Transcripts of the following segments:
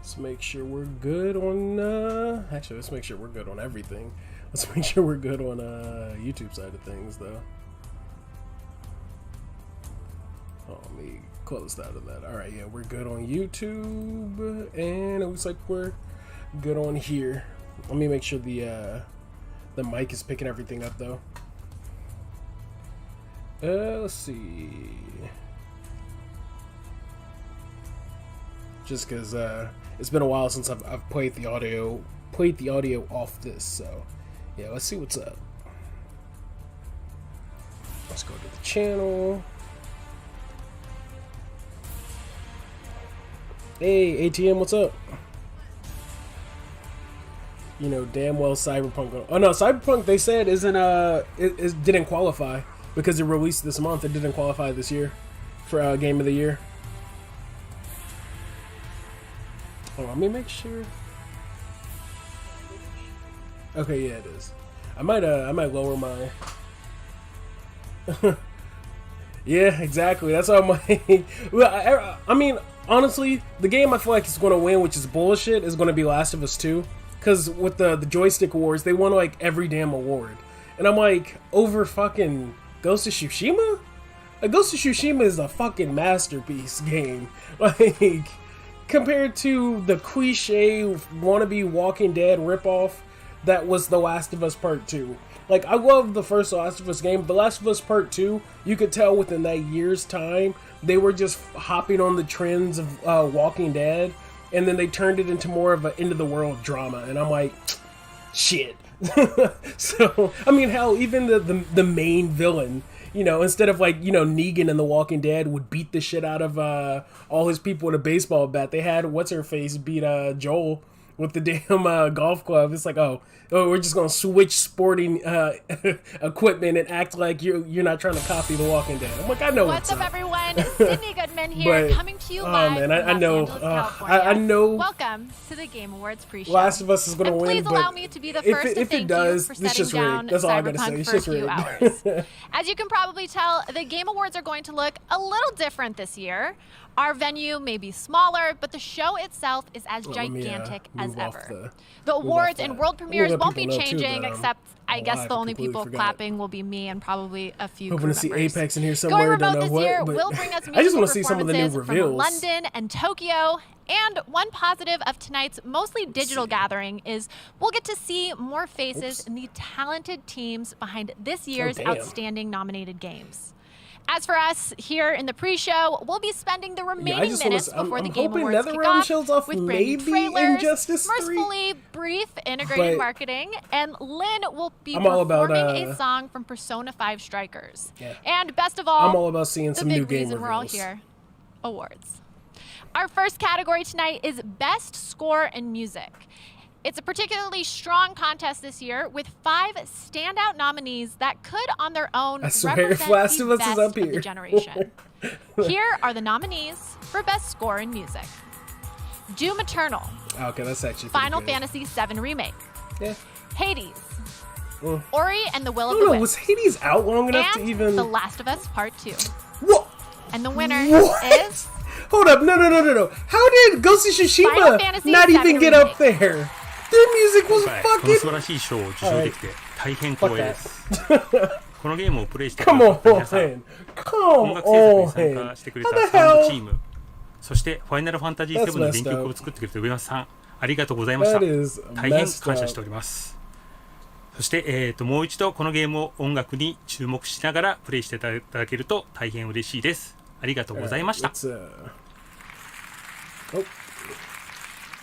Let's make sure we're good on, actually, let's make sure we're good on everything. Let's make sure we're good on, YouTube side of things, though. Oh, let me close out of that. Alright, yeah, we're good on YouTube, and it looks like we're good on here. Let me make sure the mic is picking everything up, though. Let's see. Just because it's been a while since I've played the audio off this, so yeah, let's see what's up. Let's go to the channel. Hey ATM, what's up? You know damn well Cyberpunk. Oh no, Cyberpunk they said isn't it didn't qualify because it released this month. It didn't qualify this year for Game of the Year. Oh, let me make sure. Okay, yeah, it is. I might lower my. Yeah, exactly. That's how I'm like. Well, I mean, honestly, the game I feel like is going to win, which is bullshit, is going to be Last of Us 2. Because with the joystick awards, they won like every damn award, and I'm like, over fucking Ghost of Tsushima. Ghost of Tsushima is a fucking masterpiece game. Like. Compared to the cliche wannabe Walking Dead ripoff that was The Last of Us Part 2. Like, I love the first Last of Us game, but The Last of Us Part 2, you could tell within that year's time, they were just hopping on the trends of Walking Dead, and then they turned it into more of an end-of-the-world drama, and I'm like, shit. So, I mean, hell, even the main villain, you know, instead of like, you know, Negan in The Walking Dead would beat the shit out of all his people with a baseball bat. They had what's-her-face beat Joel with the damn golf club. It's like, oh, we're just gonna switch sporting equipment and act like you're not trying to copy The Walking Dead. I'm like, I know what's up, everyone. Sydney Goodman here, coming to you live man, from I know, Los Angeles, California. I know. Welcome to the Game Awards pre-show. Last of Us is gonna win, please allow me to be the first to thank you for setting down Cyberpunk for a few hours. As you can probably tell, the Game Awards are going to look a little different this year. Our venue may be smaller, but the show itself is as gigantic as ever. The awards and world premieres won't be changing, except I guess the only people clapping will be me and probably a few crew members. Hoping to see Apex in here somewhere. Going remote this year will bring us I just want to see some some of the new reveals from London and Tokyo. And one positive of tonight's mostly digital gathering is we'll get to see more faces in the talented teams behind this year's outstanding nominated games. As for us here in the pre-show, we'll be spending the remaining minutes before the Game Awards kick off with brand new trailers, mercifully brief integrated marketing, and Lynn will be performing a song from Persona 5 Strikers. And best of all, I'm all about seeing some new game reveals. We're all here, awards. Our first category tonight is Best Score in Music. It's a particularly strong contest this year with 5 standout nominees that could on their own represent the best of the generation. Here are the nominees for Best Score in Music. Doom Eternal. Okay, that's actually Final Fantasy VII Remake. Hades. Ori and the Will of the Wisps. Was Hades out long enough to even... The Last of Us Part 2. What? And the winner is... Hold up, no. How did Ghost of Tsushima not even get up there? Their music was fucking... 素晴らしい賞を受賞できて大変光栄です。このゲームをプレイしてくだ Come さった皆さん、 on. 音楽制作に参加してくれたサウンドチーム、そしてファイナルファンタジー7の原曲を作ってくれた上松さん、ありがとうございました。大変感謝しております。そして、もう一度このゲームを音楽に注目しながらプレイしていただけると大変嬉しいです。ありがとうございました。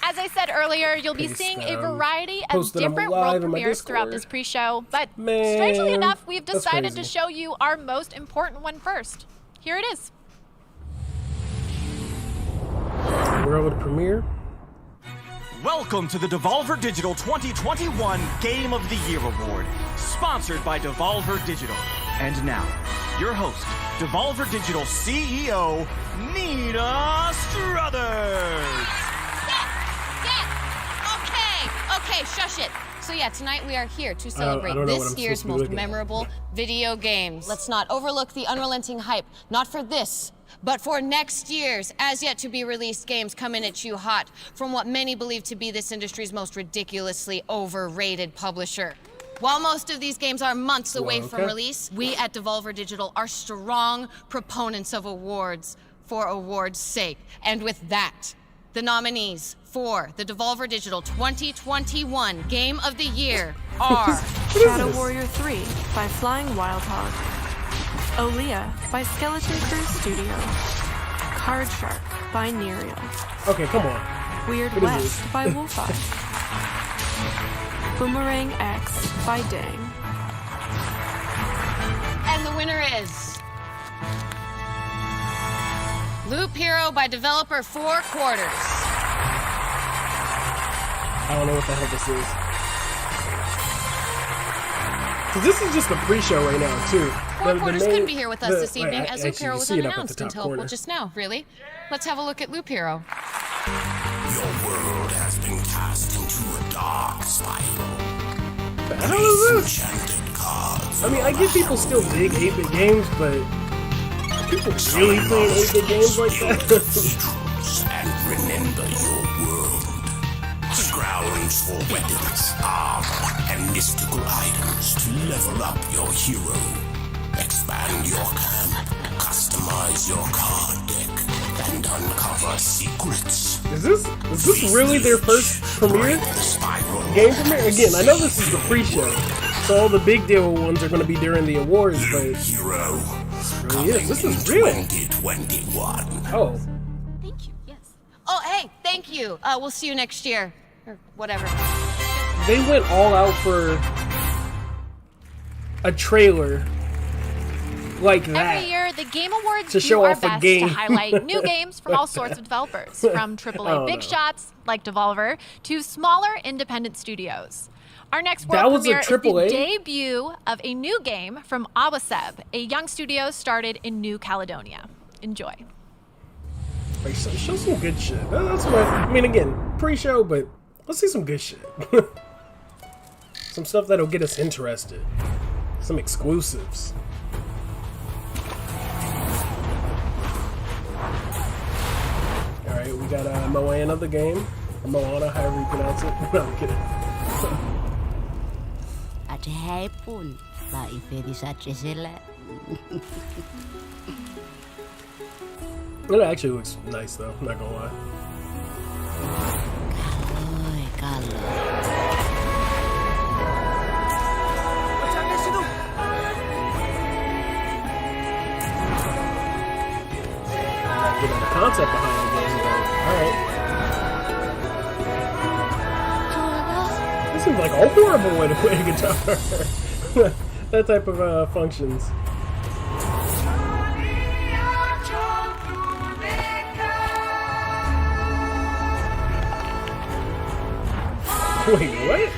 As I said earlier, you'll be seeing a variety of different world premieres throughout this pre-show, but strangely enough, we've decided to show you our most important one first. Here it is. World premiere. Welcome to the Devolver Digital 2021 Game of the Year Award, sponsored by Devolver Digital. And now, your host, Devolver Digital CEO, Nina Struthers. Okay, shush it. So yeah, tonight we are here to celebrate this year's most memorable video games. Let's not overlook the unrelenting hype, not for this, But for next year's as-yet-to-be-released games coming at you hot from what many believe to be this industry's most ridiculously overrated publisher. While most of these games are months away from release, we at Devolver Digital are strong proponents of awards for awards' sake. And with that, the nominees for the Devolver Digital 2021 Game of the Year are Shadow Warrior 3 by Flying Wild Hog, Olea by Skeleton Crew Studio, Card Shark by Nereal. Okay, come on. Weird West by Wolfeye, Boomerang X by Dang. And the winner is Loop Hero by developer Four Quarters. I don't know what the hell this is. 'Cause this is just a pre-show right now, too. Four Quarters couldn't be here with us this evening, as Loop Hero was unannounced until, well, just now, really. Let's have a look at Loop Hero. Your world has been cast into a dark spiral. The hell is this? I mean, I get people still dig 8-bit games, but are people really playing 8-bit games like that? And remember your world. Scrounge for weapons, armor, and mystical items to level up your hero. Expand your camp, customize your card deck, and uncover secrets. Is this really their first premiere? Game premiere? Again, I know this is the pre-show, so all the big deal ones are going to be during the awards, but Hero, really is. This is real. 2021. Oh. Thank you, yes. Oh, hey, thank you. We'll see you next year. Or whatever. They went all out for a trailer like that. Every year, the Game Awards to do show our off a best game. to highlight new games from all sorts of developers, from AAA big shots like Devolver to smaller independent studios. Our next world premiere is the debut of a new game from Awaseb, a young studio started in New Caledonia. Enjoy. Like, show some good shit. That's what I mean. Again, pre-show, but let's see some good shit. Some stuff that'll get us interested. Some exclusives. Alright, we got Moana the game. Or Moana, however you pronounce it. No, I'm kidding. It actually looks nice though, I'm not gonna lie. Get the concept behind the game, but alright. This seems like a horrible way to play a guitar. That type of functions. Wait, what?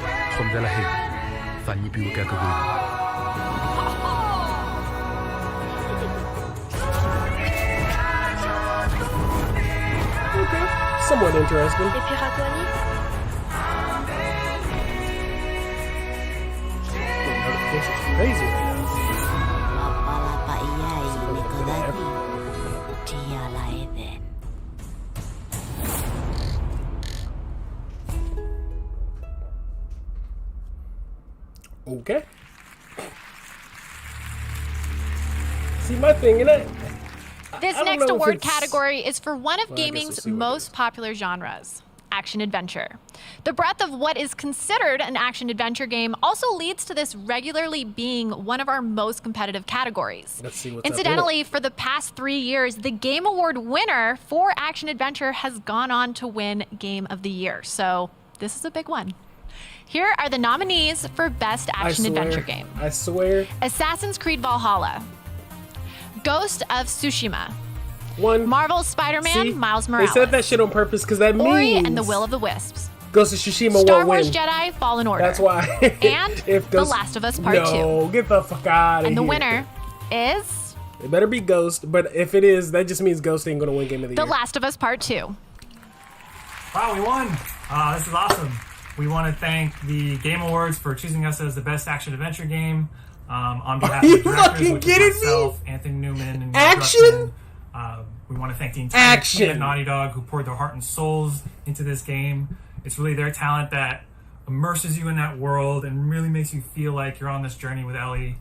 Okay, somewhat interesting. This is crazy right now. Okay. See, my thing in it. This next award category is for one of gaming's most popular genres, action-adventure. The breadth of what is considered an action-adventure game also leads to this regularly being one of our most competitive categories. Let's see what's Incidentally, for the past 3 years, the Game Award winner for action-adventure has gone on to win Game of the Year. So this is a big one. Here are the nominees for Best Action-Adventure Game. I swear. Assassin's Creed Valhalla, Ghost of Tsushima, Marvel's Spider-Man, Miles Morales. They said that shit on purpose because that means Ori and the Will of the Wisps, Ghost of Tsushima Star won't Wars win. Jedi Fallen Order. That's why. And if The Last of Us Part 2. No, get the fuck out of here. And the winner is... It better be Ghost, but if it is, that just means Ghost ain't gonna win Game of the Year. The Last of Us Part 2. Wow, we won! This is awesome. We want to thank the Game Awards for choosing us as the best action-adventure game. On behalf of the directors, which is myself, Anthony Newman, and Action? We want to thank the entire team at Naughty Dog who poured their heart and souls into this game. It's really their talent that immerses you in that world and really makes you feel like you're on this journey with Ellie.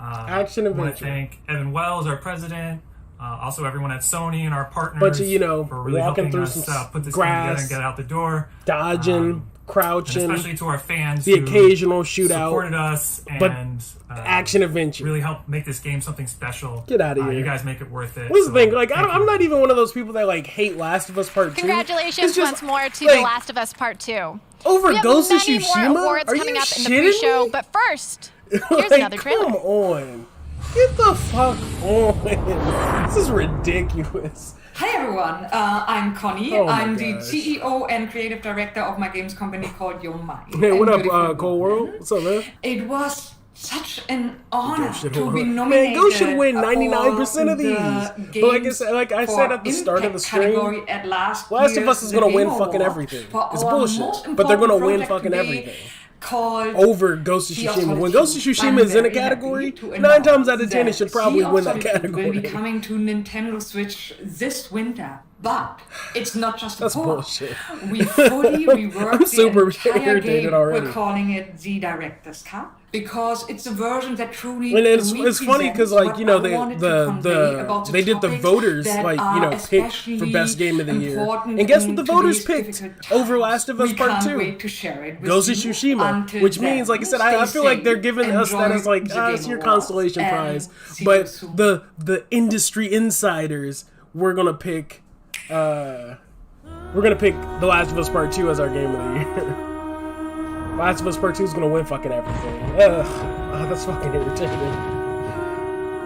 Action adventure. I want to thank Evan Wells, our president, also everyone at Sony and our partners. Bunch of, you know, for really walking through us, some put this grass, game together and get out the door. Dodging, crouching. And especially to our fans, the occasional shootout. Supported us and action adventure. Really helped make this game something special. Get out of here. You guys make it worth it. What's the thing? Like, I'm not even one of those people that like hate Last of Us Part 2. Congratulations once more to like, The Last of Us Part 2. Over Ghost of Tsushima? Many more awards Are coming you up in the shitting pre-show, me? but first, here's like, another trailer. Come on. Get the fuck on. This is ridiculous. Hi everyone, I'm Connie. Oh my I'm the gosh. CEO and creative director of my games company called Your Mind. Hey, what up, Cold World? What's up, man? It was such an honor to be Man, nominated. Ghost should win 99% of these. But like I said at the start of the stream, Last of Us is gonna win fucking everything. It's bullshit, but they're gonna win fucking everything. Over Ghost of Tsushima. When Ghost of Tsushima is in a category, 9 times out of 10 it should probably win that category. Will be coming to Nintendo Switch this winter, but it's not just a That's port. bullshit. We fully reworked I'm super the entire irritated game. already. We're calling it the Director's Cut because it's a version that truly. And it's funny because like, you know, they did the voters like, you know, pick for best game of the year, and guess what the voters picked over Last of Us Part 2? Ghost of Tsushima, which means, like I said, I feel like they're giving us that as like, it's your consolation prize, but the industry insiders, we're gonna pick The Last of Us Part 2 as our game of the year. Last of Us Part 2 is gonna win fucking everything. Ugh. That's fucking irritating.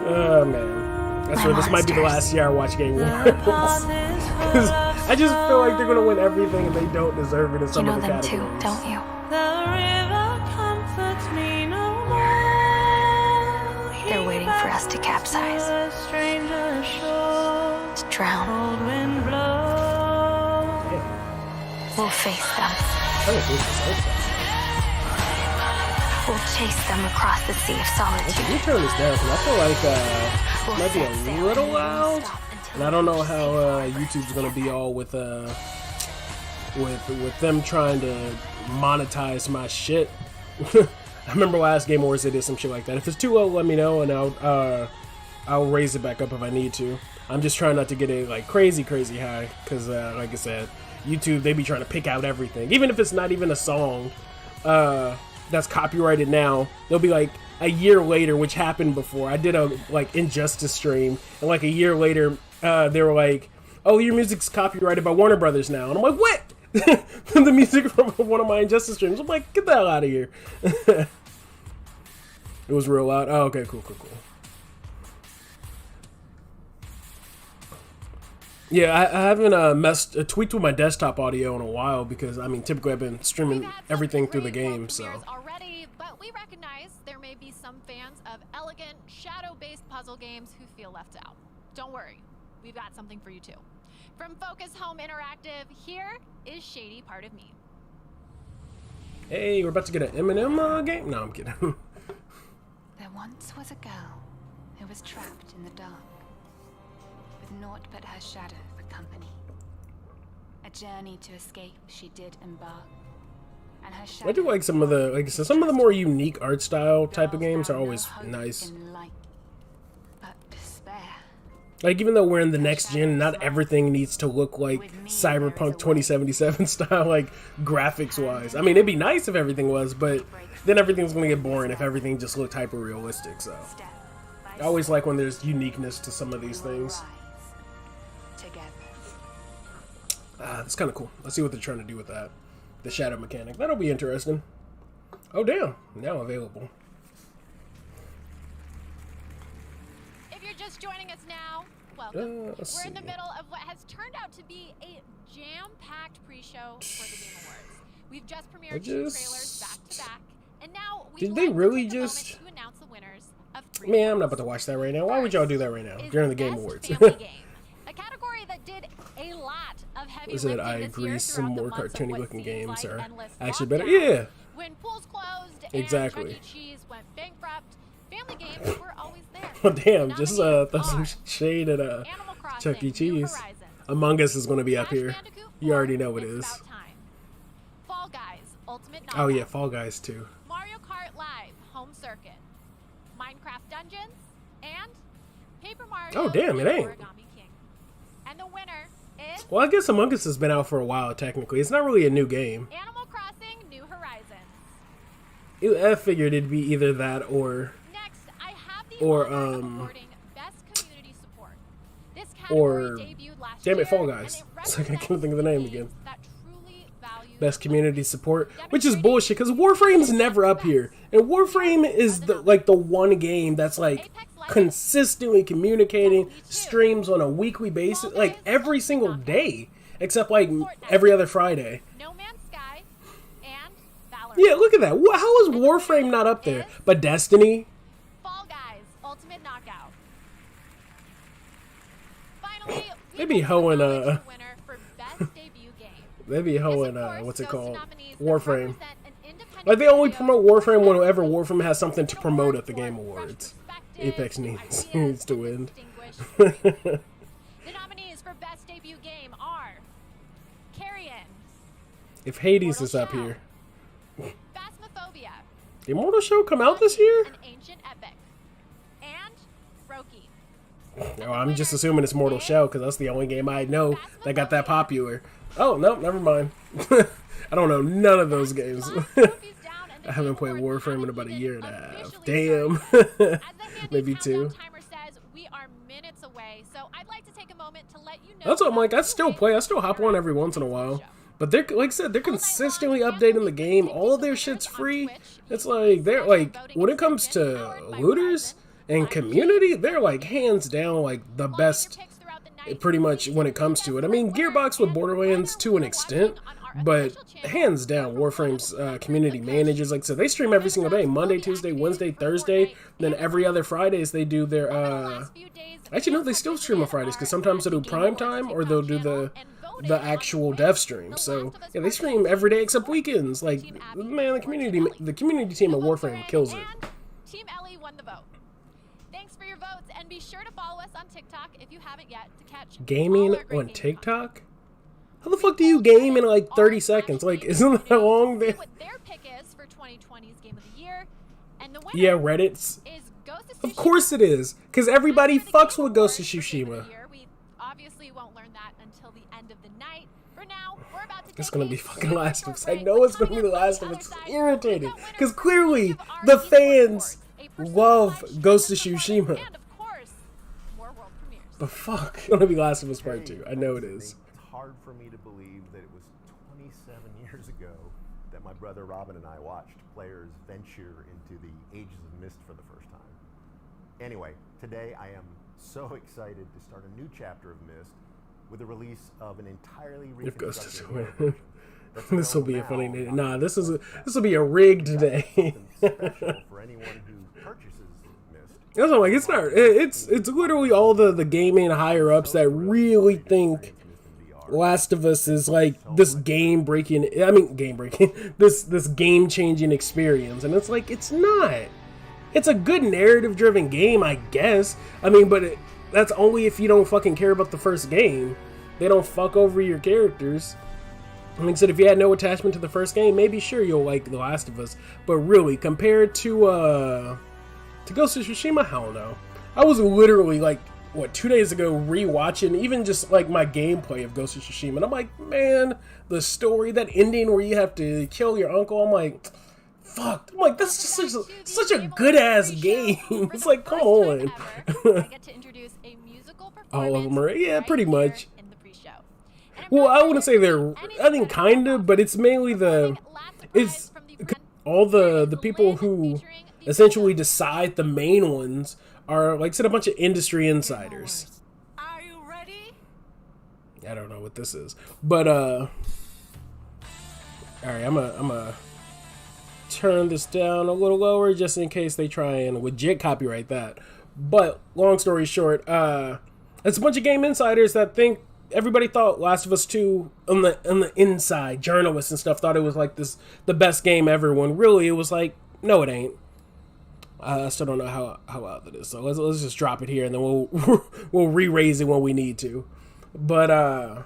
Oh man. That's where this might be the last year I watch Gameawards. Because I just feel like they're gonna win everything and they don't deserve it in some of the categories. You know them too, don't you? They're waiting for us to capsize. To drown. We'll face them. We'll chase them across the sea of solitude. Let me turn this down because I feel like it might be a little loud, and I don't know how YouTube's gonna be all with them trying to monetize my shit. I remember last Gameawards they did some shit like that. If it's too low, let me know, and I'll raise it back up if I need to. I'm just trying not to get it like crazy high because, like I said, YouTube they be trying to pick out everything, even if it's not even a song that's copyrighted now. They'll be like a year later, which happened before. I did a like Injustice stream, and like a year later, they were like, "Oh, your music's copyrighted by Warner Brothers now," and I'm like, "What?" The music from one of my Injustice streams. I'm like, "Get the hell out of here!" It was real loud. Oh, okay, cool. Yeah, I haven't tweaked with my desktop audio in a while because I mean, typically I've been streaming everything through the game, so. Already, but we recognize there may be some fans of elegant, shadow-based puzzle games who feel left out. Don't worry, we've got something for you too. From Focus Home Interactive, here is Shady Part of Me. Hey, we're about to get an Eminem game? No, I'm kidding. There once was a girl who was trapped in the dark, with naught but her shadow for company. A journey to escape she did embark, and her shadow. I do like some of the, like I said, some of the more unique art style type of games are always nice. But despair. Like, even though we're in the next gen, not everything needs to look like Cyberpunk 2077 style, like, graphics-wise. I mean, it'd be nice if everything was, but then everything's gonna get boring if everything just looked hyper-realistic, so. I always like when there's uniqueness to some of these things. That's kind of cool. Let's see what they're trying to do with that. The shadow mechanic. That'll be interesting. Oh, damn. Now available. If you're just joining us now, welcome. We're in the middle of what has turned out to be a jam-packed pre-show for the Game Awards. We've just premiered 2 trailers back-to-back, and now we did they really just to announce the winners of 3 Man, I'm not about to watch that right now. Why would y'all do that right now during the Game Awards? A category that did a lot of heavy Is it? lifting I this agree. year Some throughout the more months of cartoony what looking seems games like are endless actually better. lockdown. Yeah. When pools closed Exactly. and Chuck E. Cheese went bankrupt, family games were always there. Oh damn! Just throw some shade at Chuck E. Cheese. Among Us is going to be up here. You already know it is. Fall Guys, Ultimate Knockout. Oh yeah, Fall Guys too. Mario Kart Live, Home Circuit. Minecraft Dungeons, and Paper Mario. Oh damn, it ain't. Origami King. And the winner is... Well, I guess Among Us has been out for a while, technically. It's not really a new game. Animal Crossing New Horizons. I figured it'd be either that or... Next, I have the Best Community Support. This category debuted last damn year, it, Fall Guys. It's like I can't think of the name again. Best Community Support, which is bullshit because Warframe's never up here, and Warframe is the one game that's like consistently communicating, streams on a weekly basis, like every single day, except like every other Friday. No Man's Sky and Valorant. Yeah, look at that. How is Warframe not up there? But Destiny. Fall Guys Ultimate Knockout. Finally, They be hoeing winner for Best Debut Game. they be hoeing what's it called? Warframe. Like they only promote Warframe whenever Warframe has something to promote at the Game Awards. Apex needs to win. The nominees for Best Debut Game are Carrion, If Hades is up here. Phasmophobia, Did Immortal Show come out this year? An Ancient Epic, and Roki. Oh, I'm just assuming it's Mortal Shell because that's the only game I know that got that popular. Oh, no, never mind. I don't know none of those games. I haven't played Warframe in about a year and a half. Damn. Maybe 2. We are minutes away, so I'd like to take a moment to let you know. That's what I'm like. I still play. I still hop on every once in a while. But they're, like I said, they're consistently updating the game. All of their shit's free. It's like, they're like, when it comes to looters and community, they're like hands down like the best pretty much when it comes to it. I mean, Gearbox with Borderlands to an extent, but hands down, Warframe's community managers, like I said, they stream every single day, Monday, Tuesday, Wednesday, Thursday, then every other Fridays they do their, actually no, they still stream on Fridays, because sometimes they'll do prime time, or they'll do the actual dev stream, so, yeah, they stream every day except weekends, like, man, the community team at Warframe kills it. Team Ellie won the vote. Thanks for your votes, and be sure to follow us on TikTok if you haven't yet to catch Gaming on TikTok? How the fuck do you game in like 30 seconds? Like, isn't that long there? What their pick is for 2020's Game of the Year, and the winner yeah, Reddit's. is Ghost of Tsushima. Of course it is, because everybody fucks with Ghost of Tsushima. We obviously won't learn that until the end of the night. For now, we're about to It's gonna be fucking Last of Us. I know it's gonna be The Last of Us. It's irritating, because clearly the fans love Ghost of Tsushima. And of course, more world premieres. But fuck, it's gonna be Last of Us Part 2. I know it is. It's hard for me to believe that it was 27 years ago that my brother Robin and I watched players venture into the Ages of Mist for the first time. Anyway, today I am so excited to start a new chapter of Mist with the release of an entirely reconstructed version. This will be a funny day. Nah, this will be a rigged day. Special for anyone who purchases Mist. That's what I'm like. It's not. It's literally all the gaming higher ups that really think Last of Us is like this game breaking. This game changing experience, and it's like it's not. It's a good narrative driven game, I guess. I mean, but that's only if you don't fucking care about the first game. They don't fuck over your characters. Like I said, if you had no attachment to the first game, maybe sure you'll like The Last of Us. But really, compared to Ghost of Tsushima, hell no. I was literally like, 2 days ago rewatching even just like my gameplay of Ghost of Tsushima, and I'm like, man, the story, that ending where you have to kill your uncle, I'm like, fuck. I'm like, that's just such a good ass game. It's like, come on. I get to introduce a musical performance. All of them are, yeah, pretty much. Well, I wouldn't say they're, I think kinda, but it's mainly it's all the people who essentially decide the main ones are, like I said, a bunch of industry insiders. Are you ready? I don't know what this is, but alright, I'm gonna turn this down a little lower just in case they try and legit copyright that. But long story short, it's a bunch of game insiders that think everybody thought Last of Us 2 on the inside, journalists and stuff thought it was like the best game ever, when really it was like, no, it ain't. I still don't know how loud that is. So let's just drop it here, and then we'll re-raise it when we need to. But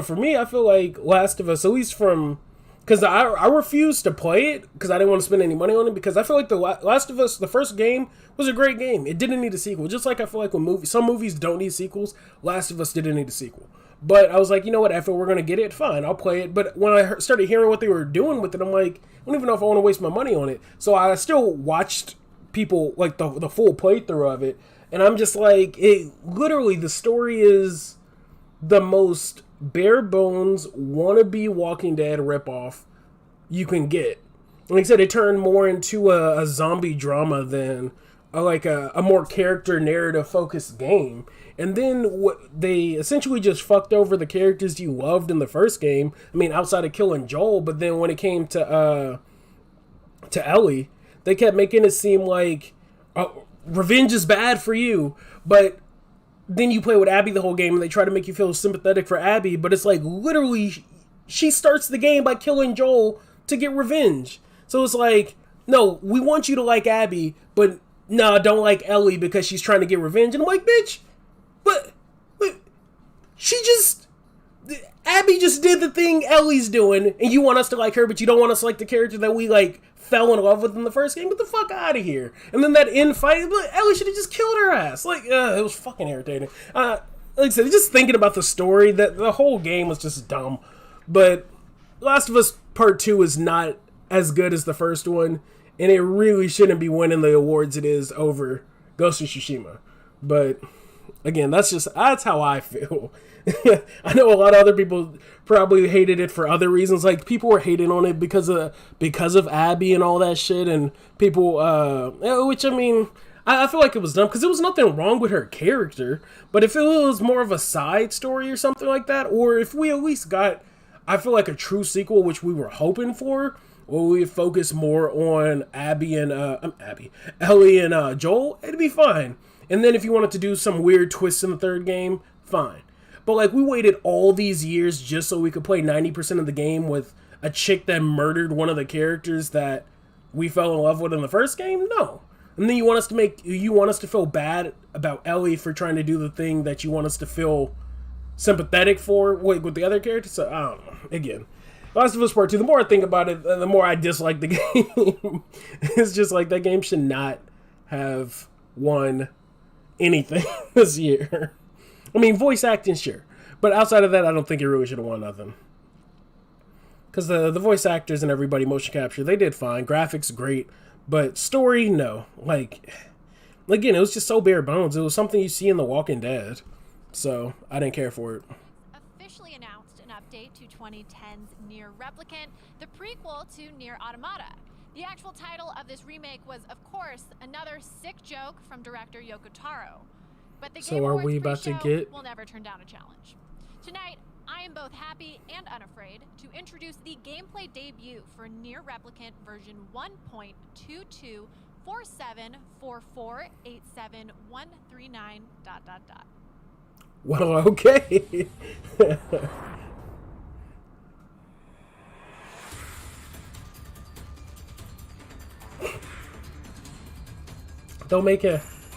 for me, I feel like Last of Us, at least from, because I refused to play it because I didn't want to spend any money on it, because I feel like the Last of Us, the first game, was a great game. It didn't need a sequel. Just like I feel like when some movies don't need sequels, Last of Us didn't need a sequel. But I was like, you know what, if we're going to get it, fine, I'll play it. But when I started hearing what they were doing with it, I'm like, I don't even know if I want to waste my money on it. So I still watched people, like, the full playthrough of it. And I'm just like, literally, the story is the most bare bones, wannabe Walking Dead ripoff you can get. Like I said, it turned more into a zombie drama than a more character narrative focused game. And then they essentially just fucked over the characters you loved in the first game. I mean, outside of killing Joel, but then when it came to Ellie, they kept making it seem like revenge is bad for you. But then you play with Abby the whole game, and they try to make you feel sympathetic for Abby. But it's like, literally, she starts the game by killing Joel to get revenge. So it's like, no, we want you to like Abby, but no, don't like Ellie because she's trying to get revenge. And I'm like, bitch, but Abby just did the thing Ellie's doing, and you want us to like her, but you don't want us to like the character that we, like, fell in love with in the first game. Get the fuck out of here. And then that end fight, Ellie should have just killed her ass. Like, it was fucking irritating. Like I said, just thinking about the story, that the whole game was just dumb. But Last of Us Part 2 is not as good as the first one, and it really shouldn't be winning the awards it is over Ghost of Tsushima. But again, that's how I feel. I know a lot of other people probably hated it for other reasons. Like, people were hating on it because of Abby and all that shit, and people, which, I mean, I feel like it was dumb because there was nothing wrong with her character. But if it was more of a side story or something like that, or if we at least got, I feel like, a true sequel, which we were hoping for, where we focus more on Ellie and Joel, it'd be fine. And then if you wanted to do some weird twists in the third game, fine. But, like, we waited all these years just so we could play 90% of the game with a chick that murdered one of the characters that we fell in love with in the first game? No. And then you want us to feel bad about Ellie for trying to do the thing that you want us to feel sympathetic for with the other characters? So, I don't know. Again, Last of Us Part 2, the more I think about it, the more I dislike the game. It's just like, that game should not have won anything this year. I mean, voice acting, sure. But outside of that, I don't think it really should have won nothing. Because the voice actors and everybody, motion capture, they did fine. Graphics, great. But story, no. Like, again, it was just so bare bones. It was something you see in The Walking Dead. So, I didn't care for it. Officially announced an update to 2010's Nier Replicant, the prequel to Nier Automata. The actual title of this remake was, of course, another sick joke from director Yoko Taro. But the So are we about to get... will never turn down a challenge. Tonight, I am both happy and unafraid to introduce the gameplay debut for Nier Replicant version 1.224744871139... ... Well, okay.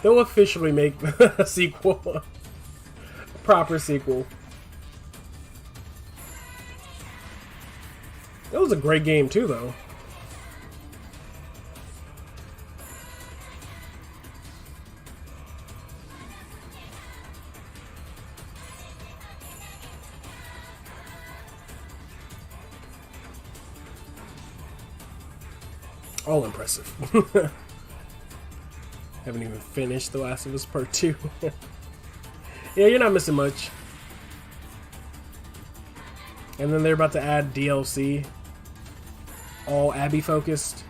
They'll officially make a sequel. A proper sequel. That was a great game too, though. All impressive. Haven't even finished The Last of Us Part 2. Yeah, you're not missing much. And then they're about to add DLC. All Abby focused.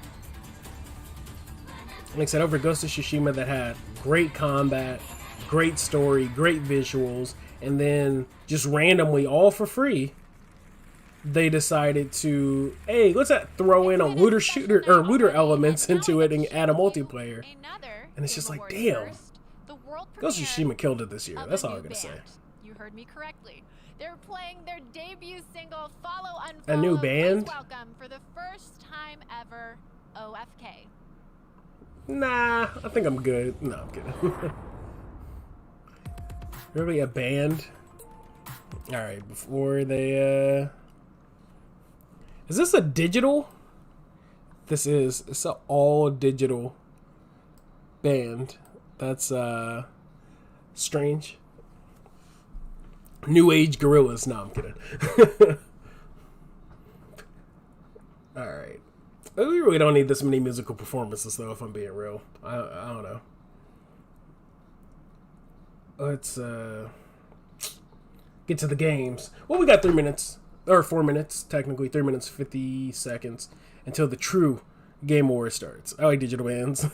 Like I said, over Ghost of Tsushima, that had great combat, great story, great visuals, and then just randomly, all for free, they decided to, hey, let's throw in a looter elements into it and add a multiplayer. And it's just like, damn. Ghost of Tsushima killed it this year. That's all I'm gonna say. You heard me correctly. They're playing their debut single, Follow Unfollow. A new band? Welcome for the first time ever, OFK. Nah, I think I'm good. No, I'm kidding. Really a band? Alright, before they, Is this a digital? This is. It's an all digital band. That's, strange. New Age Gorillas. No, I'm kidding. Alright. We really don't need this many musical performances, though, if I'm being real. I don't know. Let's get to the games. Well, we got 3 minutes. Or 4 minutes, technically. 3 minutes, 50 seconds. Until the true Game Awards starts. I like digital bands.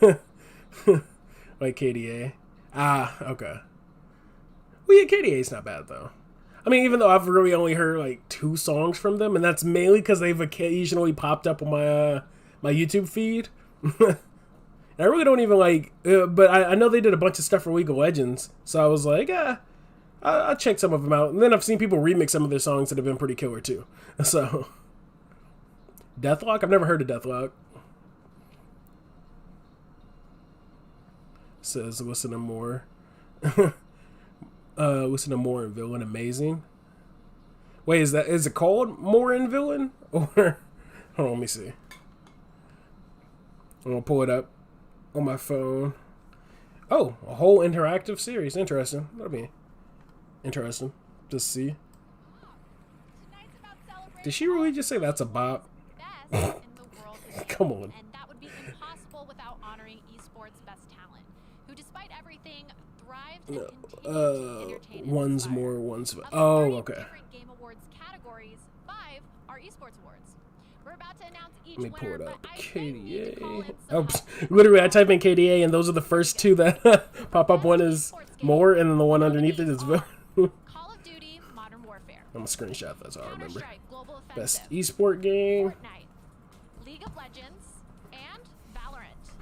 Like KDA. Ah, okay. Well, yeah, KDA's not bad, though. I mean, even though I've really only heard, like, 2 songs from them, and that's mainly because they've occasionally popped up on my my YouTube feed. And I really don't even, like... but I know they did a bunch of stuff for League of Legends, so I was like, I'll check some of them out. And then I've seen people remix some of their songs that have been pretty killer, too. So... Deathlock? I've never heard of Deathlock. Says, listen to more. Listen to More and Villain. Amazing. Wait, is it called More and Villain? Or hold on, let me see. I'm gonna pull it up on my phone. Oh, a whole interactive series. Interesting. That'll be interesting to see. Did she really just say that's a bop? Come on. And that would be impossible without honoring esports best talent, who despite everything thrived and continued to entertain. One's more, one's... Oh, okay. Different Game Awards categories, 5 are esports awards. We're about to announce each Let me pull winner, it up. but I think we need to call in KDA. some Oh, literally, I type in KDA, and those are the first 2 that pop up. One is More, and then the one underneath it is Villain. Call of Duty Modern Warfare. I'm gonna screenshot that so I remember. Counter-Strike Global Best Offensive, esport game. Fortnite, League of Legends, and Valorant.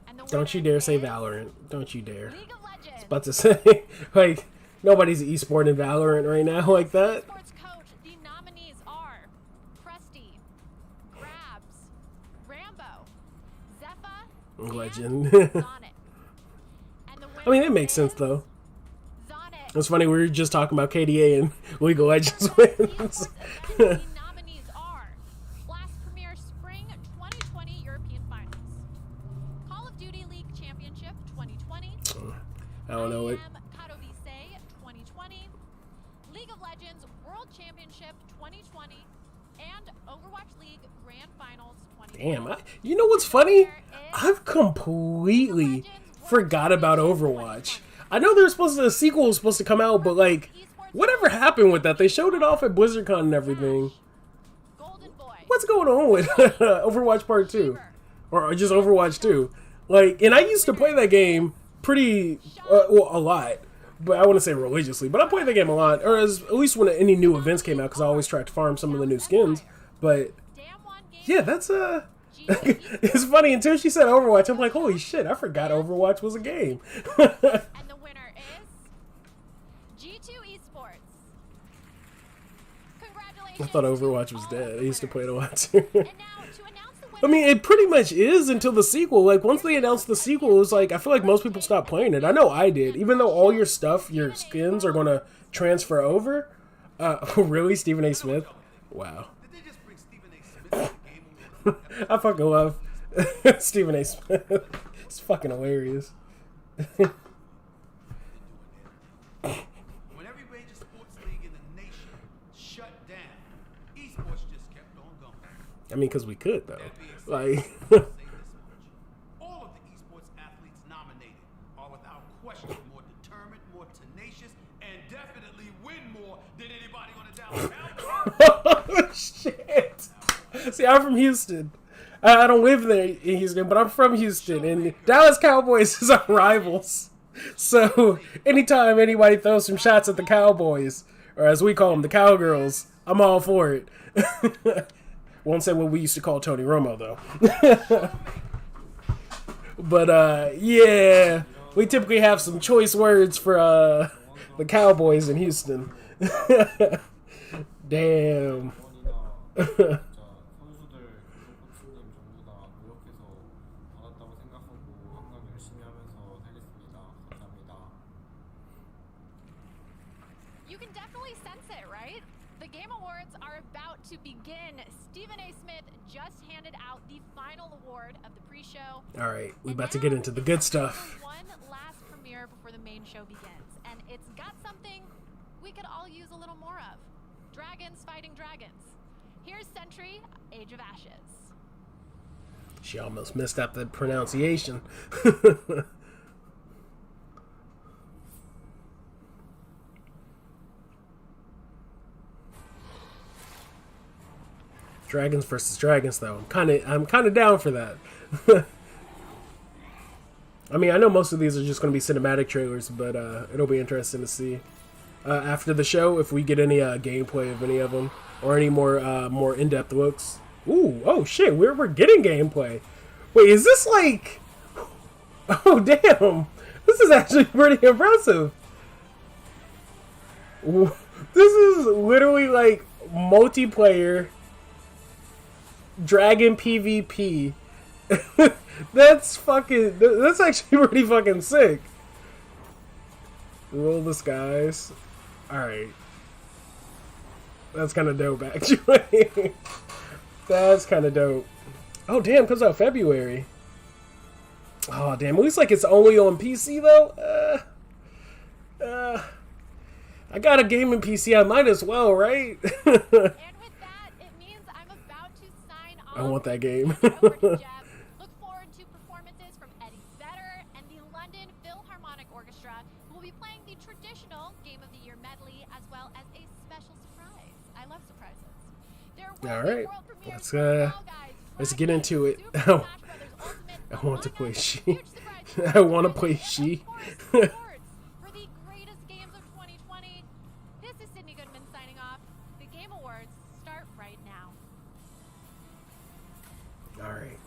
And the Don't you winner dare say is Valorant. Don't you dare. League of Legends. I was about to say, like, nobody's esport in Valorant right now like that. Sports coach, the nominees are Presty, Grabs, Rambo, Zephyr, Legend. and Sonic. And the I mean, winner it makes sense, is though. Sonic. It's funny, we were just talking about KDA and League of Legends wins. The nominees are Blast Premier Spring 2020 European Finals, Call of Duty League Championship 2020, I don't know it. Katowice 2020, League of Legends World Championship 2020, and Overwatch League Grand Finals 2020. Damn, you know what's funny? I've completely forgot about Overwatch. I know a sequel was supposed to come out, but like, whatever happened with that? They showed it off at BlizzardCon and everything. What's going on with Overwatch Part 2? Or just Overwatch 2? Like, and I used to play that game pretty, well, a lot. But I wouldn't say religiously, but I played the game a lot. Or at least when any new events came out, because I always tried to farm some of the new skins. But, yeah, that's, it's funny, until she said Overwatch, I'm like, holy shit, I forgot Overwatch was a game. And the winner is G2 Esports. Congratulations. I thought Overwatch was dead. I used to play it a lot too. I mean, it pretty much is until the sequel. Like, once they announced the sequel, it was like, I feel like most people stopped playing it. I know I did. Even though all your stuff, your skins are going to transfer over. Really? Stephen A. Smith? Wow. I fucking love Stephen A. Smith. It's fucking hilarious. When every major sports league in the nation shut down, esports just kept on going. I mean, because we could, though. Like, all of the esports athletes nominated are without question more determined, more tenacious, and definitely win more than anybody on the Dallas Cowboys. Oh, shit. See, I'm from Houston. I don't live there in Houston, but I'm from Houston, and Dallas Cowboys is our rivals. So, anytime anybody throws some shots at the Cowboys, or as we call them, the Cowgirls, I'm all for it. Won't say what we used to call Tony Romo, though. But, yeah, we typically have some choice words for the Cowboys in Houston. Damn. And Stephen A. Smith just handed out the final award of the pre-show. All right, we about to get into the good stuff. One last premiere before the main show begins, and it's got something we could all use a little more of. Dragons fighting dragons. Here's Sentry, Age of Ashes. She almost messed up the pronunciation. Dragons versus dragons, though. I'm kind of down for that. I mean, I know most of these are just going to be cinematic trailers, but it'll be interesting to see after the show if we get any gameplay of any of them or any more in-depth looks. Ooh, oh shit, we're getting gameplay. Wait, is this like? Oh damn, this is actually pretty impressive. This is literally like multiplayer Dragon PvP. That's actually pretty fucking sick. Roll the skies. Alright. That's kind of dope, actually. That's kind of dope. Oh, damn, comes out February. Oh, damn. It looks like it's only on PC, though. I got a gaming PC. I might as well, right? And with that, it means I'm about to sign off. I want that game. Look forward to performances from Eddie Vedder and the London Philharmonic Orchestra, who will be playing the traditional Game of the Year medley, as well as a special surprise. I love surprises. All right, let's get into it. I want to play She. I want to play She. For the greatest games of 2020, this is Sydney Goodman signing off. The Game Awards start right now. All right.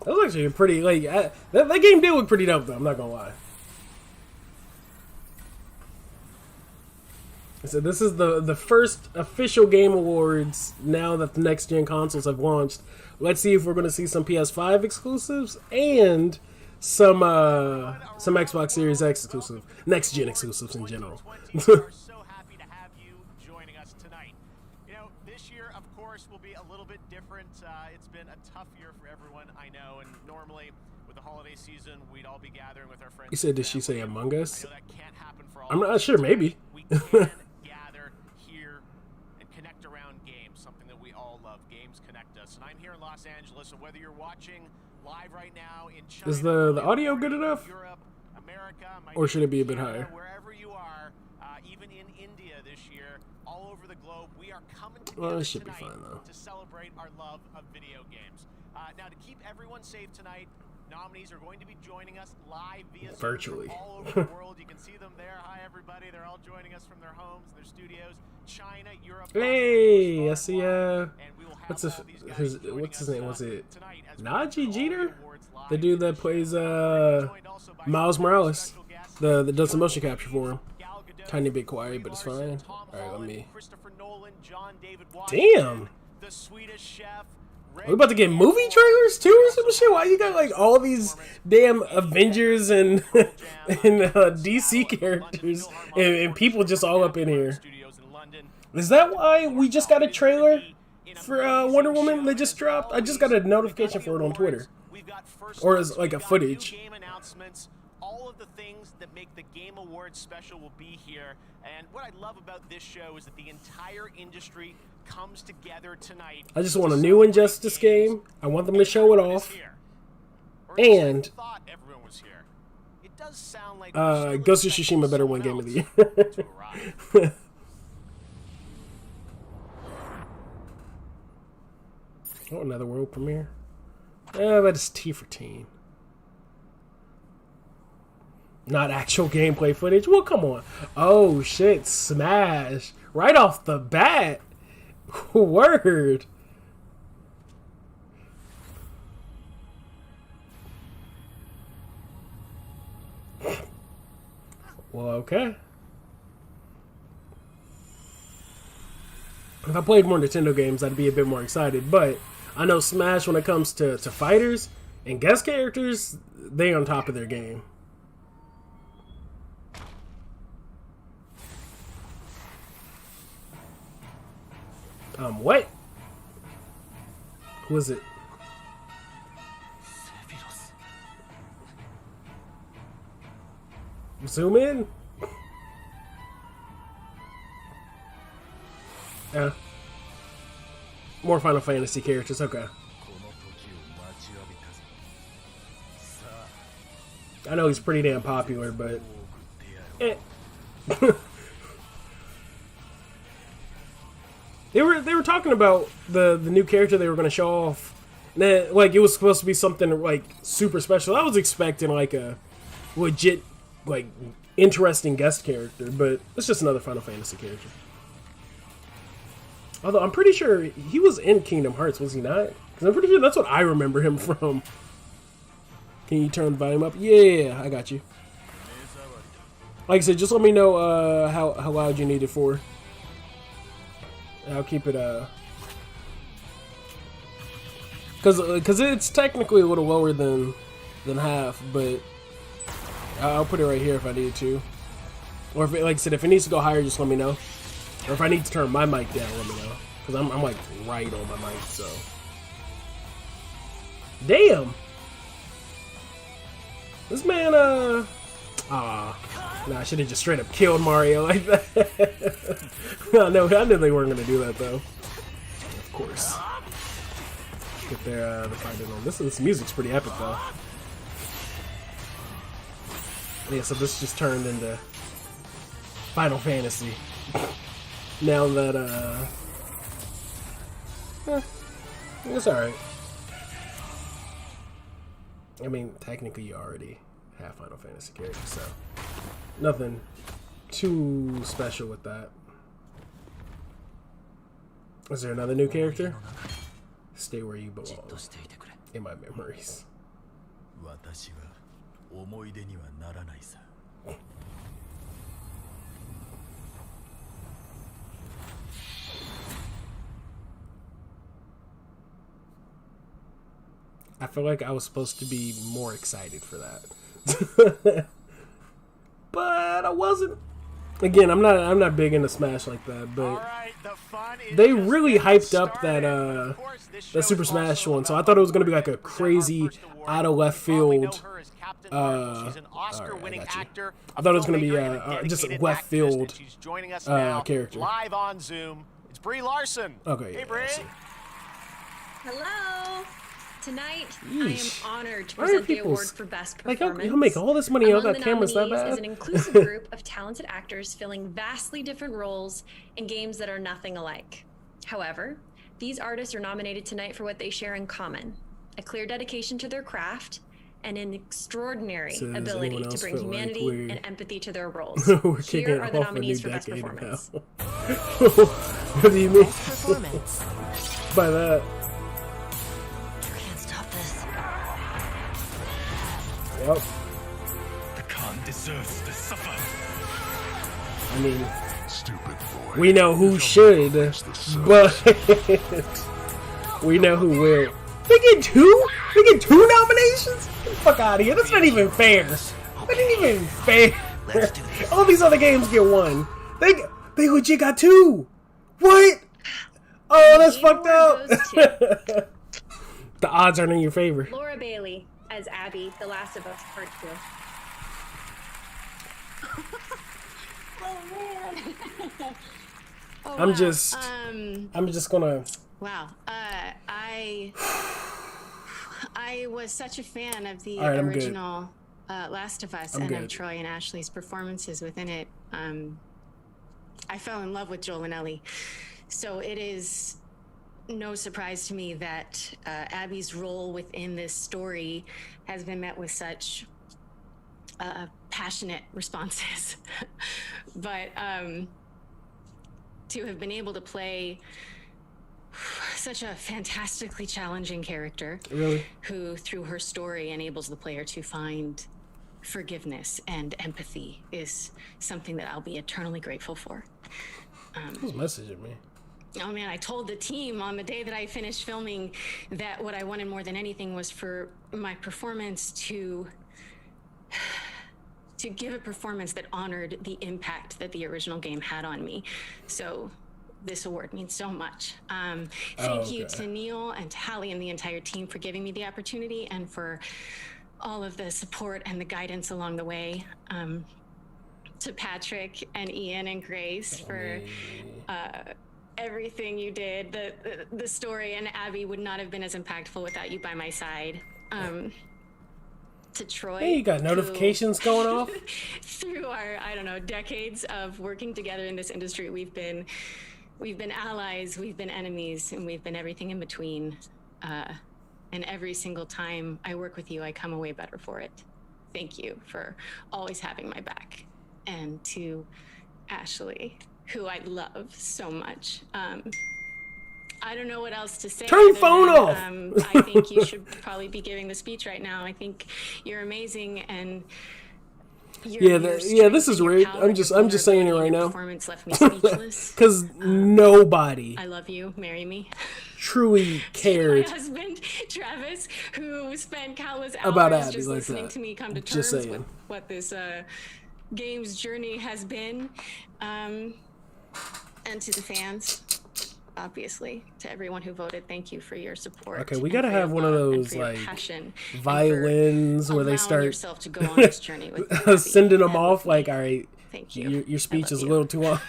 That was actually a pretty that game did look pretty dope, though. I'm not gonna lie. So this is the first official Game Awards now that the next gen consoles have launched. Let's see if we're going to see some PS5 exclusives and some Xbox Series X exclusive, next gen exclusives in general. We are so happy to have you joining us tonight. You know, this year, of course, will be a little bit different. It's been a tough year for everyone, I know, and normally with the holiday season, we'd all be gathering with our friends. You said, did she say Among Us? I know that can't happen for all I'm not sure, maybe. We can gather here and connect around games, something that we all love. Games connect us. And I'm here in Los Angeles, and whether you're watching live right now in China, Is the audio good enough? Europe, America, Or should it be a bit higher? Wherever you are, even in India this year, all over the globe, we are coming together Well, it should be tonight fine, though. to celebrate our love of video games. Now, to keep everyone safe tonight, nominees are going to be joining us live via Zoom Virtually. from all over the world. You can see them there. Hi, everybody. They're all joining us from their homes, their studios, China, Europe. Hey, I see. What's his name? Was it Najee Jeter? The dude that plays Miles Morales, the does the motion capture for him. Tiny bit quiet, but it's fine. All right, let me. Damn. The Swedish chef. Are we about to get movie trailers too or some shit? Why you got like all these damn Avengers and DC characters and people just all up in here? Is that why we just got a trailer for Wonder Woman that just dropped? I just got a notification for it on Twitter. Or is like a footage. All of the things that make the Game Awards special will be here. And what I love about this show is that the entire industry comes together tonight. I just want a new Injustice game. I want them to show it off. And Ghost of Tsushima better win Game of the Year. Oh, another world premiere. But it's T for teen. Not actual gameplay footage. Well, come on. Oh shit, Smash. Right off the bat. Word. Well, okay. If I played more Nintendo games, I'd be a bit more excited. But I know Smash, when it comes to fighters and guest characters, they on top of their game. What? Who is it? Zoom in. Yeah. More Final Fantasy characters, okay. I know he's pretty damn popular, but... They were talking about the new character they were going to show off. And then, like, it was supposed to be something, like, super special. I was expecting, like, a legit, like, interesting guest character, but it's just another Final Fantasy character. Although, I'm pretty sure he was in Kingdom Hearts, was he not? Because I'm pretty sure that's what I remember him from. Can you turn the volume up? Yeah, I got you. Like I said, just let me know how loud you need it for. I'll keep it because it's technically a little lower than half, but I'll put it right here if I need to. Or if like I said, if it needs to go higher, just let me know. Or if I need to turn my mic down, let me know. Because I'm like right on my mic, so. Damn! This man, nah, I should have just straight up killed Mario like that. I knew they weren't gonna do that though. Of course. Get their the fight on. This music's pretty epic though. Yeah, so this just turned into Final Fantasy. Now that it's alright. I mean, technically you already have Final Fantasy characters, so nothing too special with that. Is there another new character? Stay where you belong. In my memories. I feel like I was supposed to be more excited for that. But I wasn't. Again, I'm not big into Smash like that, but they really hyped up that Super Smash one, so I thought it was gonna be like a crazy out of left field. I thought it was gonna be just left field character. Live on Zoom, it's Brie Larson. Okay. Hey, Brie. Hello. Tonight, Yeesh. I am honored to Why are present the people award for Best like, Performance. he'll make all this money out Among that the camera's that nominees bad? is an inclusive group of talented actors filling vastly different roles in games that are nothing alike. However, these artists are nominated tonight for what they share in common: a clear dedication to their craft and an extraordinary ability to bring humanity and empathy to their roles. Here are the nominees for Best Performance. What do you mean by that? Yep. The Khan deserves to suffer. I mean, we know who should, but we know who will. They get two? They get 2 nominations? Get the fuck out of here. That's not even fair. That ain't even fair. All these other games get 1. They legit got 2. What? Oh, that's fucked up. The odds aren't in your favor. Laura Bailey as Abby, The Last of Us Part 2. Oh, I'm wow. just gonna. Wow. I was such a fan of the All right, original Last of Us I'm and good. of Troy and Ashley's performances within it. I fell in love with Joel and Ellie. So it is no surprise to me that Abby's role within this story has been met with such passionate responses. But to have been able to play such a fantastically challenging character, Really? who through her story enables the player to find forgiveness and empathy, is something that I'll be eternally grateful for. Who's messaging me? Oh man, I told the team on the day that I finished filming that what I wanted more than anything was for my performance to give a performance that honored the impact that the original game had on me. So this award means so much. Thank you to Neil and to Hallie and the entire team for giving me the opportunity and for all of the support and the guidance along the way. To Patrick and Ian and Grace for everything you did. The story and Abby would not have been as impactful without you by my side. To Troy. Hey, you got notifications going off? Through our, I don't know, decades of working together in this industry, we've been allies, we've been enemies, and we've been everything in between. And every single time I work with you, I come away better for it. Thank you for always having my back. And to Ashley, who I love so much. I don't know what else to say. Turn phone off. I think you should probably be giving the speech right now. I think you're amazing, and this is rigged. I'm just saying it right now. Performance left me speechless. Because nobody. I love you. Marry me. Truly cared. My husband Travis, who spent countless hours about Abby just like listening that. to me come to Just terms saying. with what this game's journey has been, and to the fans. Obviously, to everyone who voted, thank you for your support. Okay, we gotta have one of those like passion, violins where they start yourself to go on this journey with sending them off. Like, all right, thank you. Your speech is a little too long.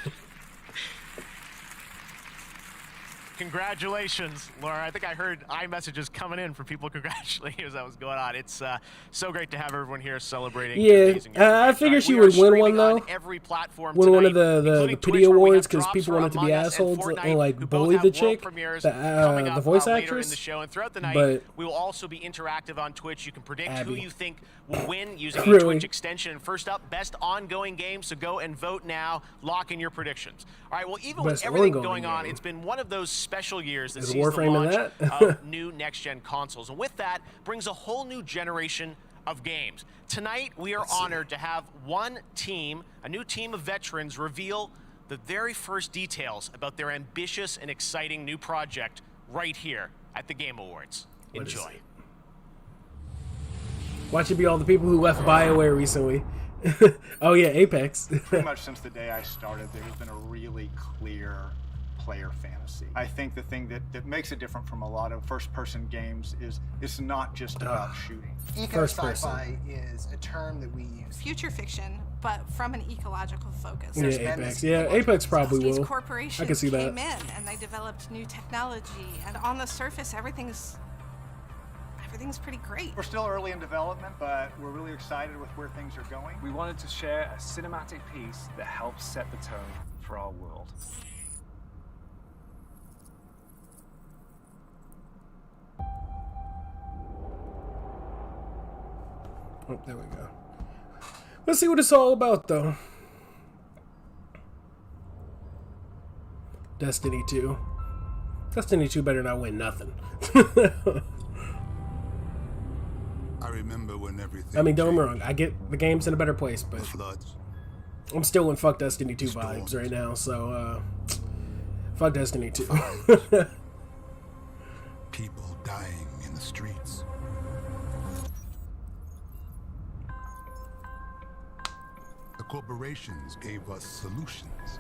Congratulations, Laura. I think I heard iMessages coming in from people congratulating you as that was going on. It's so great to have everyone here celebrating. Yeah, I figured she would win one though. Every platform win one of the PD awards because drops people for wanted to be Among Us assholes and and like Fortnite, bully the chick, coming the up, voice later in actress. the show. And throughout the night, But we will also be interactive on Twitch. You can predict who Abby. you think will win using a Really? Twitch extension. And first up, best ongoing game. So go and vote now. Lock in your predictions. All right. Well, even Best with everything ongoing going on, game. it's been one of those special years that Is sees the Warframe in launch that? of new next-gen consoles. And with that brings a whole new generation of games. Tonight, we are honored to have one team, a new team of veterans, reveal the very first details about their ambitious and exciting new project right here at the Game Awards. Enjoy. Watch it be all the people who left BioWare recently. Oh yeah, Apex. Pretty much since the day I started, there's been a really clear player fantasy. I think the thing that makes it different from a lot of first-person games is it's not just about shooting. Eco-sci-fi is a term that we use. Future fiction, but from an ecological focus. Yeah, Apex. Yeah, Apex probably These will. corporations I can see that. came in and they developed new technology, and on the surface, everything's pretty great. We're still early in development, but we're really excited with where things are going. We wanted to share a cinematic piece that helps set the tone for our world. Oh, there we go. Let's see what it's all about, though. Destiny 2. Destiny 2 better not win nothing. I remember when everything. I mean, don't get me wrong. I get the game's in a better place, but I'm still in fuck Destiny 2 vibes right now. So, fuck Destiny 2. People dying in the streets. The corporations gave us solutions.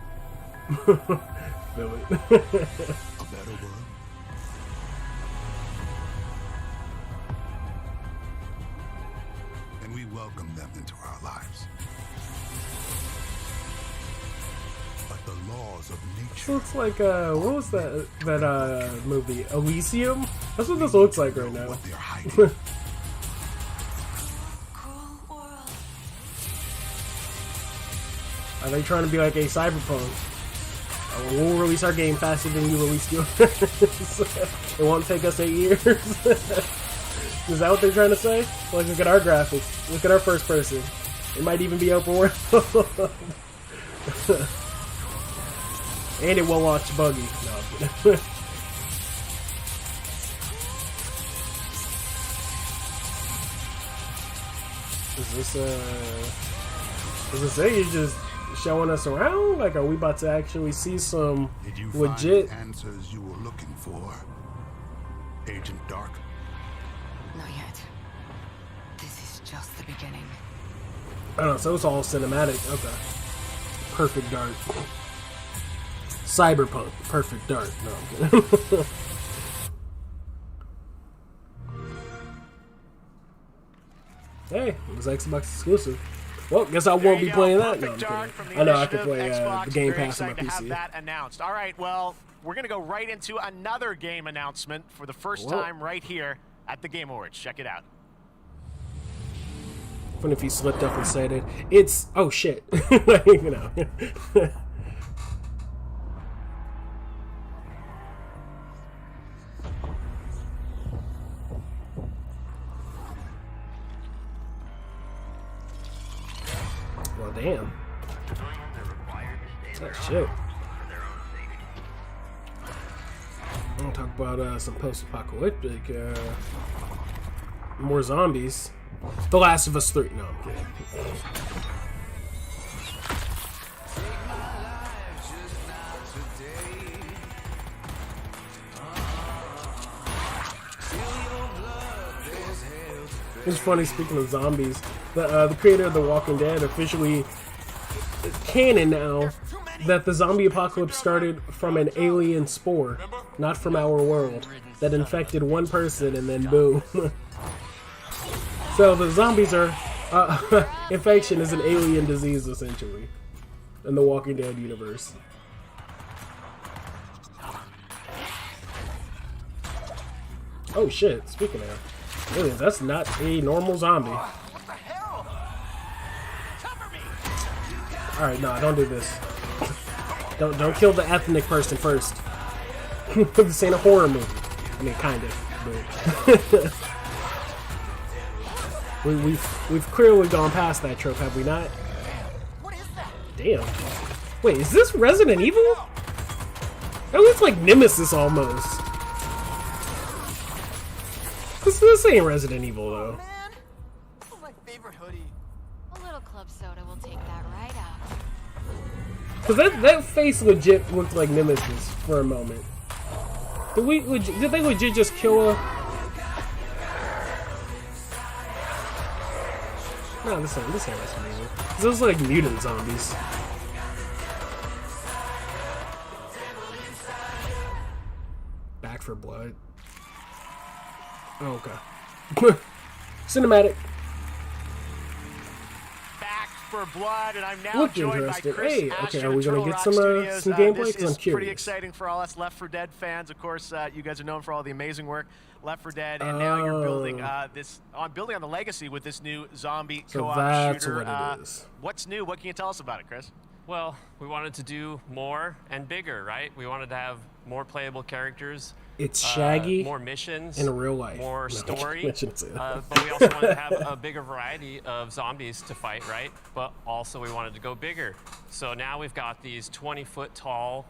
Feel it. A better world. And we welcome them into our lives. But the laws of nature. Looks like what was that movie Elysium? That's what this looks like right now. Are they trying to be like a cyberpunk? We'll release our game faster than you release yours. It won't take us 8 years. Is that what they're trying to say? Like, look at our graphics. Look at our first person. It might even be open world. And it won't launch buggy. No. Is this say you're just showing us around? Like, are we about to actually see some Did you legit find answers you were looking for, Agent Dark? Not yet. This is just the beginning. I don't know, so it's all cinematic. Okay. Perfect dark. Cyberpunk, Perfect Dark. No, I'm kidding. Hey, it was Xbox exclusive. Well, guess I won't be playing that. No, I'm kidding. I know I can play the Game Pass on my PC. Have that announced. All right, well, we're going to go right into another game announcement for the first time right here at the Game Awards. Check it out. Funny if he slipped up and said it. It's... Oh, shit. You know. Well, damn. Oh, shit. I'm gonna talk about some post-apocalyptic, more zombies. The Last of Us 3. No, I'm kidding. It's funny, speaking of zombies, the creator of The Walking Dead officially canon now that the zombie apocalypse started from an alien spore, not from our world, that infected one person and then boom. So the zombies are... infection is an alien disease, essentially, in the Walking Dead universe. Oh shit, speaking of aliens, that's not a normal zombie. Alright, nah, don't do this. Don't kill the ethnic person first. This ain't a horror movie. I mean, kind of, but... We've clearly gone past that trope, have we not? Damn. Wait, is this Resident Evil? That looks like Nemesis almost. This ain't Resident Evil though. This is my favorite hoodie. A little club soda will take that right out. Cause that face legit looked like Nemesis for a moment. Did they legit just kill her? No, this ain't Resident Evil. Those are like mutant zombies. Back for Blood. Oh, okay. Cinematic. Back for Blood, and I'm now Looked joined by interesting. Chris Hey, Asher okay, are we gonna get Turtle some Rock some gameplay? This Because I'm is curious. pretty exciting for all us Left 4 Dead fans. Of course, you guys are known for all the amazing work Left 4 Dead, and now you're building building on the legacy with this new zombie co-op that's shooter. what it is. What's new? What can you tell us about it, Chris? Well, we wanted to do more and bigger, right? We wanted to have more playable characters. It's Shaggy more missions in real life. More No, story. I shouldn't say that. But we also wanted to have a bigger variety of zombies to fight, right? But also we wanted to go bigger. So now we've got these 20-foot tall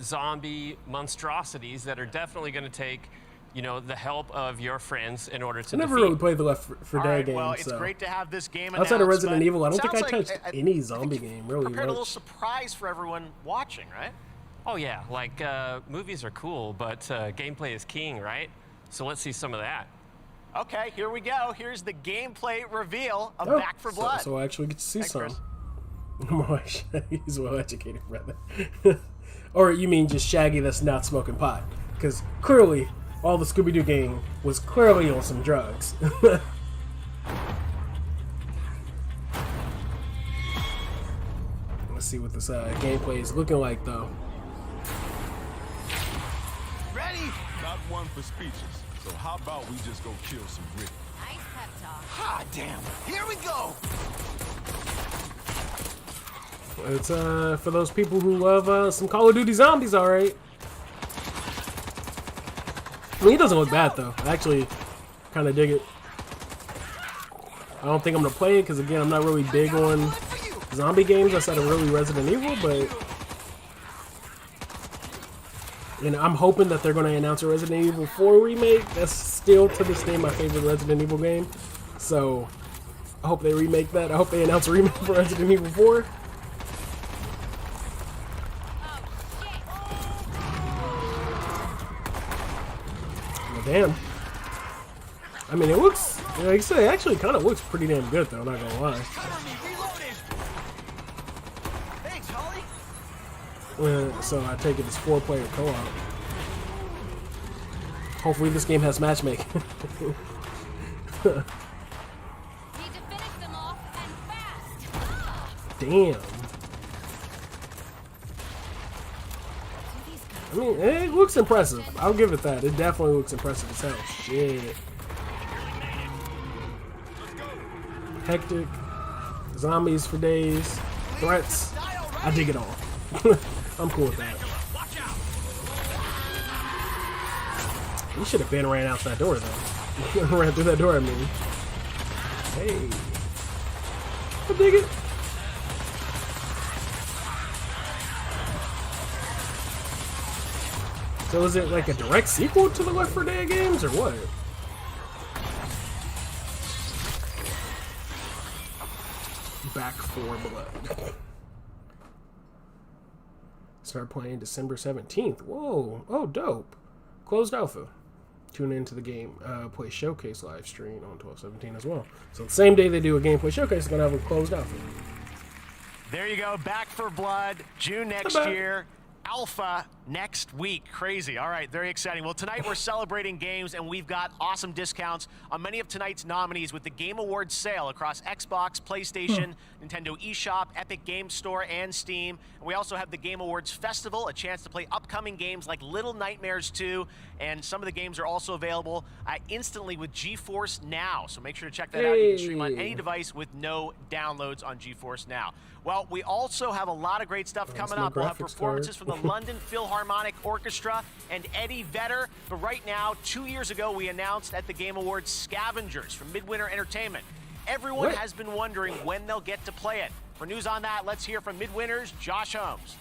zombie monstrosities that are definitely going to take, you know, the help of your friends in order to I never defeat. really played the Left 4 Dead game. Well, it's so. great to have this game Outside of announced, Resident but Evil, I don't think I sounds touched like any zombie game really prepared a little much. surprise for everyone watching, right? Oh yeah, like movies are cool, but gameplay is king, right? So let's see some of that. Okay, here we go. Here's the gameplay reveal of Oh, Back 4 Blood. So I actually get to see Thanks, some. Chris. He's well educated, brother. Or you mean just Shaggy that's not smoking pot? Because clearly, all the Scooby-Doo gang was clearly on some drugs. Let's see what this gameplay is looking like, though. Ready? Got one for speeches. So how about we just go kill some Rick? Nice pep talk. Ah, damn. Here we go. It's for those people who love some Call of Duty Zombies, all right. I mean, he doesn't look bad though. I actually kind of dig it. I don't think I'm gonna play it because again, I'm not really big on zombie games outside of really Resident Evil, but you know, I'm hoping that they're gonna announce a Resident Evil 4 remake. That's still to this day my favorite Resident Evil game. So I hope they remake that. I hope they announce a remake for Resident Evil 4. Well, damn. I mean, it looks, like I said, it actually kind of looks pretty damn good, though, not gonna lie. So I take it as 4-player co-op. Hopefully this game has matchmaking. Damn. I mean, it looks impressive. I'll give it that. It definitely looks impressive as hell. Shit. Hectic. Zombies for days. Threats. I dig it all. I'm cool with that. You should have been ran out that door though. Ran through that door, I mean. Hey. I dig it. So is it like a direct sequel to the Left 4 Dead games or what? Back 4 Blood. Start playing December 17th. Whoa. Oh, dope. Closed alpha. Tune into the game play showcase live stream on 12/17 as well. So the same day they do a gameplay showcase, they're going to have a closed alpha. There you go. Back 4 Blood, June next year. Alpha next week. Crazy. All right, very exciting. Well, tonight we're celebrating games, and we've got awesome discounts on many of tonight's nominees with the Game Awards sale across Xbox, PlayStation, Nintendo eShop, Epic Games Store, and Steam. And we also have the Game Awards Festival, a chance to play upcoming games like Little Nightmares 2, and some of the games are also available instantly with GeForce Now. So make sure to check that out. You can stream on any device with no downloads on GeForce Now. Well, we also have a lot of great stuff coming up. We'll have performances from the London Philharmonic Orchestra and Eddie Vedder. But right now, 2 years ago, we announced at the Game Awards Scavengers from Midwinter Entertainment. Everyone has been wondering when they'll get to play it. For news on that, let's hear from Midwinter's Josh Holmes.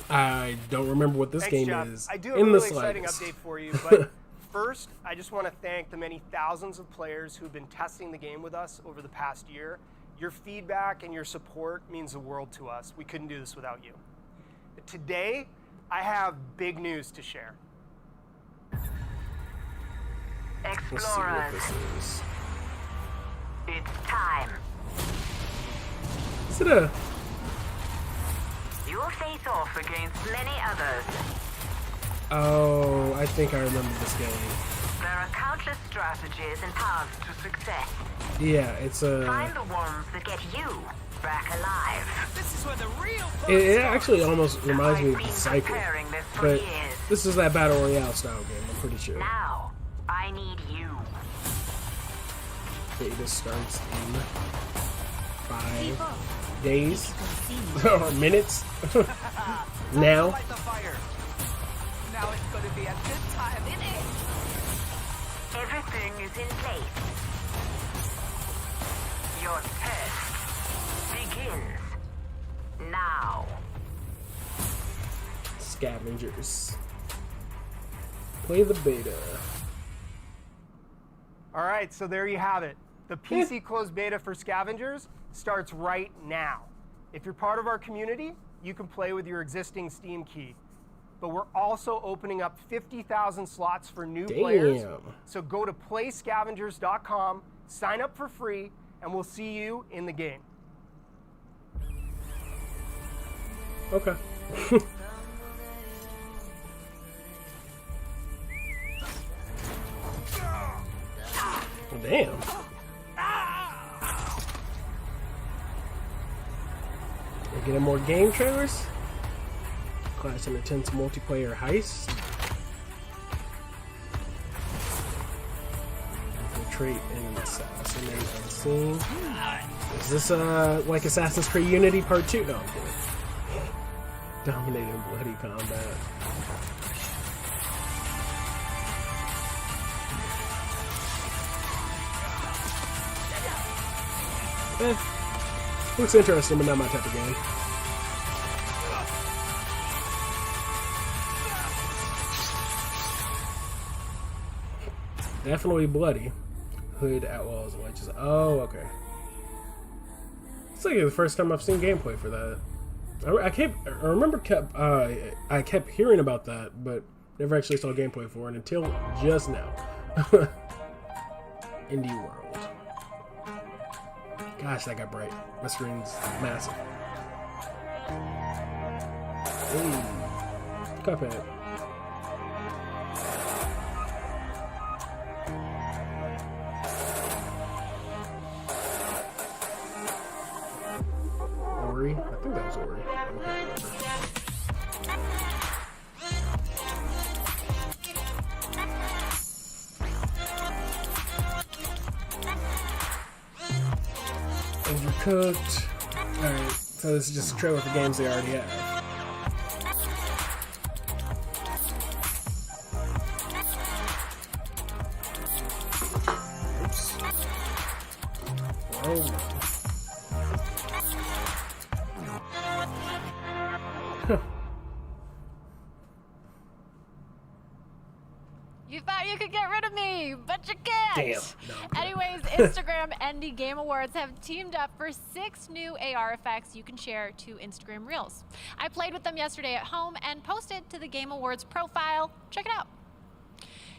I don't remember what this game is. I do have a really exciting update for you, but first, I just want to thank the many thousands of players who've been testing the game with us over the past year. Your feedback and your support means the world to us. We couldn't do this without you. Today, I have big news to share. Explorers, it's time. Is it a... You'll face off against many others. Oh, I think I remember this game. There are countless strategies and paths to success. Yeah, it's a... Find the ones that get you back alive. This is where the real It actually almost reminds me of the Cycle. But this is that Battle Royale style game, I'm pretty sure. Now, I need you. Beta starts in 5 days. Or minutes. Now. Now it's going to be a good time, isn't it? Everything is in place. Your test begins now. Scavengers. Play the beta. All right, so there you have it. The PC closed beta for Scavengers starts right now. If you're part of our community, you can play with your existing Steam key. But we're also opening up 50,000 slots for new players. So go to playscavengers.com, sign up for free, and we'll see you in the game. Okay. Damn. We're getting more game trailers. Class and intense multiplayer heist. Infiltrate and assassinate unseen. Is this like Assassin's Creed Unity Part 2? No, I'm kidding. Dominating bloody combat. Looks interesting, but not my type of game. Definitely bloody. Hood, Outlaws, Legends. Oh, okay. It's like the first time I've seen gameplay for that. I kept hearing about that, but never actually saw gameplay for it until just now. Indie World. Gosh, that got bright. My screen's massive. Hey. Cuphead. Ori? I think that was Ori. Overcooked. Alright, so this is just a trailer for games they already have. Oops. Whoa. You thought you could get rid of me, but you can't. Damn. No, Anyways, Instagram and the Game Awards have teamed up for 6 new AR effects you can share to Instagram Reels. I played with them yesterday at home and posted to the Game Awards profile. Check it out.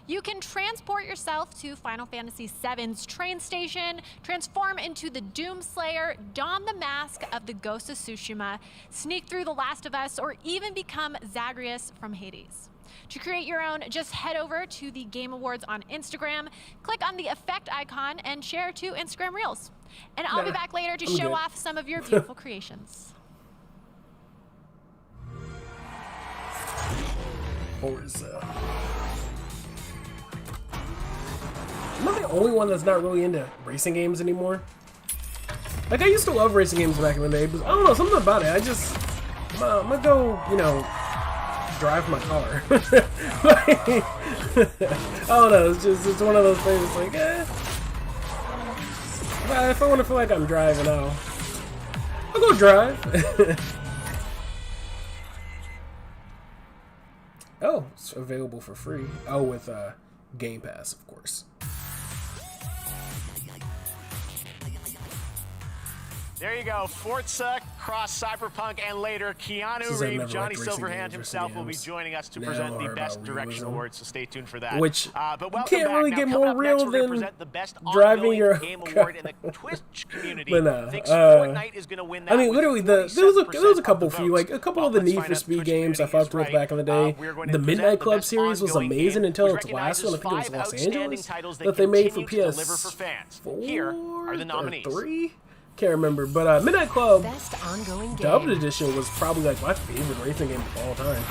You can transport yourself to Final Fantasy VII's train station, transform into the Doomslayer, don the mask of the Ghost of Tsushima, sneak through The Last of Us, or even become Zagreus from Hades. To create your own, just head over to the Game Awards on Instagram, click on the effect icon, and share to Instagram Reels. And I'll be back later to show off some of your beautiful creations. Forza. Am I the only one that's not really into racing games anymore? Like, I used to love racing games back in the day, but I don't know, something about it. I'm gonna go, you know, drive my car. Like, I don't know, it's one of those things, it's like, if I want to feel like I'm driving, I'll go drive. Oh, it's available for free. Oh, with Game Pass, of course. There you go, Forza, Cross Cyberpunk, and later Keanu Reeves, Johnny Silverhand himself will be joining us to present the Best Direction Award, so stay tuned for that. Which but you can't really get more real than the best driving your Game Award in the Twitch community. But no, thinks Fortnite is going to win that. I mean, literally, there was a couple few, like a couple of the Need for Speed games I fucked with back in the day. The Midnight Club series was amazing until its last one. I think it was Los Angeles that they made for PS4 Here are the nominees. or 3. Can't remember, but Midnight Club Dubbed Edition was probably like my favorite racing game of all time.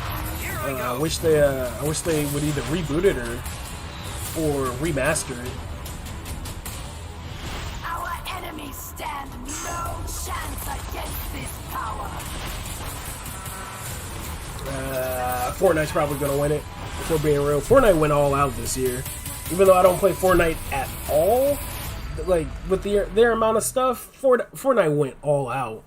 I wish they would either reboot it or remaster it. Our enemies stand no chance against this power. Fortnite's probably gonna win it. If we're being real, Fortnite went all out this year. Even though I don't play Fortnite at all. Like, with their amount of stuff, Fortnite went all out.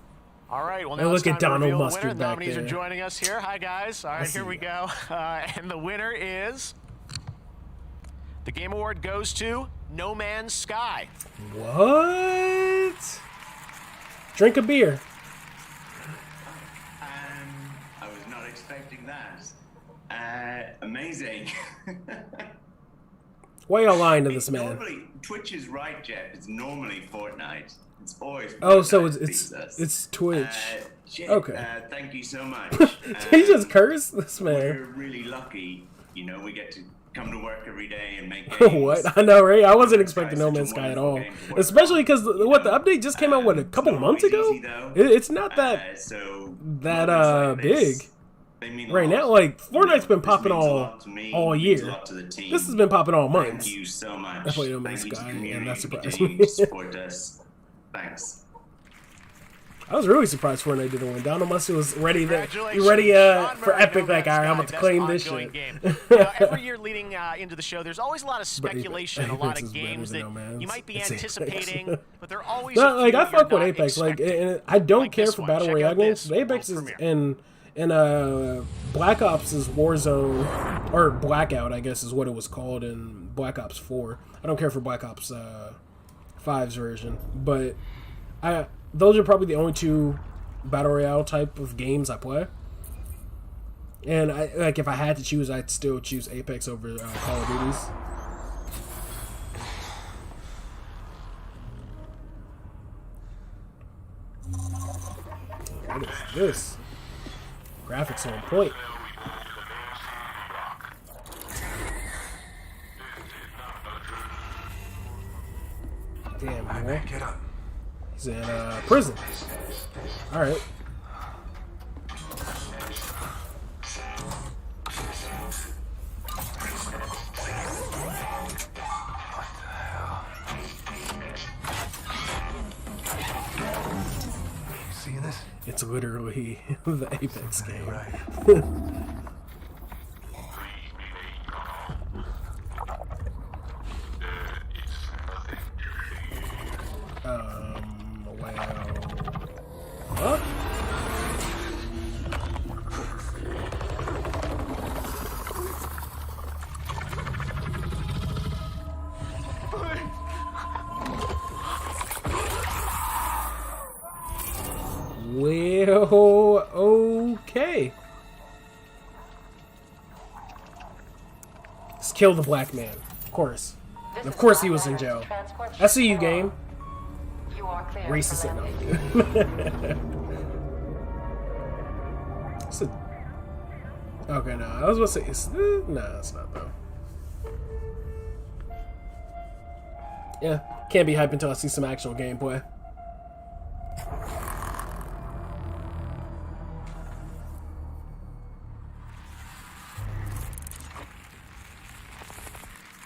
All right, well, now and look it's at time to Donald reveal the Mustard winner. The back nominees there. are joining us here. Hi, guys. All right, here we go. And the winner is... The Game Award goes to No Man's Sky. What? Drink a beer. I was not expecting that. Amazing. Why y'all lying to this man? Normally, Twitch is right, Jeff. It's normally Fortnite. It's always Fortnite. Oh, so it's Twitch. Okay. Thank you so much. Did he just curse this man? We're really lucky. You know, we get to come to work every day and make games. What? I know, right? I wasn't expecting No Man's Sky at all. Especially because the update just came out a couple months ago. It's not that big. Right now, like, Fortnite's been popping all year. This has been popping all months. Thank you so much. I played No Man's Thank you to Sky, the community and that who surprised continue me. to support us. Thanks. I was really surprised Fortnite didn't win. Donald Mustard was ready for Epic, like, alright, I'm about to claim this shit. Every year leading into the show, there's always a lot of speculation, a lot of games that you might be anticipating, but they're always like, I fuck with Apex. Like, and I don't care for Battle Royale games. But Apex is in Black Ops is Warzone, or Blackout, I guess is what it was called in Black Ops 4. I don't care for Black Ops 5's version, but those are probably the only two Battle Royale type of games I play. And if I had to choose, I'd still choose Apex over Call of Duty's. What is this? Graphics on point. Damn, man. Get up. He's in prison. All right. See this? It's literally the Apex game. Right. Well. Huh? Well, okay. Let's kill the black man. Of course. Of course he was in jail. I see you, game. Racist at night. Okay, no. I was about to say, no, it's not, though. Yeah, can't be hyped until I see some actual gameplay.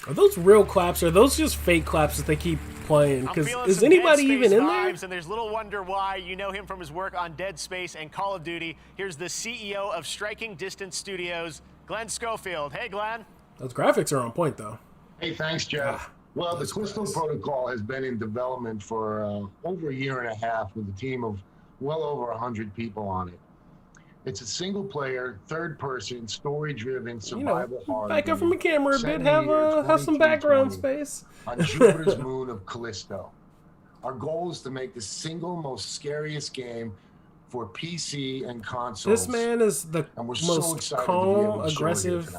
Are those real claps, or are those just fake claps that they keep playing? Because is anybody even in there? And there's little wonder why. You know him from his work on Dead Space and Call of Duty. Here's the CEO of Striking Distance Studios, Glenn Schofield. Hey, Glenn. Those graphics are on point, though. Hey, thanks, Jeff. Well, the Crystal Protocol has been in development for over a year and a half with a team of well over 100 people on it. It's a single-player, third-person, story-driven survival horror. Back up from the camera a bit. Have some background space. On Jupiter's moon of Callisto. Our goal is to make the single most scariest game for PC and consoles. This man is the most calm, aggressive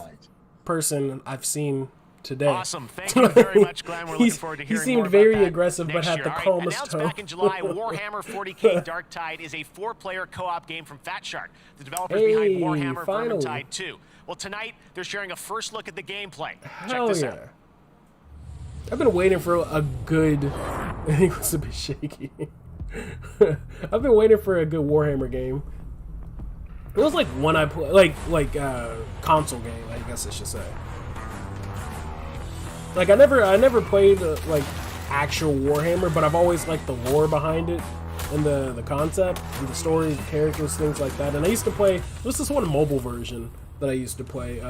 person I've seen today. Awesome. Thank you very much, Glenn. We're looking forward to hearing He seemed more very about that aggressive, but had the calmest Announced tone. back in July, Warhammer 40k Dark Tide is a 4-player co-op game from Fat Shark, the developers behind Warhammer Vermintide 2. Well, tonight, they're sharing a first look at the gameplay. Check this out. I've been waiting for a good... He was a bit shaky. I've been waiting for a good Warhammer game. It was like one I play, like console game, I guess I should say. Like I never played like actual Warhammer, but I've always liked the lore behind it and the concept and the story, the characters, things like that. And I used to play. What's this one mobile version that I used to play?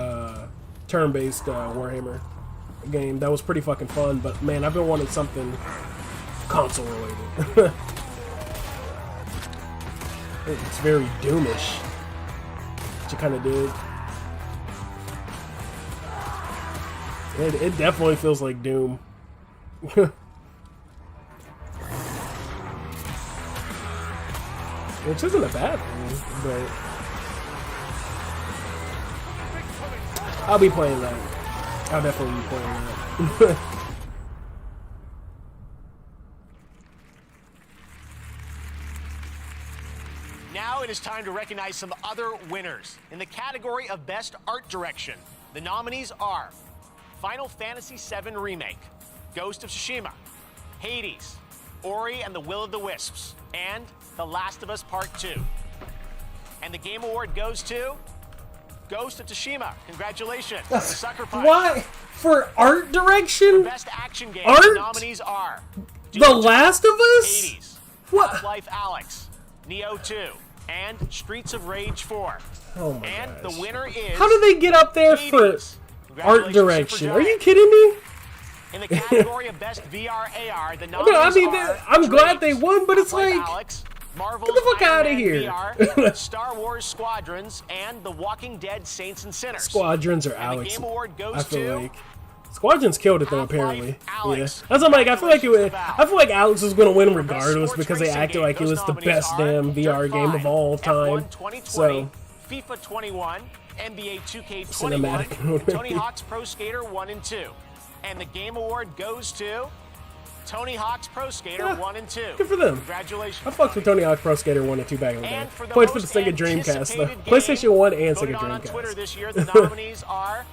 Turn-based Warhammer game that was pretty fucking fun. But man, I've been wanting something console related. It's very Doomish, which I kind of did. It definitely feels like Doom. Which isn't a bad thing, but I'll be playing that. I'll definitely be playing that. Now it is time to recognize some other winners. In the category of Best Art Direction, the nominees are Final Fantasy VII Remake, Ghost of Tsushima, Hades, Ori and the Will of the Wisps, and The Last of Us Part 2. And the Game Award goes to Ghost of Tsushima. Congratulations. The Sucker Punch. Why? For art direction? For Best Action Game, art? The nominees are The Last of Us? Hades, What? Half-Life Alyx, Neo 2, and Streets of Rage 4. Oh my And gosh. the winner is How do they get up there for art direction? Are you kidding me? In the category of Best VR AR, the nominees are I'm glad they won, but it's like, Alyx, Marvel's get the fuck Iron out of Man here. VR, Star Wars Squadrons, and The Walking Dead Saints and Sinners. Squadrons are And Alex. the Game Award I goes feel to like Squadrons killed it though. Apparently, Alyx. yeah. That's what I'm like. I feel like I feel like Alex was gonna win regardless because they acted like it was the best damn VR game of all time. So FIFA 21, NBA 2K21, Cinematic. Tony Hawk's Pro Skater 1 and 2. And the Game Award goes to Tony Hawk's Pro Skater 1 and 2. Good for them. Congratulations. I fucked with Tony Hawk Pro Skater 1 and 2 back in the day. And for the Played for the most Sega Dreamcast, though. anticipated PlayStation 1 and voted Sega on Dreamcast. Twitter this year, the nominees are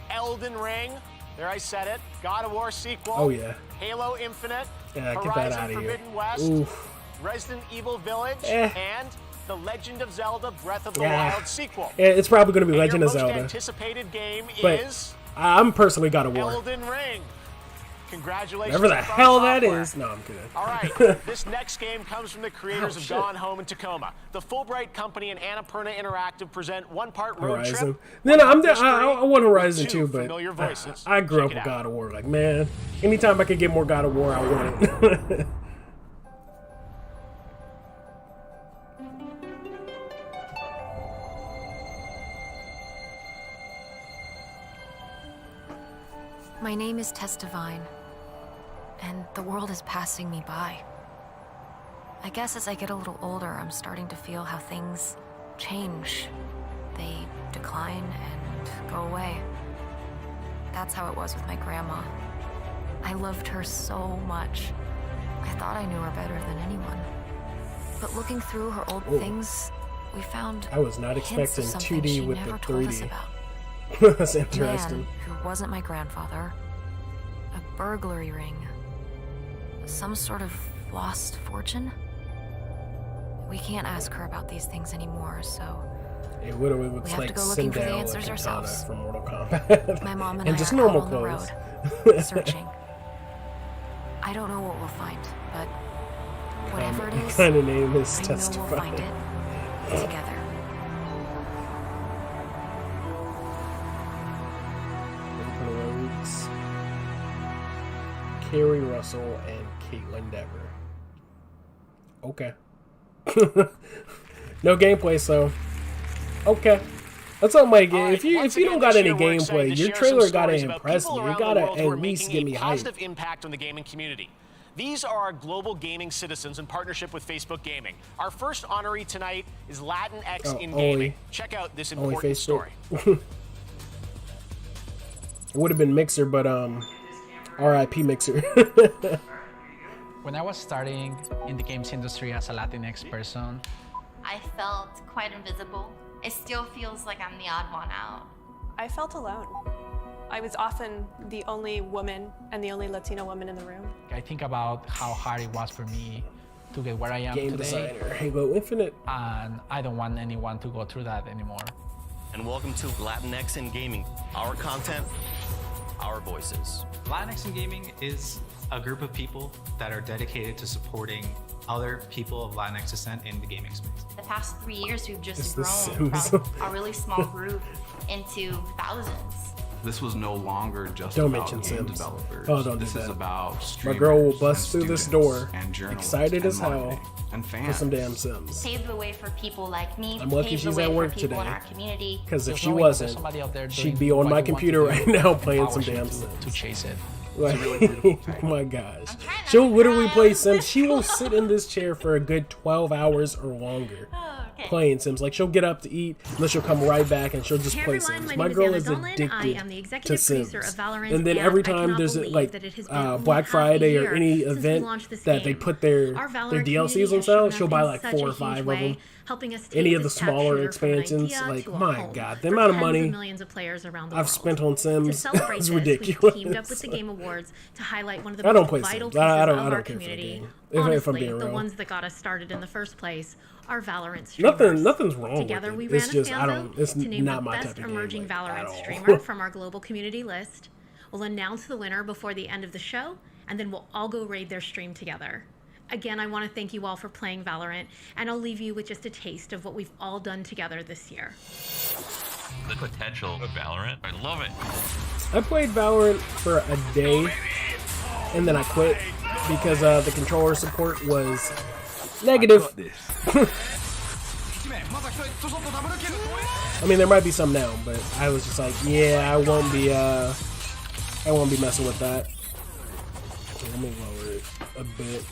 Elden Ring, there I said it, God of War sequel, Oh, yeah. Halo Infinite, Yeah, get that Horizon out of here. Forbidden West, Oof. Resident Evil Village, Eh. and The Legend of Zelda Breath of the Yeah. Wild sequel. Yeah, it's probably going to be And Legend your of most Zelda. anticipated game But is I'm personally God of War. Elden Ring. Congratulations. Whatever the to From hell that Software. is. No, I'm kidding. All right, this next game comes from the creators Oh, of shit. Gone Home in Tacoma. The Fulbright Company and Annapurna Interactive present one part road Horizon. trip. No, no, one I'm part I history, want Horizon with two too, but familiar voices. I grew up Check with it out. God of War. Like, man, anytime I could get more God of War, I want it. My name is Tess Divine, and the world is passing me by. I guess as I get a little older, I'm starting to feel how things change. They decline and go away. That's how it was with my grandma. I loved her so much. I thought I knew her better than anyone. But looking through her old Whoa. things, we found I was not hints of expecting something 2D she with the never told us 3D. about. That's A interesting. man who wasn't my grandfather, a burglary ring, some sort of lost fortune. We can't ask her about these things anymore, so It would have we have like to go looking for the Sindel answers and ourselves. Katana from Mortal Kombat. My mom and and I just are normal out on the clothes. road, searching. I don't know what we'll find, but whatever it is, kind of name is I know Testify. we'll find it together. Open Roads. Carrie Russell and Caitlin Dever. Okay. No gameplay, so okay. That's all my game. If you don't got any gameplay, your trailer gotta impress me. You gotta at least get me hyped. Positive impact on the gaming community. These are our global gaming citizens in partnership with Facebook Gaming. Our first honoree tonight is Latinx in gaming. Check out this important story. It would have been Mixer, but R.I.P. Mixer. When I was starting in the games industry as a Latinx person, I felt quite invisible. It still feels like I'm the odd one out. I felt alone. I was often the only woman and the only Latina woman in the room. I think about how hard it was for me to get where I am Game today. designer, Halo Infinite. And I don't want anyone to go through that anymore. And welcome to Latinx in Gaming. Our content, our voices. Latinx in Gaming is a group of people that are dedicated to supporting other people of Latinx descent in the gaming space. The past 3 years, we've just It's The grown Sims. from a really small group into thousands. This was no longer just Don't about mention game Sims. developers. Oh, don't do this that. is about My streamers girl will and bust through this students door, and journalists excited and as hell, marketing and for fans. some damn Sims. Paved the way for people like me. I'm lucky paved she's the way at for work people today. in our community. Because if Just she knowing that there's wasn't, somebody out there she'd doing be on what my you want to computer do right now playing some empowers you damn to Sims. chase it. Like, oh my gosh. She'll literally play Sims. She will sit in this chair for a good 12 hours or longer playing Sims. Like, she'll get up to eat, and then she'll come right back and she'll just Hey play everyone, Sims. my My name girl is is Anna Dolan. I addicted am the to executive Sims. producer of Valorant, And then and every I time cannot there's believe like that it has been only Black half a Friday or year any since we event launched this that they game. put their Our Valorant DLCs community on has sale, shown she'll up buy in like such 4 a or huge 5 of way, them. helping us Any take of the this app smaller shooter from an expansions, idea like to a my home god, the for amount of tens money millions of players around the I've world. spent on To Sims celebrate is this, ridiculous. we've teamed up with the Game Awards to highlight one of the I don't most play vital Sims. pieces I of don't our care for the community. game. If I'm Honestly, being the real. ones that got us started in the first place are Valorant streamers. Nothing's wrong Together with we it. ran It's a just fan I vote don't. It's to name not the my best type of game. emerging Like, Valorant at all. streamer from our global community list. We'll announce the winner before the end of the show, and then we'll all go raid their stream together. Again, I want to thank you all for playing Valorant, and I'll leave you with just a taste of what we've all done together this year. The potential of Valorant, I love it. I played Valorant for a day, and then I quit because the controller support was negative. I mean, there might be some now, but I was just like, yeah, I won't be messing with that. Okay, let me lower it a bit,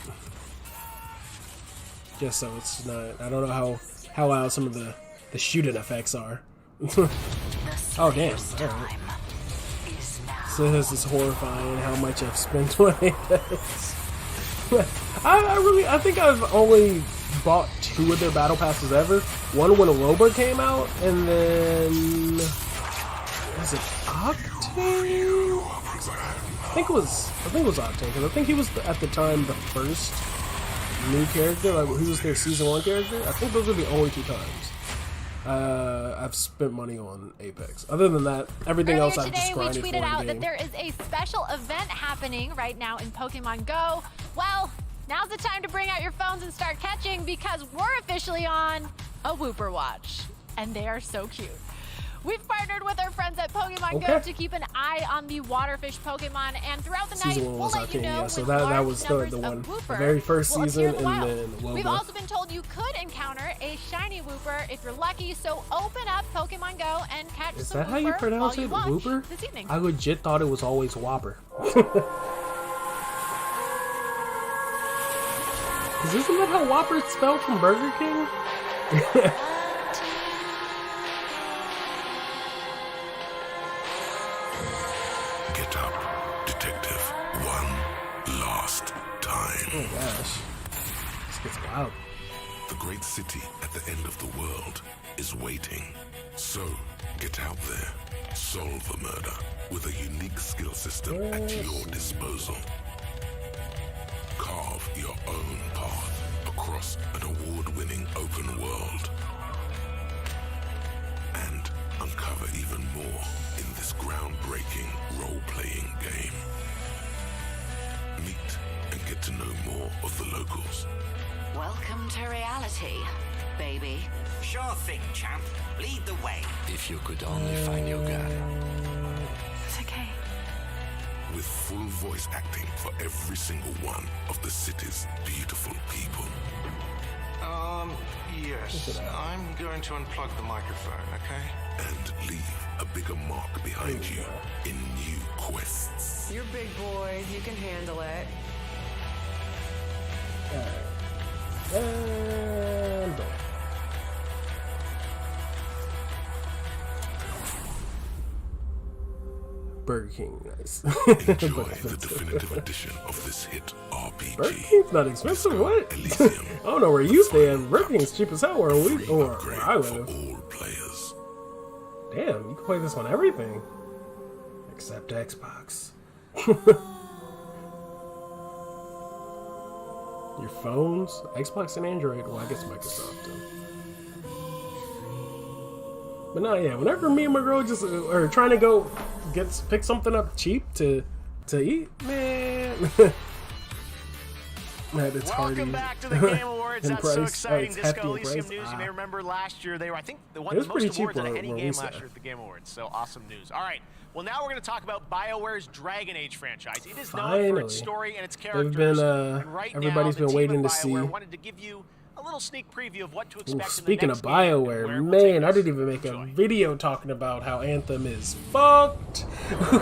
just so it's not. I don't know how loud some of the shooting effects are. Oh damn! All right. So this is horrifying. How much I've spent playing this. I think I've only bought 2 of their battle passes ever. One when Loba came out, and then was it Octane? I think it was Octane, because I think he was at the time the first new character. Like, he was their season 1 character. I think those are the only 2 times I've spent money on Apex. Other than that, everything else I've just grinded for. We tweeted out that there is a special event happening right now in Pokemon Go. Well, now's the time to bring out your phones and start catching, because we're officially on a Wooper Watch, and they are so cute. We've partnered with our friends at Pokemon Go to keep an eye on the waterfish Pokemon, and throughout the night, we'll let you know so with that was large the numbers one, of the Wooper very first will season, appear in the and wild. then Loba. We've also been told you could encounter a shiny Wooper if you're lucky, so open up Pokemon Go and catch Is some that how you Wooper pronounce while it? you watch Wooper? this evening. I legit thought it was always Whopper. Because isn't that how Whopper is spelled from Burger King? Get up, detective. One last time. Oh gosh. This gets wild. The great city at the end of the world is waiting. So, get out there. Solve the murder with a unique skill system at your disposal. Carve your own path across an award-winning open world. And uncover even more in this groundbreaking role-playing game. Meet and get to know more of the locals. Welcome to reality, baby. Sure thing, champ. Lead the way. If you could only find your guy. It's okay. With full voice acting for every single one of the city's beautiful people. Yes. I'm going to unplug the microphone, okay? And leave a bigger mark behind you in new quests. You're big boy. You can handle it. And Burger King, nice. Enjoy the definitive edition of this hit RPG. Burger King's not expensive. What? I don't know where you stand. Burger King's cheap as hell where I live. Damn, you can play this on everything except Xbox. Your phones, Xbox and Android. Well, I guess Microsoft too. But no, yeah. Whenever me and my girl just are trying to go pick something up cheap to eat, man. Man, it's Welcome back to the Game Awards. That's price. So exciting. It's Disco hefty Elysium price. news. You may remember last year they were, I think, they won It was the most pretty cheap awards out of where any we game sat. last year at the Game Awards. So awesome news. All right. Well, now we're going to talk about BioWare's Dragon Age franchise. It is known for its story and its characters. They've been, and right everybody's now, been waiting to BioWare see. wanted to give you a little sneak preview of what to expect. Speaking in of the next game BioWare, man, I didn't even make a video talking about how Anthem is fucked.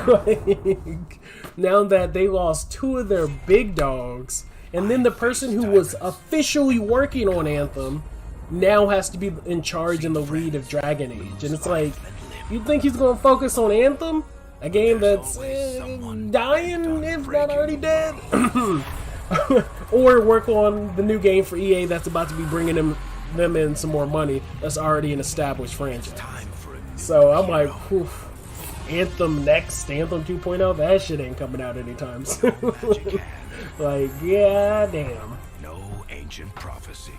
Like, now that they lost 2 of their big dogs, and then the person who was officially working on Anthem now has to be in charge in the lead of Dragon Age. And it's like, you think he's going to focus on Anthem? A game that's dying, if not already dead? Or work on the new game for EA that's about to be bringing them in some more money that's already an established franchise. So I'm like, whew, Anthem next, Anthem 2.0, that shit ain't coming out anytime soon. Like, yeah, damn. No ancient prophecy.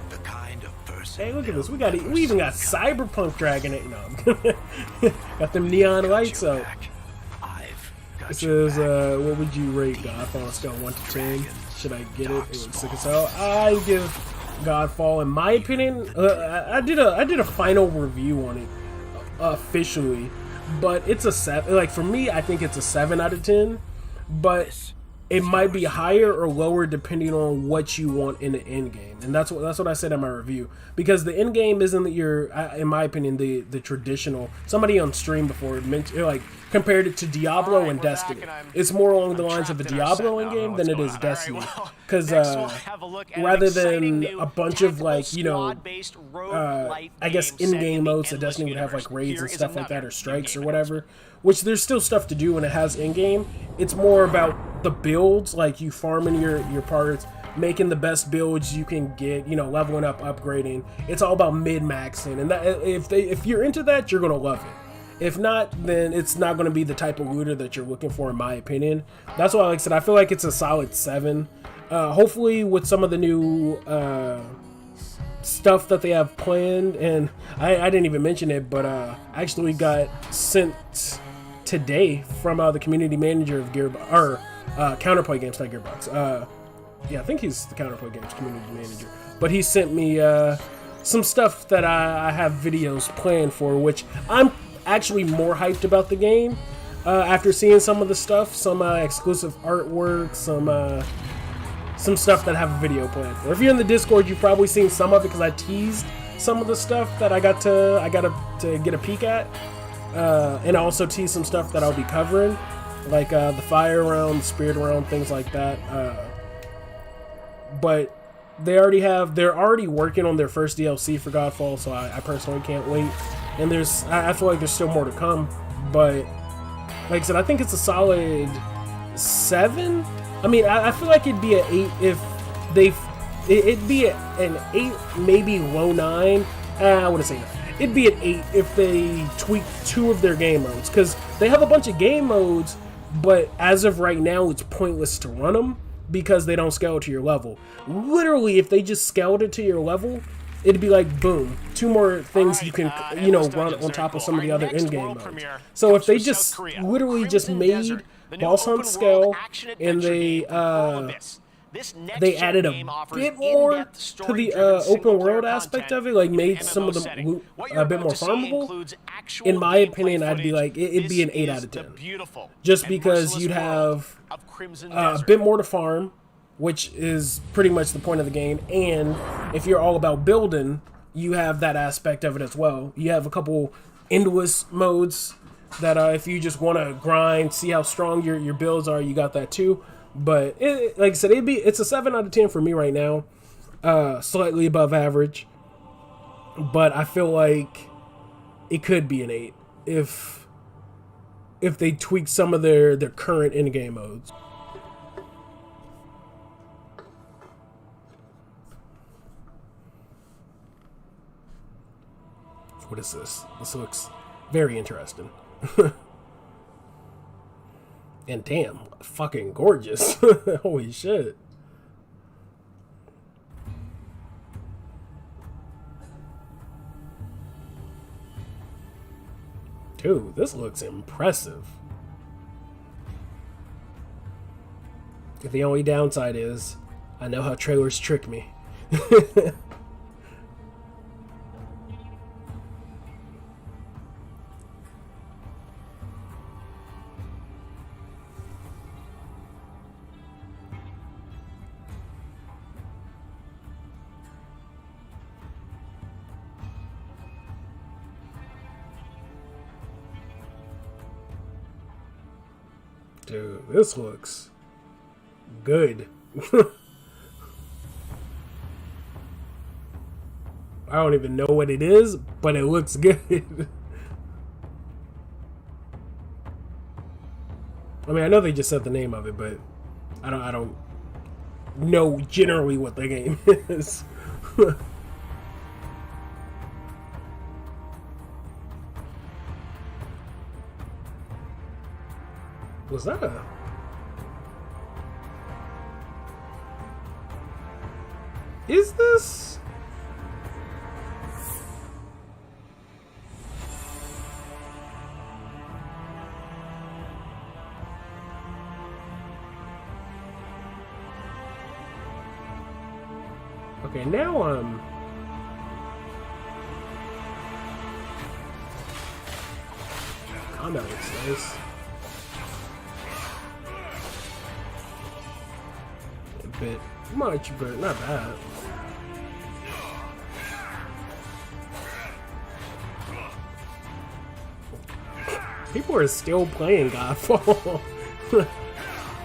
The kind of person. Hey, look at this. We even got Cyberpunk Dragon Age. No, I'm kidding. Got them neon lights out. This is, what would you rate Godfall on a scale of 1 to 10? Should I get it? It was sick as hell. I give Godfall, in my opinion, I did a final review on it officially, but it's a 7. Like, for me, I think it's a 7 out of 10. But it might be higher or lower depending on what you want in the end game, and that's what I said in my review. Because the end game isn't in my opinion, the traditional. Somebody on stream before mentioned, like, compared it to Diablo and Destiny. It's more along the lines of a Diablo end game than it is Destiny. Because rather than a bunch of, like, you know, I guess in-game modes that Destiny would have, like raids and stuff like that, or strikes or whatever, which there's still stuff to do when it has in-game. It's more about the builds, like you farming your parts, making the best builds you can get, you know, leveling up, upgrading. It's all about min-maxing, and that, if you're into that, you're gonna love it. If not, then it's not going to be the type of looter that you're looking for, in my opinion. That's why, like I said, I feel like it's a solid 7. Hopefully, with some of the new stuff that they have planned, and I didn't even mention it, but actually we got sent today from the community manager of Gearbox, or Counterplay Games, not Gearbox. Yeah, I think he's the Counterplay Games community manager. But he sent me some stuff that I have videos planned for, which I'm actually more hyped about the game after seeing some of the stuff, some exclusive artwork, some stuff that I have a video planned for. If you're in the Discord, you've probably seen some of it because I teased some of the stuff that I got to get a peek at, and I also teased some stuff that I'll be covering, like the fire round, the spirit round, things like that. But they're already working on their first DLC for Godfall, so I personally can't wait. And I feel like there's still more to come, but like I said, I think it's a solid 7. I mean, I feel like it'd be an 8 if it'd be an 8, maybe low 9. I wouldn't say that. It'd be an 8 if they tweak 2 of their game modes, because they have a bunch of game modes, but as of right now, it's pointless to run them because they don't scale to your level. Literally, if they just scaled it to your level, it'd be like, boom, 2 more things you can, you know, run on top of some of the other in-game modes. So if they just literally just made Boss Hunt scale, and they added a bit more to the open world aspect of it, like made some of them a bit more farmable, in my opinion, I'd be like, it'd be an 8 out of 10. Just because you'd have a bit more to farm, which is pretty much the point of the game, and if you're all about building, you have that aspect of it as well. You have a couple endless modes that if you just want to grind, see how strong your builds are, you got that too. But like I said, it's a 7 out of 10 for me right now, slightly above average, but I feel like it could be an 8 if they tweak some of their current in-game modes. What is this? This looks very interesting. And damn, fucking gorgeous. Holy shit. Dude, this looks impressive. The only downside is, I know how trailers trick me. Dude, this looks good. I don't even know what it is, but it looks good. I mean, I know they just said the name of it, but I don't know generally what the game is. Was that a... Is this... Okay, now I'm... Combat looks nice. bit much, but not bad. People are still playing Godfall.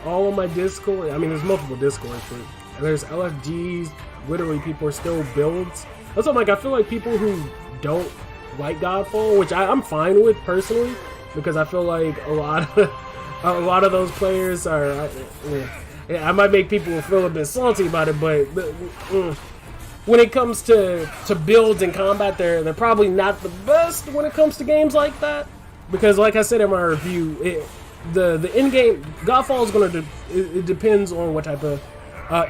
All on my Discord. I mean, there's multiple Discords, but there's LFGs. Literally, people are still builds. That's what I'm like. I feel like people who don't like Godfall, which I'm fine with personally, because I feel like a lot of those players are. I might make people feel a bit salty about it, but when it comes to builds and combat, they're probably not the best when it comes to games like that. Because, like I said in my review, the end game Godfall is gonna it depends on what type of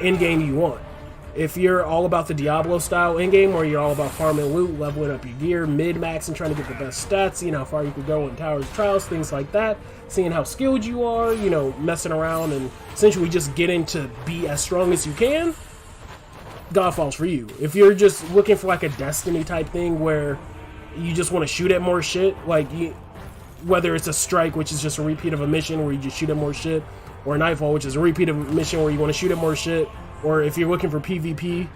end game you want. If you're all about the Diablo style end game, or you're all about farming loot, leveling up your gear, mid max, and trying to get the best stats, seeing how far you can go in towers, trials, things like that, seeing how skilled you are, you know, messing around and essentially just getting to be as strong as you can, Godfall's for you. If you're just looking for like a Destiny type thing where you just want to shoot at more shit, like whether it's a strike, which is just a repeat of a mission where you just shoot at more shit, or a Nightfall, which is a repeat of a mission where you want to shoot at more shit, or if you're looking for PvP,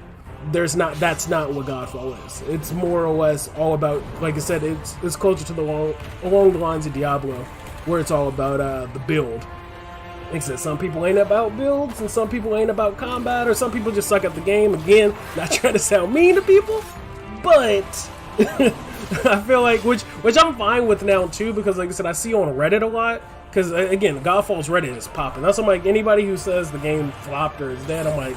that's not what Godfall is. It's more or less all about, like I said, it's closer to along the lines of Diablo, where it's all about the build. Like I said, some people ain't about builds, and some people ain't about combat, or some people just suck at the game. Again, not trying to sound mean to people, but I feel like, which I'm fine with now too, because like I said, I see on Reddit a lot, because again, Godfall's Reddit is popping. That's, I'm like, anybody who says the game flopped or is dead, I'm like,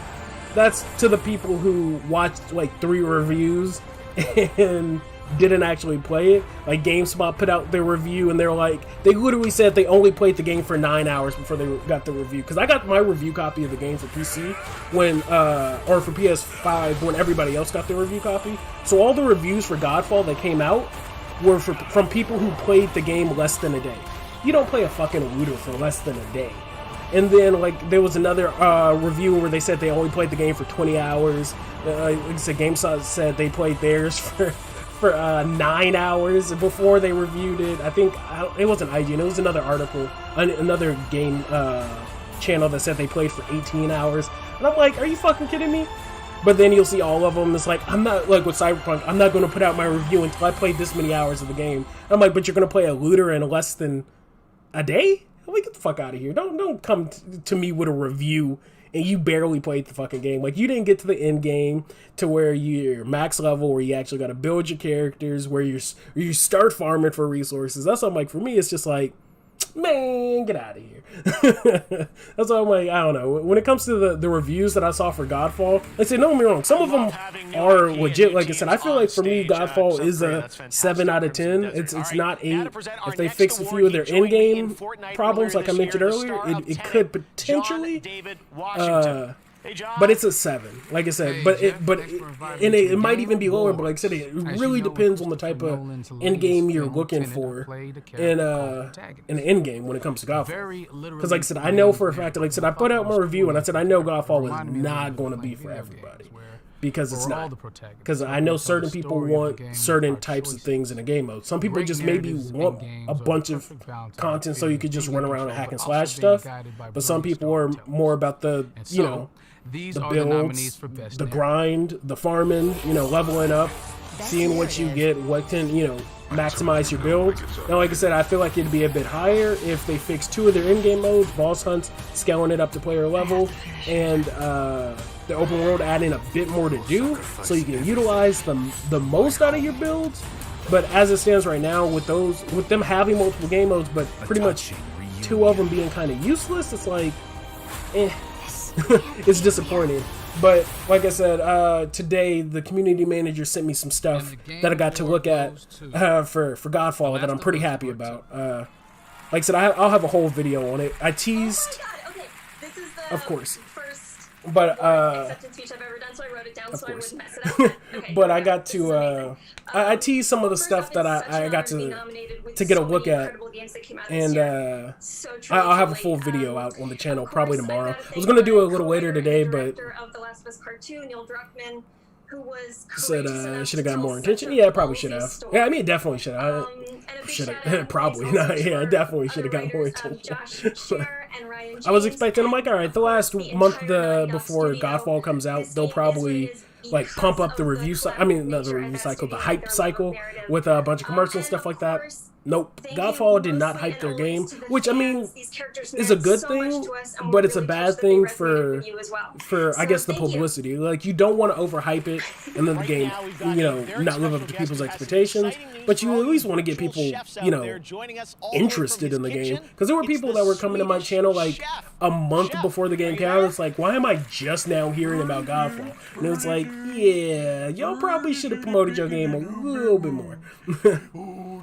that's to the people who watched like 3 reviews and didn't actually play it. Like GameSpot put out their review and they're like, they literally said they only played the game for 9 hours before they got the review. Because I got my review copy of the game for PC when, or for PS5 when everybody else got their review copy. So all the reviews for Godfall that came out were from people who played the game less than a day. You don't play a fucking looter for less than a day. And then, like, there was another review where they said they only played the game for 20 hours. Like I said, GameStop said they played theirs for 9 hours before they reviewed it. I think it wasn't IGN, it was another article, another game channel that said they played for 18 hours. And I'm like, are you fucking kidding me? But then you'll see all of them. It's like, I'm not, like with Cyberpunk, I'm not going to put out my review until I played this many hours of the game. I'm like, but you're going to play a looter in less than a day? I'm like, get the fuck out of here. Don't come to me with a review and you barely played the fucking game. Like, you didn't get to the end game to where you're max level, where you actually got to build your characters, where you start farming for resources. That's what I'm like, for me, it's just like, man, get out of here. That's why I'm like, I don't know. When it comes to the reviews that I saw for Godfall, I say, don't get me wrong, some of them are legit. Like I said, I feel like for me, Godfall is a 7 out of 10. It's not 8. If they fix a few of their in-game problems, like I mentioned earlier, it could potentially, but it's a 7, like I said. But it might even be lower. But like I said, it really depends on the type of end game you're looking for in an end game when it comes to Godfall. Because like I said, I know for a fact that, like I said, I put out my review and I said I know Godfall is not going to be for everybody, because it's not. Because I know certain people want certain types of things in a game mode. Some people just maybe want a bunch of content so you could just run around and hack and slash stuff. But some people are more about the, you know, the builds, the grind, the farming, you know, leveling up, seeing what you get, what can, you know, maximize your build. Now, like I said, I feel like it'd be a bit higher if they fix 2 of their in-game modes, boss hunts, scaling it up to player level, and the open world adding a bit more to do so you can utilize the most out of your builds. But as it stands right now, with them having multiple game modes, but pretty much 2 of them being kind of useless, it's like, it's disappointing. But like I said, today the community manager sent me some stuff that I got to look at for Godfall that I'm pretty happy about. Like I said, I'll have a whole video on it. I teased, of course, but of course, but I got to I teased some of the stuff that I got to get a look at, and I'll have a full video out on the channel probably tomorrow. I was gonna do it a little later today, but Said should have got more attention. Yeah, I probably should have. Yeah, I mean, definitely should have. Should have probably not. Yeah, definitely should have got more attention. I was expecting. I'm like, all right, the last month before Godfall comes out, they'll probably like pump up the review cycle. I mean, not the review cycle, the hype cycle with a bunch of commercials and stuff like that. Nope. Godfall did not hype their game, which I mean is a good thing, but it's a bad thing for I guess the publicity. Like you don't want to overhype it and then the game, you know, not live up to people's expectations, but you at least want to get people, you know, interested in the game. Because there were people that were coming to my channel like a month before the game came out. It's like, why am I just now hearing about Godfall? And it was like, yeah, y'all probably should have promoted your game a little bit more.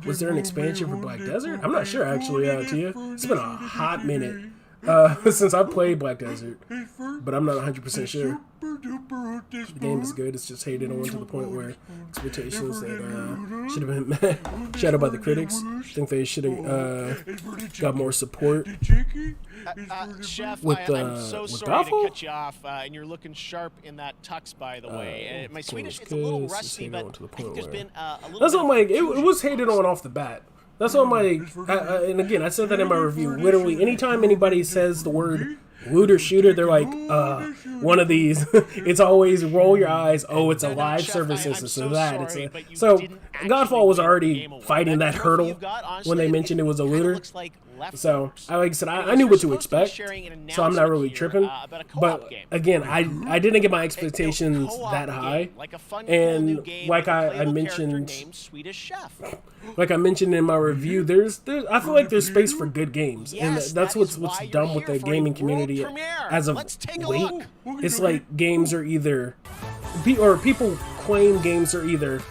Was there an expansion for Black Desert? I'm not sure, actually, Tia. It's been a hot minute since I played Black Desert, but I'm not 100% sure. The game is good. It's just hated on to the point where expectations that should have been met, shadowed by the critics. I think they should have got more support. Chef, with I'm so sorry to cut you off, and you're looking sharp in that tux, by the way. My Swedish, it's a little rusty, but I think there's been a little. That's what I'm like. It was hated on off the bat. That's what I'm like. And again, I said that in my review. Literally, anytime anybody says the word looter shooter, they're like, one of these. It's always roll your eyes. Oh, it's a live service instance of that. So Godfall was already fighting that hurdle when they mentioned it was a looter. So, like I said, I knew what to expect, so I'm not really tripping. But again, I didn't get my expectations that high, and like I mentioned, in my review, I feel like there's space for good games, and that's what's done with the gaming community as of late. It's like games are either, or people claim games are either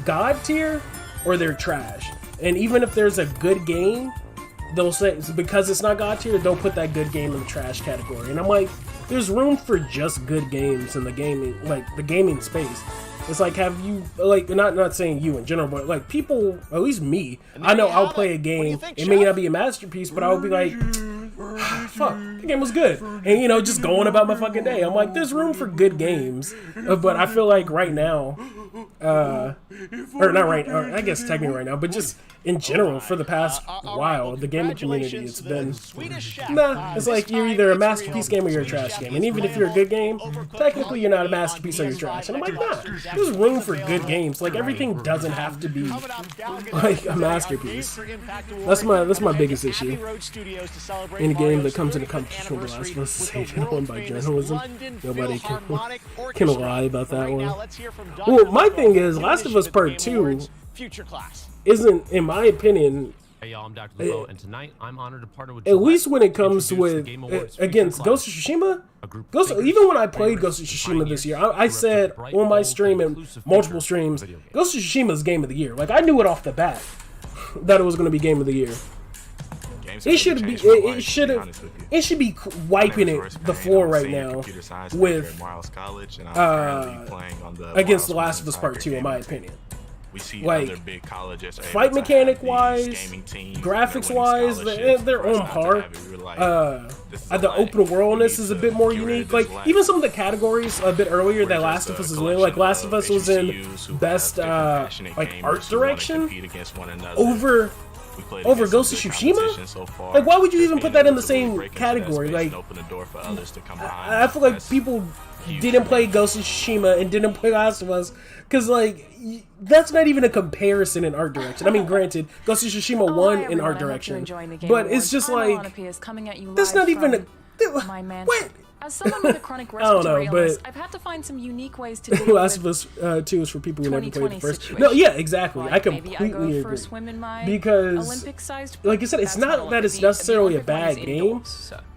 god tier or they're trash, and even if there's a good game, they'll say, because it's not god tier, they'll put that good game in the trash category. And I'm like, there's room for just good games in the gaming, like the gaming space. It's like, have you, like, not saying you in general, but like people, at least me, I know I'll play a game, it may not be a masterpiece, but I'll be like, fuck, the game was good. And, you know, just going about my fucking day. I'm like, there's room for good games. But I feel like right now, or not right, or I guess technically right now, but just in general, for the past while, the gaming community, it's been, it's like you're either a masterpiece game or you're a trash game. And even if you're a good game, technically you're not a masterpiece or you're trash. And I'm like, nah, there's room for good games. Like, everything doesn't have to be like a masterpiece. That's my biggest issue. Any game that comes into competition with The Last of Us is hated on by journalism. Nobody can lie about that one. Well, my thing is, Last of Us Part 2 isn't, in my opinion, Hey y'all, I'm Dr. LeBeau, and tonight I'm honored to partner with at least when it comes with against Ghost of Tsushima. Even when I played Ghost of Tsushima this year, I said on my stream and multiple streams, Ghost of Tsushima is game of the year. Like, I knew it off the bat that it was going to be game of the year. It should be. It should be wiping the floor right now with against The Last of Us Part 2, in my opinion. We see like, other big colleges fight mechanic wise, graphics wise, they're on par. The open worldness is a bit more unique. Like, even some of the categories a bit earlier that Last of Us is winning, like Last of Us was in best like art direction over Ghost of Tsushima. Like, why would you even put that in the same category? Like, I feel like people didn't play Ghost of Tsushima and didn't play Last of Us because, like, that's not even a comparison in art direction. I mean, granted, Ghost of Tsushima won in art direction, but it's just like, that's not even a... What? As someone with a chronic respiratory illness, I've had to find some unique ways to deal with Last of Us 2 is for people who never played the first. No, yeah, exactly. I completely agree. Because, like I said, it's not that it's necessarily a bad game.